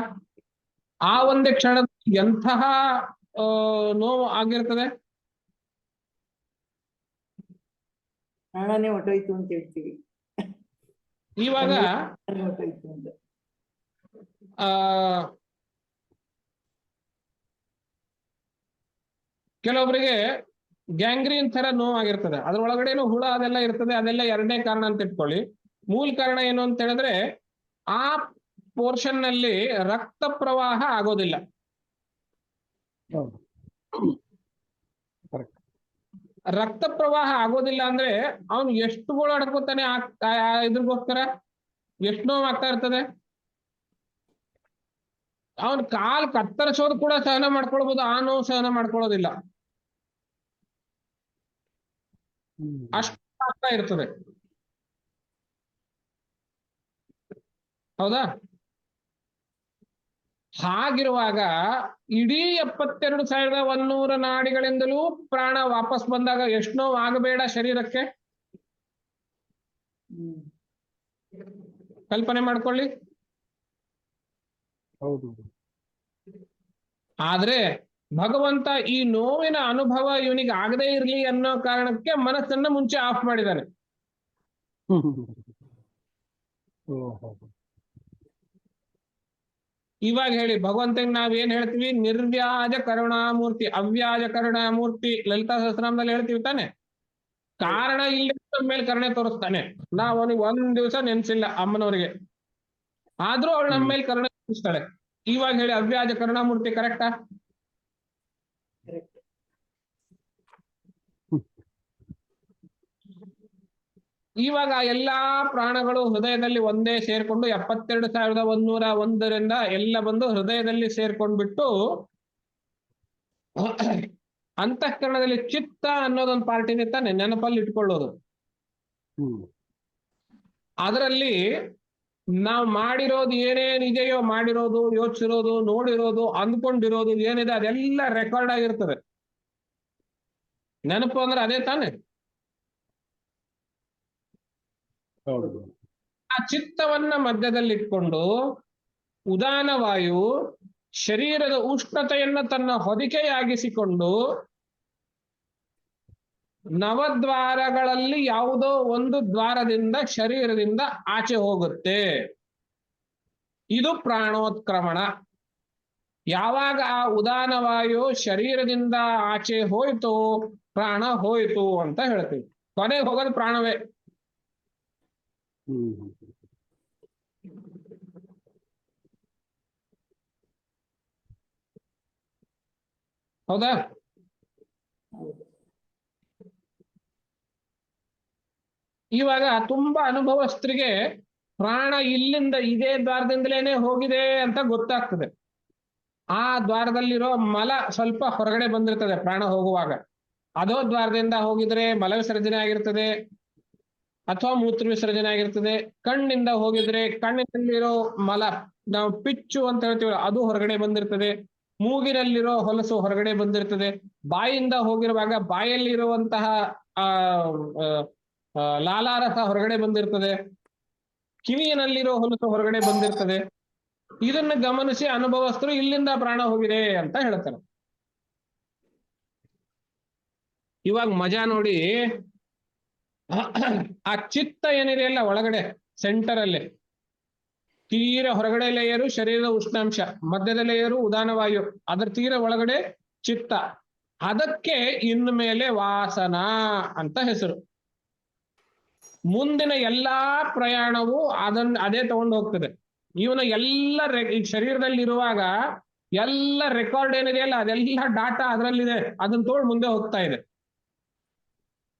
ಆ ಒಂದೇ ಕ್ಷಣದಲ್ಲಿ ಎಂತಹ ನೋವು ಆಗಿರ್ತದೆ. ಪ್ರಾಣನೇ ಹೊಟ್ಟೋಯ್ತು ಅಂತ ಹೇಳ್ತೀವಿ. ಇವಾಗ ಹೊಟ್ಟೋಯ್ತು ಅಂತ ಕೆಲವೊಬ್ಬರಿಗೆ ಗ್ಯಾಂಗ್ರೀನ್ ತರ ನೋವಾಗಿರ್ತದೆ. ಅದ್ರೊಳಗಡೆನು ಹುಳ ಅದೆಲ್ಲ ಇರ್ತದೆ. ಅದೆಲ್ಲ ಎರಡನೇ ಕಾರಣ ಅಂತ ಇಟ್ಕೊಳ್ಳಿ. ಮೂಲ ಕಾರಣ ಏನು ಅಂತ ಹೇಳಿದ್ರೆ ಆ ಪೋರ್ಷನ್ ನಲ್ಲಿ ರಕ್ತ ಪ್ರವಾಹ ಆಗೋದಿಲ್ಲ. ರಕ್ತ ಪ್ರವಾಹ ಆಗೋದಿಲ್ಲ ಅಂದ್ರೆ ಅವನು ಎಷ್ಟು ಗೋಳಾಡ್ಕೋತಾನೆ ಇದ್ರಿಗೋಸ್ಕರ, ಎಷ್ಟು ನೋವು ಆಗ್ತಾ ಇರ್ತದೆ. ಅವನ್ ಕಾಲ್ ಕತ್ತರಿಸೋದು ಕೂಡ ಸಹನ ಮಾಡ್ಕೊಳ್ಬಹುದು, ಆ ನೋವು ಸಹನ ಮಾಡ್ಕೊಳ್ಳೋದಿಲ್ಲ. ಅಷ್ಟು ಆಗ್ತಾ ಇರ್ತದೆ. ಹೌದಾ? ಹಾಗಿರುವಾಗ ಇಡೀ 72,100 ನಾಡಿಗಳಿಂದಲೂ ಪ್ರಾಣ ವಾಪಸ್ ಬಂದಾಗ ಎಷ್ಟು ನೋವು ಆಗಬೇಡ ಶರೀರಕ್ಕೆ? ಕಲ್ಪನೆ ಮಾಡ್ಕೊಳ್ಳಿ. ಹೌದು. ಆದ್ರೆ ಭಗವಂತ ಈ ನೋವಿನ ಅನುಭವ ಇವನಿಗೆ ಆಗದೇ ಇರ್ಲಿ ಅನ್ನೋ ಕಾರಣಕ್ಕೆ ಮನಸ್ಸನ್ನ ಮುಂಚೆ ಆಫ್ ಮಾಡಿದ್ದಾನೆ. ಇವಾಗ ಹೇಳಿ, ಭಗವಂತನಿಗೆ ನಾವೇನ್ ಹೇಳ್ತೀವಿ? ನಿರ್ವ್ಯಾಜ ಕರುಣಾಮೂರ್ತಿ, ಅವ್ಯಾಜ ಕರುಣಾಮೂರ್ತಿ. ಲಲಿತಾ ಸಹಸ್ರನಾಮದಲ್ಲಿ ಹೇಳ್ತೀವಿ ತಾನೆ. ಕಾರಣ ಇಲ್ಲದ ಮೇಲೆ ಕರುಣೆ ತೋರಿಸ್ತಾನೆ. ನಾವ್ ಅವನಿಗೆ ಒಂದ್ ದಿವಸ ನೆನ್ಸಿಲ್ಲ ಅಮ್ಮನವರಿಗೆ, ಆದ್ರೂ ಅವಳು ನಮ್ಮ ಮೇಲೆ ಕರುಣೆ ತೋರಿಸ್ತಾಳೆ. ಇವಾಗ ಹೇಳಿ, ಅವ್ಯಾಜ ಕರುಣಾಮೂರ್ತಿ ಕರೆಕ್ಟಾ? ಇವಾಗ ಎಲ್ಲಾ ಪ್ರಾಣಗಳು ಹೃದಯದಲ್ಲಿ ಒಂದೇ ಸೇರ್ಕೊಂಡು 72,101 ಎಲ್ಲ ಬಂದು ಹೃದಯದಲ್ಲಿ ಸೇರ್ಕೊಂಡ್ಬಿಟ್ಟು ಅಂತಃಕರಣದಲ್ಲಿ ಚಿತ್ತ ಅನ್ನೋದೊಂದು ಪಾರ್ಟ್ ಇದೆ ತಾನೆ, ನೆನಪಲ್ಲಿ ಇಟ್ಕೊಳ್ಳೋದು. ಅದರಲ್ಲಿ ನಾವು ಮಾಡಿರೋದು ಏನೇನಿದೆಯೋ, ಮಾಡಿರೋದು, ಯೋಚಿಸಿರೋದು, ನೋಡಿರೋದು, ಅಂದ್ಕೊಂಡಿರೋದು ಏನಿದೆ ಅದೆಲ್ಲ ರೆಕಾರ್ಡ್ ಆಗಿರ್ತದೆ. ನೆನಪು ಅಂದ್ರೆ ಅದೇ ತಾನೆ. ಆ ಚಿತ್ತವನ್ನ ಮಧ್ಯದಲ್ಲಿಟ್ಕೊಂಡು ಉದಾನ ವಾಯು ಶರೀರದ ಉಷ್ಣತೆಯನ್ನ ತನ್ನ ಹೊದಿಕೆಯಾಗಿಸಿಕೊಂಡು ನವದ್ವಾರಗಳಲ್ಲಿ ಯಾವುದೋ ಒಂದು ದ್ವಾರದಿಂದ ಶರೀರದಿಂದ ಆಚೆ ಹೋಗುತ್ತೆ. ಇದು ಪ್ರಾಣೋತ್ಕ್ರಮಣ. ಯಾವಾಗ ಆ ಉದಾನ ವಾಯು ಶರೀರದಿಂದ ಆಚೆ ಹೋಯ್ತು, ಪ್ರಾಣ ಹೋಯ್ತು ಅಂತ ಹೇಳ್ತೀವಿ. ಕೊನೆಗೆ ಹೋಗೋದು ಪ್ರಾಣವೇ. ಹೌದಾ? ಇವಾಗ ತುಂಬಾ ಅನುಭವಸ್ಥರಿಗೆ ಪ್ರಾಣ ಇಲ್ಲಿಂದ ಇದೇ ದ್ವಾರದಿಂದಲೇನೆ ಹೋಗಿದೆ ಅಂತ ಗೊತ್ತಾಗ್ತದೆ. ಆ ದ್ವಾರದಲ್ಲಿರೋ ಮಲ ಸ್ವಲ್ಪ ಹೊರಗಡೆ ಬಂದಿರ್ತದೆ ಪ್ರಾಣ ಹೋಗುವಾಗ. ಅದೋ ದ್ವಾರದಿಂದ ಹೋಗಿದ್ರೆ ಮಲ ವಿಸರ್ಜನೆ ಆಗಿರ್ತದೆ ಅಥವಾ ಮೂತ್ರ ವಿಸರ್ಜನೆ ಆಗಿರ್ತದೆ. ಕಣ್ಣಿಂದ ಹೋಗಿದ್ರೆ ಕಣ್ಣಿನಲ್ಲಿರೋ ಮಲ, ನಾವು ಪಿಚ್ಚು ಅಂತ ಹೇಳ್ತೀವಿ, ಅದು ಹೊರಗಡೆ ಬಂದಿರ್ತದೆ. ಮೂಗಿನಲ್ಲಿರೋ ಹೊಲಸು ಹೊರಗಡೆ ಬಂದಿರ್ತದೆ. ಬಾಯಿಂದ ಹೋಗಿರುವಾಗ ಬಾಯಲ್ಲಿರುವಂತಹ ಲಾಲಾರಸ ಹೊರಗಡೆ ಬಂದಿರ್ತದೆ. ಕಿವಿಯನಲ್ಲಿರೋ ಹೊಲಸು ಹೊರಗಡೆ ಬಂದಿರ್ತದೆ. ಇದನ್ನ ಗಮನಿಸಿ ಅನುಭವಸ್ಥರು ಇಲ್ಲಿಂದ ಪ್ರಾಣ ಹೋಗಿದೆ ಅಂತ ಹೇಳ್ತಾರೆ. ಇವಾಗ ಮಜಾ ನೋಡಿ, ಆ ಚಿತ್ತ ಏನಿದೆ ಅಲ್ಲ ಒಳಗಡೆ ಸೆಂಟರ್ ಅಲ್ಲಿ, ತೀರ ಹೊರಗಡೆ ಲೇಯರು ಶರೀರದ ಉಷ್ಣಾಂಶ, ಮಧ್ಯದ ಲೇಯರು ಉದಾನ ವಾಯು, ಅದರ ತೀರ ಒಳಗಡೆ ಚಿತ್ತ. ಅದಕ್ಕೆ ಇನ್ನು ಮೇಲೆ ವಾಸನ ಅಂತ ಹೆಸರು. ಮುಂದಿನ ಎಲ್ಲಾ ಪ್ರಯಾಣವು ಅದೇ ತಗೊಂಡು ಹೋಗ್ತದೆ. ಇವನ ಎಲ್ಲ ಶರೀರದಲ್ಲಿ ಇರುವಾಗ ಎಲ್ಲ ರೆಕಾರ್ಡ್ ಏನಿದೆಯಲ್ಲ ಅದೆಲ್ಲ ಡಾಟಾ ಅದರಲ್ಲಿದೆ, ಅದನ್ನ ತಗೊಂಡು ಮುಂದೆ ಹೋಗ್ತಾ ಇದೆ.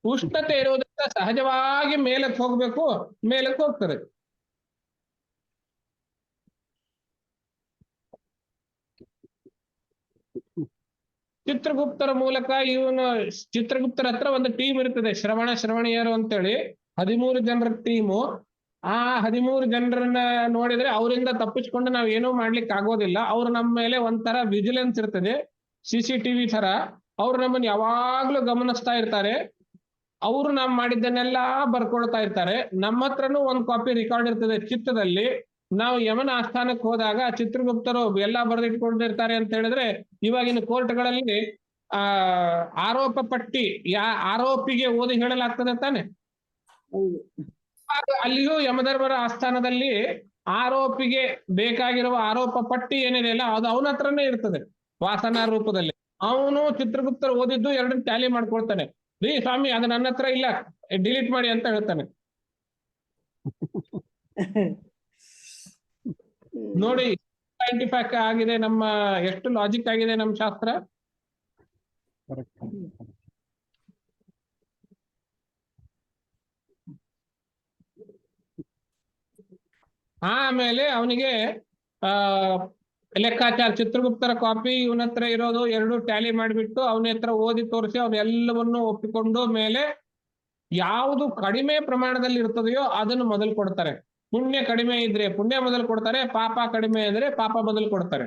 ಉಷ್ಣತೆ ಇರೋದ್ರಿಂದ ಸಹಜವಾಗಿ ಮೇಲಕ್ಕೆ ಹೋಗ್ಬೇಕು, ಮೇಲಕ್ಕೆ ಹೋಗ್ತದೆ. ಚಿತ್ರಗುಪ್ತರ ಮೂಲಕ ಚಿತ್ರಗುಪ್ತರ ಹತ್ರ ಒಂದು ಟೀಮ್ ಇರ್ತದೆ, ಶ್ರವಣಿಯರು ಅಂತೇಳಿ 13 ಜನರ ಟೀಮು. ಆ 13 ಜನರನ್ನ ನೋಡಿದ್ರೆ ಅವರಿಂದ ತಪ್ಪಿಸ್ಕೊಂಡು ನಾವ್ ಏನೂ ಮಾಡ್ಲಿಕ್ಕೆ ಆಗೋದಿಲ್ಲ. ಅವ್ರು ನಮ್ಮ ಮೇಲೆ ಒಂಥರ ವಿಜಿಲೆನ್ಸ್ ಇರ್ತದೆ, CCTV ತರ. ಅವ್ರು ನಮ್ಮನ್ನ ಯಾವಾಗ್ಲೂ ಗಮನಿಸ್ತಾ ಇರ್ತಾರೆ. ಅವರು ನಾವು ಮಾಡಿದ್ದನ್ನೆಲ್ಲ ಬರ್ಕೊಳ್ತಾ ಇರ್ತಾರೆ. ನಮ್ಮ ಹತ್ರನೂ ಒಂದು ಕಾಪಿ ರೆಕಾರ್ಡ್ ಇರ್ತದೆ ಚಿತ್ತದಲ್ಲಿ. ನಾವು ಯಮನ ಆಸ್ಥಾನಕ್ಕೆ ಹೋದಾಗ ಚಿತ್ರಗುಪ್ತರು ಎಲ್ಲ ಬರೆದಿಟ್ಕೊಂಡಿರ್ತಾರೆ ಅಂತ ಹೇಳಿದ್ರೆ, ಇವಾಗಿನ ಕೋರ್ಟ್ಗಳಲ್ಲಿ ಆರೋಪ ಪಟ್ಟಿ ಆರೋಪಿಗೆ ಓದಿ ಹೇಳಲಾಗ್ತದೆ ತಾನೆ. ಅಲ್ಲಿಯೂ ಯಮಧರ್ಮರ ಆಸ್ಥಾನದಲ್ಲಿ ಆರೋಪಿಗೆ ಬೇಕಾಗಿರುವ ಆರೋಪ ಪಟ್ಟಿ ಏನಿದೆ ಅಲ್ಲ ಅದು ಅವನ ಹತ್ರನೇ ಇರ್ತದೆ ವಾಸನಾ ರೂಪದಲ್ಲಿ. ಅವನು ಚಿತ್ರಗುಪ್ತರು ಓದಿದ್ದು ಎರಡನ್ನ ಟ್ಯಾಲಿ ಮಾಡ್ಕೊಳ್ತಾನೆ. ರೀ ಸ್ವಾಮಿ ಅದು ನನ್ನ ಹತ್ರ ಇಲ್ಲ, ಡಿಲೀಟ್ ಮಾಡಿ ಅಂತ ಹೇಳ್ತಾನೆ. ನೋಡಿ ಸೈಂಟಿಫಿಕ್ ಆಗಿದೆ ನಮ್ಮ, ಎಷ್ಟು ಲಾಜಿಕ್ ಆಗಿದೆ ನಮ್ಮ ಶಾಸ್ತ್ರ. ಆಮೇಲೆ ಅವನಿಗೆ ಲೆಕ್ಕಾಚಾರ, ಚಿತ್ರಗುಪ್ತರ ಕಾಪಿ ಇವನ ಹತ್ರ ಇರೋದು ಎರಡು ಟ್ಯಾಲಿ ಮಾಡಿಬಿಟ್ಟು ಅವನ ಹತ್ರ ಓದಿ ತೋರಿಸಿ ಅವನ್ನೆಲ್ಲವನ್ನು ಒಪ್ಪಿಕೊಂಡು ಮೇಲೆ ಯಾವುದು ಕಡಿಮೆ ಪ್ರಮಾಣದಲ್ಲಿ ಇರ್ತದೆಯೋ ಅದನ್ನು ಮೊದಲು ಕೊಡ್ತಾರೆ. ಪುಣ್ಯ ಕಡಿಮೆ ಇದ್ರೆ ಪುಣ್ಯ ಮೊದಲು ಕೊಡ್ತಾರೆ, ಪಾಪ ಕಡಿಮೆ ಇದ್ರೆ ಪಾಪ ಮೊದಲು ಕೊಡ್ತಾರೆ.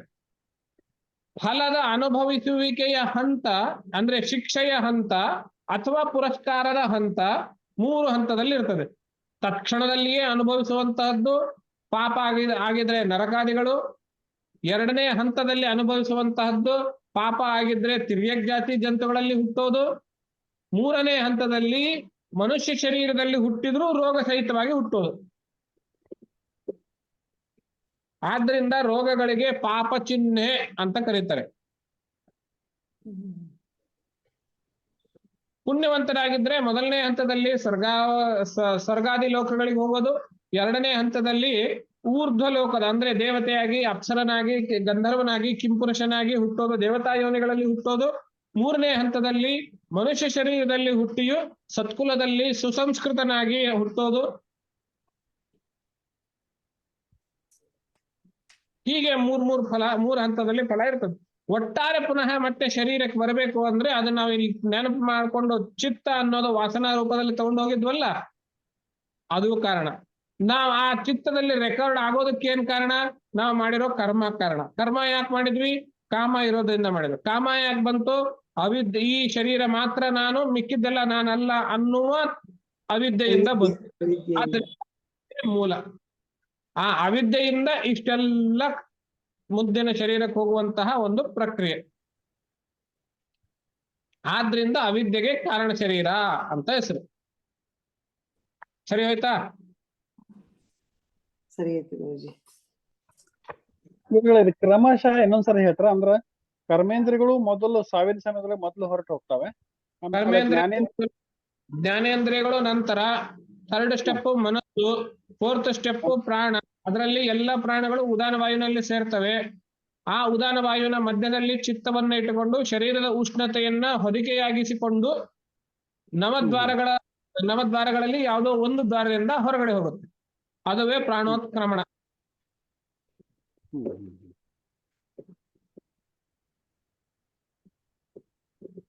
ಫಲದ ಅನುಭವಿಸುವಿಕೆಯ ಹಂತ ಅಂದ್ರೆ ಶಿಕ್ಷೆಯ ಹಂತ ಅಥವಾ ಪುರಸ್ಕಾರದ ಹಂತ 3 ಹಂತದಲ್ಲಿ ಇರ್ತದೆ. ತಕ್ಷಣದಲ್ಲಿಯೇ ಅನುಭವಿಸುವಂತಹದ್ದು ಪಾಪ ಆಗಿದ್ರೆ ನರಕಾದಿಗಳು. 2ನೇ ಹಂತದಲ್ಲಿ ಅನುಭವಿಸುವಂತಹದ್ದು ಪಾಪ ಆಗಿದ್ರೆ ತಿರ್ಯಕ್ ಜಾತಿ ಜಂತುಗಳಲ್ಲಿ ಹುಟ್ಟೋದು. 3ನೇ ಹಂತದಲ್ಲಿ ಮನುಷ್ಯ ಶರೀರದಲ್ಲಿ ಹುಟ್ಟಿದ್ರೂ ರೋಗ ಸಹಿತವಾಗಿ ಹುಟ್ಟೋದು. ಆದ್ರಿಂದ ರೋಗಗಳಿಗೆ ಪಾಪ ಚಿಹ್ನೆ ಅಂತ ಕರೀತಾರೆ. ಪುಣ್ಯವಂತರಾಗಿದ್ರೆ 1ನೇ ಹಂತದಲ್ಲಿ ಸ್ವರ್ಗಾದಿ ಲೋಕಗಳಿಗೆ ಹೋಗೋದು. 2ನೇ ಹಂತದಲ್ಲಿ ಊರ್ಧ್ವ ಲೋಕದ ಅಂದ್ರೆ ದೇವತೆಯಾಗಿ, ಅಪ್ಸರನಾಗಿ, ಗಂಧರ್ವನಾಗಿ, ಕಿಂಪುರುಷನಾಗಿ ಹುಟ್ಟೋದು, ದೇವತಾ ಯೋನಿಗಳಲ್ಲಿ ಹುಟ್ಟೋದು. 3ನೇ ಹಂತದಲ್ಲಿ ಮನುಷ್ಯ ಶರೀರದಲ್ಲಿ ಹುಟ್ಟಿಯು ಸತ್ಕುಲದಲ್ಲಿ ಸುಸಂಸ್ಕೃತನಾಗಿ ಹುಟ್ಟೋದು. ಹೀಗೆ 3 ಹಂತದಲ್ಲಿ ಫಲ ಇರ್ತದೆ. ಒಟ್ಟಾರೆ ಪುನಃ ಮತ್ತೆ ಶರೀರಕ್ಕೆ ಬರಬೇಕು ಅಂದ್ರೆ ಅದನ್ನ ನಾವು ಇಲ್ಲಿ ನೆನಪು ಮಾಡ್ಕೊಂಡು ಚಿತ್ತ ಅನ್ನೋದು ವಾಸನಾ ರೂಪದಲ್ಲಿ ತಗೊಂಡು ಹೋಗಿದ್ವಲ್ಲ, ಅದು ಕಾರಣ. ನಾವು ಆ ಚಿತ್ತದಲ್ಲಿ ರೆಕಾರ್ಡ್ ಆಗೋದಕ್ಕೆ ಏನ್ ಕಾರಣ? ನಾವು ಮಾಡಿರೋ ಕರ್ಮ ಕಾರಣ. ಕರ್ಮ ಯಾಕೆ ಮಾಡಿದ್ವಿ? ಕಾಮ ಇರೋದ್ರಿಂದ ಮಾಡಿದ್ವಿ. ಕಾಮ ಯಾಕೆ ಬಂತು? ಈ ಶರೀರ ಮಾತ್ರ ನಾನು, ಮಿಕ್ಕಿದ್ದೆಲ್ಲ ನಾನಲ್ಲ ಅನ್ನುವ ಅವಿದ್ಯೆಯಿಂದ ಬಂತು. ಆದ್ರೆ ಮೂಲ ಆ ಅವಿದ್ಯೆಯಿಂದ ಇಷ್ಟೆಲ್ಲ ಮುದ್ದಿನ ಶರೀರಕ್ಕೆ ಹೋಗುವಂತಹ ಒಂದು ಪ್ರಕ್ರಿಯೆ. ಆದ್ರಿಂದ ಅವಿದ್ಯೆಗೆ ಕಾರಣ ಶರೀರ ಅಂತ ಹೆಸರು. ಸರಿ ಹೋಯ್ತಾ? ಸರಿ ಆಯ್ತು ಗುರುಜಿ. ಗುರುಗಳೇ, ಇದು ಕ್ರಮಶಃ ಇನ್ನೊಂದ್ಸರಿ ಹೇಳ್ತಾರ ಅಂದ್ರ ಕರ್ಮೇಂದ್ರಿಯಗಳು ಮೊದಲು ಸಾವಿನ ಸಮಯದಲ್ಲಿ ಮೊದಲು ಹೊರಟು ಹೋಗ್ತವೆ, ಆಮೇಲೆ ಕರ್ಮೇಂದ್ರಿಯ ಜ್ಞಾನೇಂದ್ರಿಯಗಳು ನಂತರ, ಥರ್ಡ್ ಸ್ಟೆಪ್ ಮನಸ್ಸು, ಫೋರ್ತ್ ಸ್ಟೆಪ್ ಪ್ರಾಣ. ಅದರಲ್ಲಿ ಎಲ್ಲ ಪ್ರಾಣಗಳು ಉದಾನ ವಾಯುವಿನಲ್ಲಿ ಸೇರ್ತವೆ. ಆ ಉದಾನ ವಾಯುವಿನ ಮಧ್ಯದಲ್ಲಿ ಚಿತ್ತವನ್ನ ಇಟ್ಟುಕೊಂಡು ಶರೀರದ ಉಷ್ಣತೆಯನ್ನ ಹೊದಿಕೆಯಾಗಿಸಿಕೊಂಡು ನವದ್ವಾರಗಳಲ್ಲಿ ಯಾವುದೋ ಒಂದು ದ್ವಾರದಿಂದ ಹೊರಗಡೆ ಹೋಗುತ್ತೆ. ಅದುವೇ ಪ್ರಾಣೋತ್ಕ್ರಮಣ.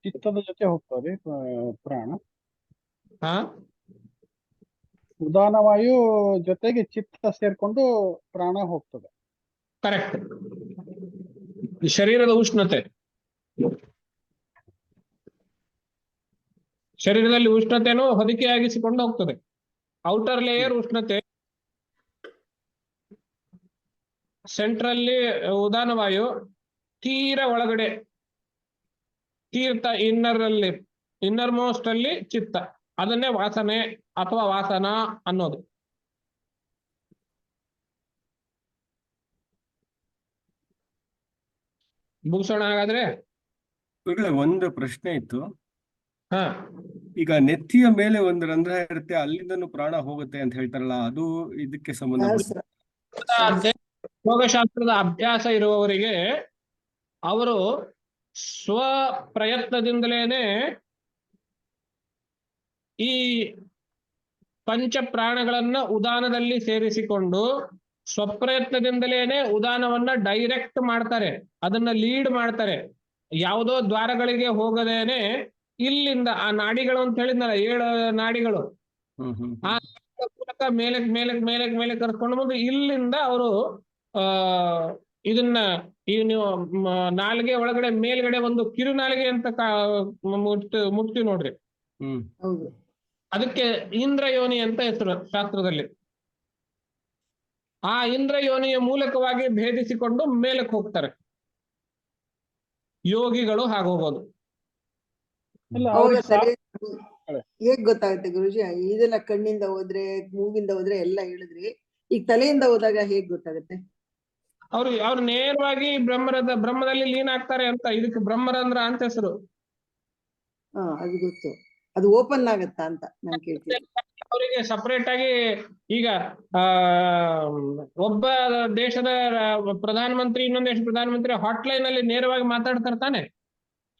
ಚಿತ್ತದ ಜೊತೆ ಹೋಗ್ತದೆ ಪ್ರಾಣ. ಹಾ, ಉದಾನವಾಯು ಜೊತೆಗೆ ಚಿತ್ತ ಸೇರ್ಕೊಂಡು ಪ್ರಾಣ ಹೋಗ್ತದೆ. ಕರೆಕ್ಟ್. ಶರೀರದ ಉಷ್ಣತೆ, ಶರೀರದಲ್ಲಿ ಉಷ್ಣತೆಯನ್ನು ಹೊದಿಕೆಯಾಗಿಸಿಕೊಂಡು ಹೋಗ್ತದೆ. ಔಟರ್ ಲೇಯರ್ ಉಷ್ಣತೆ, ಸೆಂಟ್ರಲ್ಲಿ ಉದಾನವಾಯು, ತೀರ ಒಳಗಡೆ ಇನ್ನರ್ ಮೋಸ್ಟ್ ಅಲ್ಲಿ ಚಿತ್ತ. ಅದನ್ನೇ ವಾಸನೆ ಅಥವಾ ವಾಸನ ಅನ್ನೋದು. ಮುಗಿಸೋಣ ಹಾಗಾದ್ರೆ. ಗುರುಗಳೇ, ಒಂದು ಪ್ರಶ್ನೆ ಇತ್ತು. ಹಾ, ಈಗ ನೆತ್ತಿಯ ಮೇಲೆ ಒಂದು ರಂಧ್ರ ಇರುತ್ತೆ, ಅಲ್ಲಿಂದನೂ ಪ್ರಾಣ ಹೋಗುತ್ತೆ ಅಂತ ಹೇಳ್ತಾರಲ್ಲ, ಅದು ಇದಕ್ಕೆ ಸಂಬಂಧಪಟ್ಟ? ಯೋಗಶಾಸ್ತ್ರದ ಅಭ್ಯಾಸ ಇರುವವರಿಗೆ ಅವರು ಸ್ವ ಪ್ರಯತ್ನದಿಂದಲೇನೆ ಈ ಪಂಚ ಪ್ರಾಣಗಳನ್ನ ಉದಾನದಲ್ಲಿ ಸೇರಿಸಿಕೊಂಡು ಸ್ವಪ್ರಯತ್ನದಿಂದಲೇನೆ ಉದಾನವನ್ನ ಡೈರೆಕ್ಟ್ ಮಾಡ್ತಾರೆ, ಅದನ್ನ ಲೀಡ್ ಮಾಡ್ತಾರೆ. ಯಾವುದೋ ದ್ವಾರಗಳಿಗೆ ಹೋಗದೇನೆ ಇಲ್ಲಿಂದ ಆ ನಾಡಿಗಳು ಅಂತ ಹೇಳಿದ್ನಲ್ಲ, 7 ನಾಡಿಗಳು, ಆ ಮೂಲಕ ಮೇಲೆ ಕರ್ಕೊಂಡು ಬಂದು ಇಲ್ಲಿಂದ ಅವರು ಇದನ್ನ ನೀವು ನಾಲಿಗೆ ಒಳಗಡೆ ಮೇಲ್ಗಡೆ ಒಂದು ಕಿರುನಾಲಿಗೆ ಅಂತ ಮುಟ್ತೀವಿ ನೋಡ್ರಿ. ಹೌದು. ಅದಕ್ಕೆ ಇಂದ್ರಯೋನಿ ಅಂತ ಹೆಸರು ಶಾಸ್ತ್ರದಲ್ಲಿ. ಆ ಇಂದ್ರಯೋನಿಯ ಮೂಲಕವಾಗಿ ಭೇದಿಸಿಕೊಂಡು ಮೇಲಕ್ಕೆ ಹೋಗ್ತಾರೆ ಯೋಗಿಗಳು. ಹಾಗೋಗೋದು ಹೇಗ್ ಗೊತ್ತಾಗುತ್ತೆ ಗುರುಜಿ? ಇದೆಲ್ಲ ಕಣ್ಣಿಂದ ಹೋದ್ರೆ, ಮೂಗಿಂದ ಹೋದ್ರೆ ಎಲ್ಲ ಹೇಳಿದ್ರಿ. ಈಗ ತಲೆಯಿಂದ ಹೋದಾಗ ಹೇಗ್ ಗೊತ್ತಾಗುತ್ತೆ? ಅವ್ರು ನೇರವಾಗಿ ಬ್ರಹ್ಮದಲ್ಲಿ ಲೀನ್ ಆಗ್ತಾರೆ ಅಂತ. ಇದಕ್ಕೆ ಬ್ರಹ್ಮರಂಧ್ರ ಅಂತ ಹೆಸರು. ಅದು ಗೊತ್ತು. ಅದು ಓಪನ್ ಆಗತ್ತಾ ಅಂತ ನಾನು ಕೇಳ್ತೀನಿ. ಅವರಿಗೆ ಸಪರೇಟ್ ಆಗಿ ಈಗ ಒಬ್ಬ ದೇಶದ ಪ್ರಧಾನಮಂತ್ರಿ ಇನ್ನೊಂದು ದೇಶದ ಪ್ರಧಾನಮಂತ್ರಿ ಹಾಟ್ಲೈನ್ ಅಲ್ಲಿ ನೇರವಾಗಿ ಮಾತಾಡ್ತಾರೆ ತಾನೆ,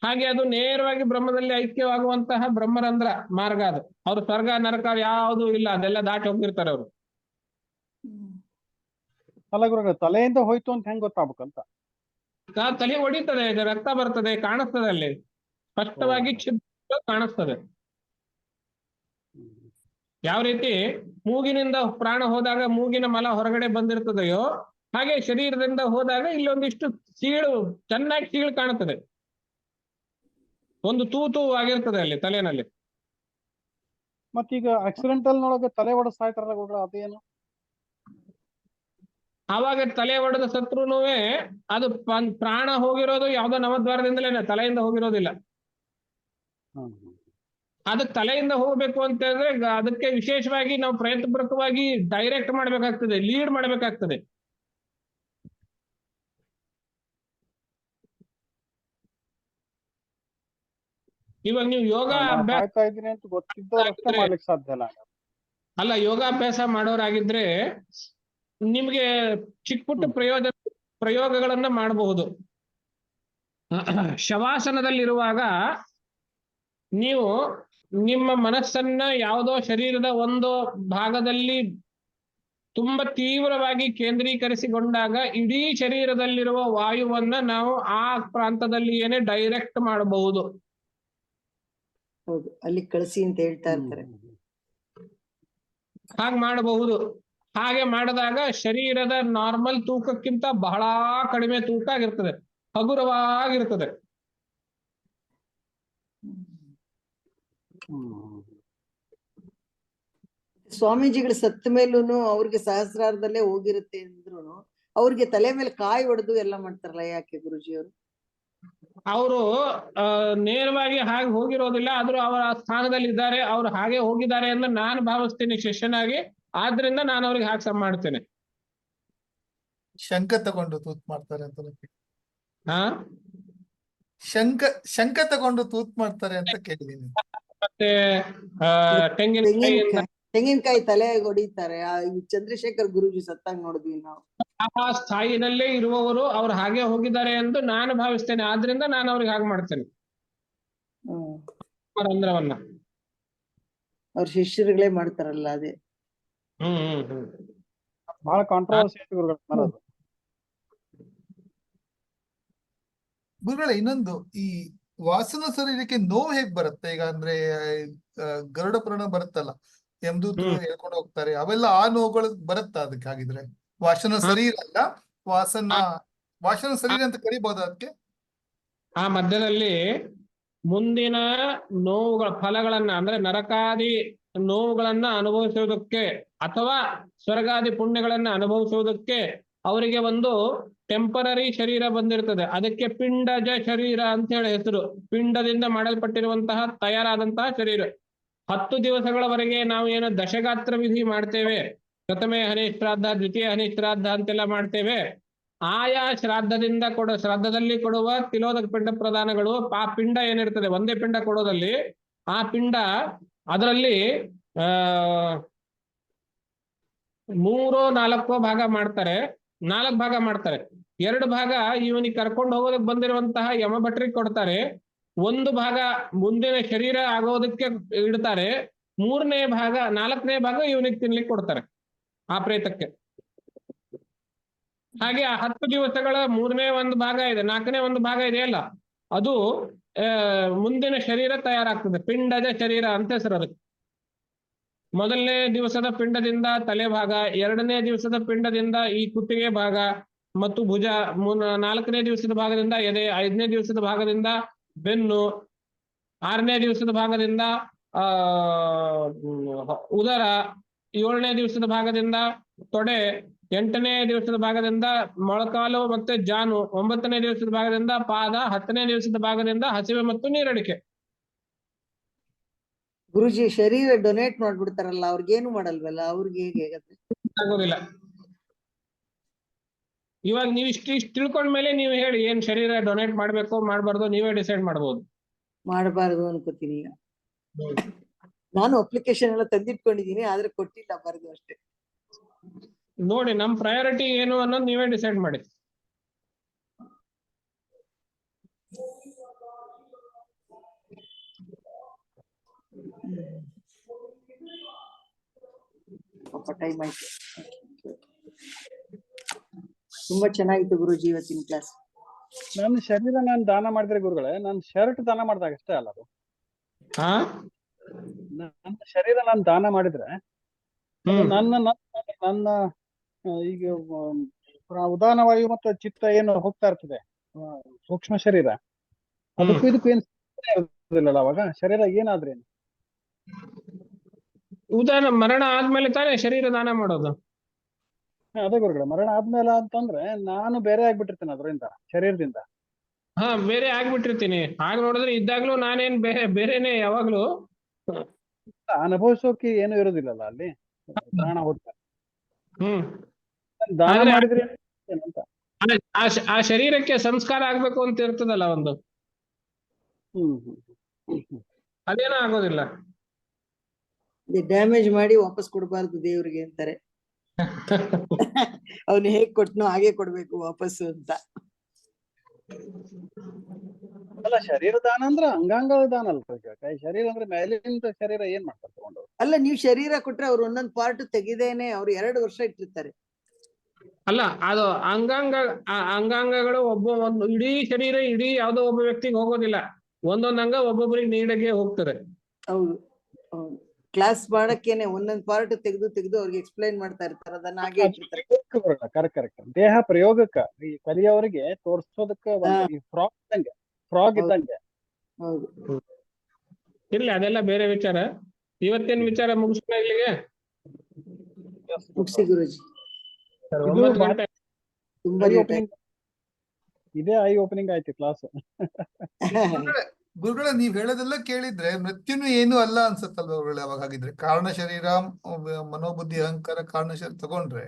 ಹಾಗೆ ಅದು ನೇರವಾಗಿ ಬ್ರಹ್ಮದಲ್ಲಿ ಐಕ್ಯವಾಗುವಂತಹ ಬ್ರಹ್ಮರಂಧ್ರ ಮಾರ್ಗ ಅದು. ಅವ್ರು ಸ್ವರ್ಗ ನರಕ ಯಾವುದು ಇಲ್ಲ, ಅದೆಲ್ಲ ದಾಟಿ ಹೋಗಿರ್ತಾರೆ ಅವರು. ಅಲ್ಲ ಗುರುಗಳ, ತಲೆಯಿಂದ ಹೋಯ್ತು ಅಂತ ಹೆಂಗ್ ಗೊತ್ತಾಗ್ಬೇಕಂತ? ತಲೆ ಹೊಡಿತದೆ, ರಕ್ತ ಬರ್ತದೆ, ಕಾಣಿಸ್ತದೆ, ಅಲ್ಲಿ ಸ್ಪಷ್ಟವಾಗಿ ಛಿದ್ರ ಕಾಣಿಸ್ತದೆ. ಯಾವ ರೀತಿ ಮೂಗಿನಿಂದ ಪ್ರಾಣ ಹೋದಾಗ ಮೂಗಿನ ಮಲ ಹೊರಗಡೆ ಬಂದಿರ್ತದೆಯೋ, ಹಾಗೆ ಶರೀರದಿಂದ ಹೋದಾಗ ಇಲ್ಲೊಂದಿಷ್ಟು ಚೆನ್ನಾಗಿ ಸೀಳು ಕಾಣುತ್ತದೆ. ಒಂದು ತೂತು ಆಗಿರ್ತದೆ ಅಲ್ಲಿ ತಲೆನಲ್ಲಿ. ಮತ್ತೀಗ ಆಕ್ಸಿಡೆಂಟಲ್ ನೊಳಗೆ ತಲೆ ಹೊಡೆದ್ ಸಾಯ್ತಾರಲ್ಲ ಗುರುಗಳ, ಅದೇನು? ಆವಾಗ ತಲೆ ಹೊಡೆದ ಸತ್ರುನುವೆ ಅದು ಪ್ರಾಣ ಹೋಗಿರೋದು ಯಾವ್ದೋ ನವದ್ವಾರದಿಂದಲೇ, ತಲೆಯಿಂದ ಹೋಗಿರೋದಿಲ್ಲ. ಅದಕ್ಕೆ ತಲೆಯಿಂದ ಹೋಗ್ಬೇಕು ಅಂತ ಹೇಳಿದ್ರೆ ಅದಕ್ಕೆ ವಿಶೇಷವಾಗಿ ನಾವು ಪ್ರಯತ್ನಪೂರ್ವಕವಾಗಿ ಡೈರೆಕ್ಟ್ ಮಾಡ್ಬೇಕಾಗ್ತದೆ, ಲೀಡ್ ಮಾಡ್ಬೇಕಾಗ್ತದೆ. ಇವಾಗ ನೀವು ಯೋಗ ಅಲ್ಲ ಯೋಗಾಭ್ಯಾಸ ಮಾಡೋರಾಗಿದ್ರೆ ನಿಮ್ಗೆ ಚಿಕ್ಕ ಪುಟ್ಟ ಪ್ರಯೋಗಗಳನ್ನ ಮಾಡಬಹುದು. ಶವಾಸನದಲ್ಲಿರುವಾಗ ನೀವು ನಿಮ್ಮ ಮನಸ್ಸನ್ನ ಯಾವುದೋ ಶರೀರದ ಒಂದು ಭಾಗದಲ್ಲಿ ತುಂಬಾ ತೀವ್ರವಾಗಿ ಕೇಂದ್ರೀಕರಿಸಿಕೊಂಡಾಗ ಇಡೀ ಶರೀರದಲ್ಲಿರುವ ವಾಯುವನ್ನ ನಾವು ಆ ಪ್ರಾಂತದಲ್ಲಿ ಏನೇ ಡೈರೆಕ್ಟ್ ಮಾಡಬಹುದು. ಹೌದು, ಅಲ್ಲಿ ಕಳಿಸಿ ಅಂತ ಹೇಳ್ತಾ ಇರ್ತಾರೆ. ಹಾಗೆ ಮಾಡಬಹುದು. ಹಾಗೆ ಮಾಡಿದಾಗ ಶರೀರದ ನಾರ್ಮಲ್ ತೂಕಕ್ಕಿಂತ ಬಹಳ ಕಡಿಮೆ ತೂಕ ಆಗಿರ್ತದೆ, ಹಗುರವಾಗಿರ್ತದೆ. ಸ್ವಾಮೀಜಿಗಳು ಸತ್ತ ಮೇಲೂನು ಅವ್ರಿಗೆ ಸಹಸ್ರಾರದಲ್ಲೇ ಹೋಗಿರುತ್ತೆ ಅಂದ್ರು ಅವ್ರಿಗೆ ತಲೆ ಮೇಲೆ ಕಾಯಿ ಹೊಡೆದು ಎಲ್ಲ ಮಾಡ್ತಾರಲ್ಲ, ಯಾಕೆ ಗುರುಜಿಯವರು? ಅವರು ನೇರವಾಗಿ ಹಾಗೆ ಹೋಗಿರೋದಿಲ್ಲ, ಆದ್ರೂ ಅವರ ಸ್ಥಾನದಲ್ಲಿ ಇದ್ದಾರೆ, ಅವ್ರು ಹಾಗೆ ಹೋಗಿದ್ದಾರೆ ಅಂತ ನಾನು ಭಾವಿಸ್ತೀನಿ ಶಿಷ್ಯನಾಗಿ. ಆದ್ರಿಂದ ನಾನು ಅವ್ರಿಗೆ ಹಾಗೆ ಮಾಡ್ತೇನೆ. ಶಂಕ ತಗೊಂಡು ತೂತ್ ಮಾಡ್ತಾರೆ ಅಂತ ಹಾ ಶಂಕ ತಗೊಂಡು ತೂತ್ ಮಾಡ್ತಾರೆ ಅಂತ ಕೇಳಿದೀನಿ. ಮತ್ತೆ ತೆಂಗಿನಕಾಯಿಯಿಂದ ತೆಂಗಿನಕಾಯಿ ತಲೆ ಹೊಡಿತಾರೆ. ಈ ಚಂದ್ರಶೇಖರ್ ಗುರೂಜಿ ಸತ್ತಾಗ ನೋಡಿದ್ವಿ ನಾವು. ಆ ಸ್ಥಾಯಿನಲ್ಲೇ ಇರುವವರು ಅವ್ರು ಹಾಗೆ ಹೋಗಿದ್ದಾರೆ ಎಂದು ನಾನು ಭಾವಿಸ್ತೇನೆ. ಆದ್ರಿಂದ ನಾನು ಅವ್ರಿಗೆ ಹಾಗೆ ಮಾಡ್ತೇನೆ ರಂಧ್ರವನ್ನ. ಅವ್ರ ಶಿಷ್ಯರುಗಳೇ ಮಾಡ್ತಾರಲ್ಲ ಅದೇ. ಬಹಳ ಕಾಂಟ್ರವರ್ಸಿ ಗುರುಗಳು. ಗುರುಗಳೇ, ಇನ್ನೊಂದು, ಈ ವಾಸನ ಶರೀರಕ್ಕೆ ನೋವು ಹೇಗ್ ಬರುತ್ತೆ? ಈಗ ಅಂದ್ರೆ ಗರುಡ ಪುರಾಣ ಬರುತ್ತಲ್ಲ, ಯಮದೂತರು ಹೇಳ್ಕೊಂಡು ಹೋಗ್ತಾರೆ, ಅವೆಲ್ಲ ಆ ನೋವುಗಳು ಬರುತ್ತಾ ಅದಕ್ಕೆ? ಹಾಗಿದ್ರೆ ವಾಸನ ಶರೀರ ಅಲ್ಲ, ವಾಸನ ಶರೀರ ಅಂತ ಕರಿಬಹುದು ಅದಕ್ಕೆ? ಆ ಮಧ್ಯದಲ್ಲಿ ಮುಂದಿನ ನೋವುಗಳ ಫಲಗಳನ್ನ ಅಂದ್ರೆ ನರಕಾದಿ ನೋವುಗಳನ್ನ ಅನುಭವಿಸುವುದಕ್ಕೆ ಅಥವಾ ಸ್ವರ್ಗಾದಿ ಪುಣ್ಯಗಳನ್ನ ಅನುಭವಿಸುವುದಕ್ಕೆ ಅವರಿಗೆ ಒಂದು ಟೆಂಪರರಿ ಶರೀರ ಬಂದಿರ್ತದೆ. ಅದಕ್ಕೆ ಪಿಂಡಜ ಶರೀರ ಅಂತ ಹೇಳಿ ಹೆಸರು. ಪಿಂಡದಿಂದ ಮಾಡಲ್ಪಟ್ಟಿರುವಂತಹ ತಯಾರಾದಂತಹ ಶರೀರ. 10 ದಿವಸಗಳವರೆಗೆ ನಾವು ಏನು ದಶಗಾತ್ರ ವಿಧಿ ಮಾಡ್ತೇವೆ, ಪ್ರಥಮೆ ಹನಿ ಶ್ರಾದ್ದ, ದ್ವಿತೀಯ ಹನಿ ಶ್ರಾದ್ದ ಅಂತೆಲ್ಲ ಮಾಡ್ತೇವೆ. ಆಯಾ ಶ್ರಾದ್ದದಲ್ಲಿ ಕೊಡುವ ತಿಲೋದಕ ಪಿಂಡ ಪ್ರದಾನಗಳು, ಆ ಪಿಂಡ ಏನಿರ್ತದೆ, ಒಂದೇ ಪಿಂಡ ಕೊಡೋದಲ್ಲಿ ಆ ಪಿಂಡ ಅದರಲ್ಲಿ 3-4 ಭಾಗ ಮಾಡ್ತಾರೆ. 4 ಭಾಗ ಮಾಡ್ತಾರೆ. 2 ಭಾಗ ಇವನಿಗೆ ಕರ್ಕೊಂಡು ಹೋಗೋದಕ್ಕೆ ಬಂದಿರುವಂತಹ ಯಮಭಟ್ರಿಗೆ ಕೊಡ್ತಾರೆ. 1 ಭಾಗ ಮುಂದಿನ ಶರೀರ ಆಗೋದಕ್ಕೆ ಇಡ್ತಾರೆ. 4ನೇ ಭಾಗ ಇವನಿಗೆ ತಿನ್ಲಿಕ್ಕೆ ಕೊಡ್ತಾರೆ ಆ ಪ್ರೇತಕ್ಕೆ. ಹಾಗೆ ಆ 10 ದಿವಸಗಳ 3ನೇ 1 ಭಾಗ ಇದೆ, 4ನೇ 1 ಭಾಗ ಇದೆಯಲ್ಲ, ಅದು ಮುಂದಿನ ಶರೀರ ತಯಾರಾಗ್ತದೆ. ಪಿಂಡದ ಶರೀರ ಅಂತ ಹೆಸರು ಅದಕ್ಕೆ. ಮೊದಲನೇ ದಿವಸದ ಪಿಂಡದಿಂದ ತಲೆ ಭಾಗ, 2ನೇ ದಿವಸದ ಪಿಂಡದಿಂದ ಈ ಕುತ್ತಿಗೆ ಭಾಗ ಮತ್ತು ಭುಜ, 4ನೇ ದಿವಸದ ಭಾಗದಿಂದ ಎದೆ, 5ನೇ ದಿವಸದ ಭಾಗದಿಂದ ಬೆನ್ನು, 6ನೇ ದಿವಸದ ಭಾಗದಿಂದ ಉದರ, 7ನೇ ದಿವಸದ ಭಾಗದಿಂದ ತೊಡೆ, 8ನೇ ದಿವಸದ ಭಾಗದಿಂದ ಮೊಳಕಾಲು ಮತ್ತೆ ಜಾನು, 9ನೇ ದಿವಸದ ಭಾಗದಿಂದ ಪಾದ, 10ನೇ ದಿವಸದ ಭಾಗದಿಂದ ಹಸಿವೆ ಮತ್ತು ನೀರಡಿಕೆ. ಗುರುಜಿ ಶರೀರ ಡೊನೇಟ್ ಮಾಡ್ಬಿಡ್ತಾರಲ್ಲ, ಅವ್ರಿಗೇನು ಮಾಡಲ್ವಲ್ಲ, ಅವ್ರಿಗೆ ಹೇಗೆ ಆಗೋದಿಲ್ಲ. ಇವಾಗ ನೀವು ಇಷ್ಟು ತಿಳ್ಕೊಂಡ್ಮೇಲೆ ನೀವು ಹೇಳಿ, ಏನ್ ಶರೀರ ಡೊನೇಟ್ ಮಾಡ್ಬೇಕು ಮಾಡ್ಬಾರ್ದು ನೀವೇ ಡಿಸೈಡ್ ಮಾಡ್ಬೋದು. ಮಾಡಬಾರ್ದು ಅನ್ಕೋತೀನಿ. ಈಗ ನಾನು ಅಪ್ಲಿಕೇಶನ್ ಎಲ್ಲ ತಂದಿಟ್ಕೊಂಡಿದೀನಿ, ಆದ್ರೆ ಕೊಟ್ಟಿಲ್ಲ, ಬರೆದು ಅಷ್ಟೇ. ನೋಡಿ ನಮ್ ಪ್ರಯಾರಿಟಿ ಏನು ಅನ್ನೋದು ನೀವೇ ಡಿಸೈಡ್ ಮಾಡಿ. ಟೈಮ್ ಆಯ್ತು. ತುಂಬಾ ಚೆನ್ನಾಗಿತ್ತು ಗುರುಜಿ ಇವತ್ತಿನ ಕ್ಲಾಸ್. ನನ್ನ ಶರೀರ ನಾನು ದಾನ ಮಾಡಿದ್ರೆ ಗುರುಗಳೇ, ನಾನು ಶರ್ಟ್ ದಾನ ಮಾಡಿದಾಗ ಅಷ್ಟೇ ಅಲ್ಲ ಅದು. ನನ್ನ ಶರೀರ ನಾನು ದಾನ ಮಾಡಿದ್ರೆ ನನ್ನ ಈಗ ಉದಾನವಾಯು ಮತ್ತು ಚಿತ್ತ ಏನು ಹೋಗ್ತಾ ಇರ್ತದೆ, ಸೂಕ್ಷ್ಮ ಶರೀರ, ಅದಕ್ಕೂ ಇದಕ್ಕೂ ಏನು ಇರೋದಿಲ್ಲಲ್ಲ ಅವಾಗ. ಶರೀರ ಏನಾದ್ರೇನು? ಮರಣ ಆದ್ಮೇಲೆ ತಾನೇ ಶರೀರ ದಾನ ಮಾಡೋದು. ಅದೇ ಗುರುಗಳೇ, ಮರಣ ಆದ್ಮೇಲೆ ಅಂತಂದ್ರೆ ನಾನು ಬೇರೆ ಆಗ್ಬಿಟ್ಟಿರ್ತೇನೆ ಅದರಿಂದ, ಶರೀರದಿಂದ. ಬೇರೆ ಆಗ್ಬಿಟ್ಟಿರ್ತೀನಿ. ಹಾಗೆ ನೋಡಿದ್ರೆ ಇದ್ದಾಗ್ಲೂ ನಾನೇನ್ ಬೇರೆನೆ ಯಾವಾಗ್ಲೂ. ಅನುಭವಿಸೋಕೆ ಏನು ಇರೋದಿಲ್ಲಲ್ಲ ಅಲ್ಲಿ, ಪ್ರಾಣ ಹೋಗ್ತಾರೆ. ದಾನ ಆದ್ರೆ ಮಾಡಿದ್ರೆ ಆ ಶರೀರಕ್ಕೆ ಸಂಸ್ಕಾರ ಆಗ್ಬೇಕು ಅಂತ ಇರ್ತದಲ್ಲ ಒಂದು, ಅದೇನೋ ಆಗೋದಿಲ್ಲ. ಡ್ಯಾಮೇಜ್ ಮಾಡಿ ವಾಪಸ್ ಕೊಡಬಾರ್ದು ದೇವ್ರಿಗೆ ಅಂತಾರೆ. ಅವ್ನು ಹೇಗ್ ಕೊಟ್ನೋ ಹಾಗೆ ಕೊಡ್ಬೇಕು ವಾಪಸ್ಸು ಅಂತ. ಅಲ್ಲ, ಶರೀರ ದಾನ ಅಂದ್ರೆ ಅಂಗಾಂಗ ದಾನ ಅಲ್ರಿ. ಶರೀರ ಅಂದ್ರೆ ಮೇಲಿಂದ ಶರೀರ ಏನ್ ಮಾಡ್ತಾರೆ ತಗೊಂಡು? ಅಲ್ಲ, ನೀವ್ ಶರೀರ ಕೊಟ್ರೆ ಅವ್ರು ಒಂದೊಂದ್ ಪಾರ್ಟ್ ತೆಗಿದೇನೆ ಅವ್ರು 2 ವರ್ಷ ಇಟ್ಟಿರ್ತಾರೆ. ಅಲ್ಲ, ಅದು ಅಂಗಾಂಗಗಳು ಒಂದು ಇಡೀ ಶರೀರ ಇಡೀ ಯಾವ್ದೋ ಒಬ್ಬ ವ್ಯಕ್ತಿಗೆ ಹೋಗೋದಿಲ್ಲ. ಒಂದೊಂದ್ ಅಂಗ ಒಬ್ಬೊಬ್ಬರಿಗೆ ನೀಡಗೆ ಹೋಗ್ತಾರೆ. ಹೌದು, ಕ್ಲಾಸ್ ಮಾಡಕ್ಕೇನೆ ಒಂದೊಂದ್ ಪಾರ್ಟ್ ತೆಗೆದು ಅವ್ರಿಗೆ ಎಕ್ಸ್ಪ್ಲೈನ್ ಮಾಡ್ತಾ ಇರ್ತಾರೆ, ಅದನ್ನ ಹಾಗೆ ಇಟ್ಟಿರ್ತಾರೆ. ಕರೆಕ್ಟ್. ದೇಹ ಪ್ರಯೋಗಕ್ಕ ಈ ಕಲಿಯವರಿಗೆ ತೋರ್ಸೋದಕ್ಕ ಫ್ರಾಗ್ ಇದ್ದಂಗೆ. ಹೌದು, ಇರ್ಲಿ, ಅದೆಲ್ಲ ಬೇರೆ ವಿಚಾರ. ಇವತ್ತೇನ್ ವಿಚಾರ ಮುಗಿಸ್ತಾ ಇಲ್ಲಿಗೆ? ಮುಗಿಸಿ ಗುರುಜಿ. 9 ಗಂಟೆ. ತುಂಬಾ ಇದೇ ಐ ಓಪನಿಂಗ್ ಆಯ್ತು ಕ್ಲಾಸ್. ಗುರುಗಳ ನೀವ್ ಹೇಳೋದೆಲ್ಲ ಕೇಳಿದ್ರೆ ಮೃತ್ಯುನು ಏನು ಅಲ್ಲ ಅನ್ಸತ್ತಲ್ವ ಗುರುಗಳೇ? ಅವಾಗ ಹಾಗಿದ್ರೆ ಕಾರಣ ಶರೀರ, ಮನೋಬುದ್ಧಿ ಅಹಂಕಾರ ಕಾರಣ ಶರೀರ ತಗೊಂಡ್ರೆ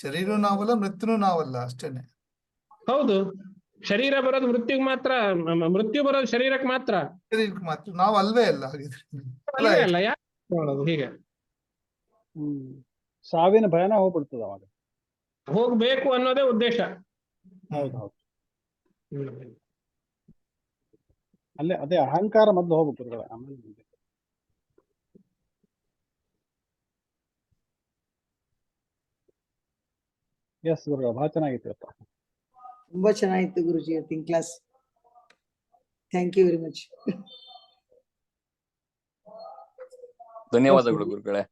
ಶರೀರ ನಾವಲ್ಲ, ಮೃತ್ಯುನು ನಾವಲ್ಲ, ಅಷ್ಟೇನೆ. ಹೌದು, ಶರೀರ ಬರೋದು ಮೃತ್ಯುಗ್ ಮಾತ್ರ, ಮೃತ್ಯು ಬರೋದು ಶರೀರಕ್ಕೆ ಮಾತ್ರ. ಶರೀರಕ್ಕೆ ಮಾತ್ರ, ನಾವು ಅಲ್ವೇ ಅಲ್ಲ ಹಾಗಿದ್ರೆ. ಅಲ್ವೇ ಅಲ್ಲ, ಯಾಕೆ ಮಾಡೋದು ಹೀಗೆ? ಸಾವಿನ ಭಯನ ಹೋಗ್ಬಿಡ್ತದ ಅವಾಗ. ಹೋಗ್ಬೇಕು ಅನ್ನೋದೇ ಉದ್ದೇಶ. ಹೌದು. ಅದೇ ಅಹಂಕಾರ ಮೊದ್ಲು ಹೋಗ್ಬೇಕು ಗುರುಗಳೇ, ಆಮೇಲೆ ಮುಂದೆ. ಎಸ್ ಗುರುಗಳು, ಬಹಳ ಚೆನ್ನಾಗಿತ್ತು ಇವತ್ತು. ತುಂಬಾ ಚೆನ್ನಾಗಿತ್ತು ಗುರುಜಿ ಇವತ್ತಿನ class. Thank you very much. ಧನ್ಯವಾದಗಳು ಗುರುಗಳೇ.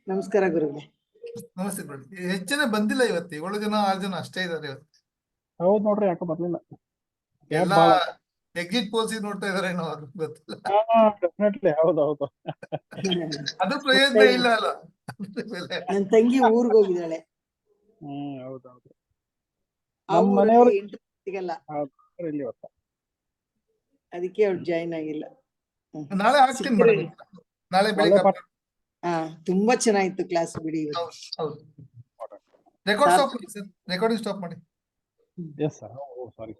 ನಮಸ್ಕಾರ ಗುರುಗಳೇ. ನಮಸ್ತೆ ಗುರುಗಳೇ. ಹೆಚ್ಚು ಜನ ಬಂದಿಲ್ಲ ಇವತ್ತು, 7 ಜನ 6 ಜನ ಅಷ್ಟೇ ಇದ್ದಾರೆ ಇವತ್ತು. ಹೌದು ನೋಡ್ರಿ, ಯಾಕೆ ಬರ್ಲಿಲ್ಲ. ಎಲ್ಲ ಎಕ್ಸಿಟ್ ಪೋಲ್ಸ್ ನೋಡ್ತಾ ಇದಾರೆ ಏನೋ, ಅದು ಗೊತ್ತಿಲ್ಲ. ಡೆಫಿನೆಟ್ಲಿ, ಹೌದು. ಅದ್ರ ಪ್ರಯೋಜನ ಇಲ್ಲ ಅಲ್ಲ. ನನ್ ತಂಗಿ ಊರ್ಗ್ ಹೋಗಿದ್ದಾಳೆ. ಹೌದು. ಆ ನಮ್ಮ ಊರಲ್ಲಿ ಮನೆಯವ್ರು internet ಸಿಗಲ್ಲ, ಇಲ್ಲಿ ಇವತ್ತು. ಅದಕ್ಕೆ ಅವ್ರು ಜಾಯಿನ್ ಆಗಿಲ್ಲ. ನಾಳೆ ಹಾಕ್ತೀನಿ ಮೇಡಮ್, ನಾಳೆ ಬೆಳಿಗ್ಗೆ. ಹಾ, ತುಂಬಾ ಚೆನ್ನಾಗಿತ್ತು ಕ್ಲಾಸ್ ಬಿಡಿ ಇವತ್ತು. ಹೌದು. ರೆಕಾರ್ಡ್ ಸ್ಟಾಪ್ ಮಾಡಿ ಸರ್, ರೆಕಾರ್ಡಿಂಗ್ ಸ್ಟಾಪ್ ಮಾಡಿ. Yes sir. ಸಾರಿ.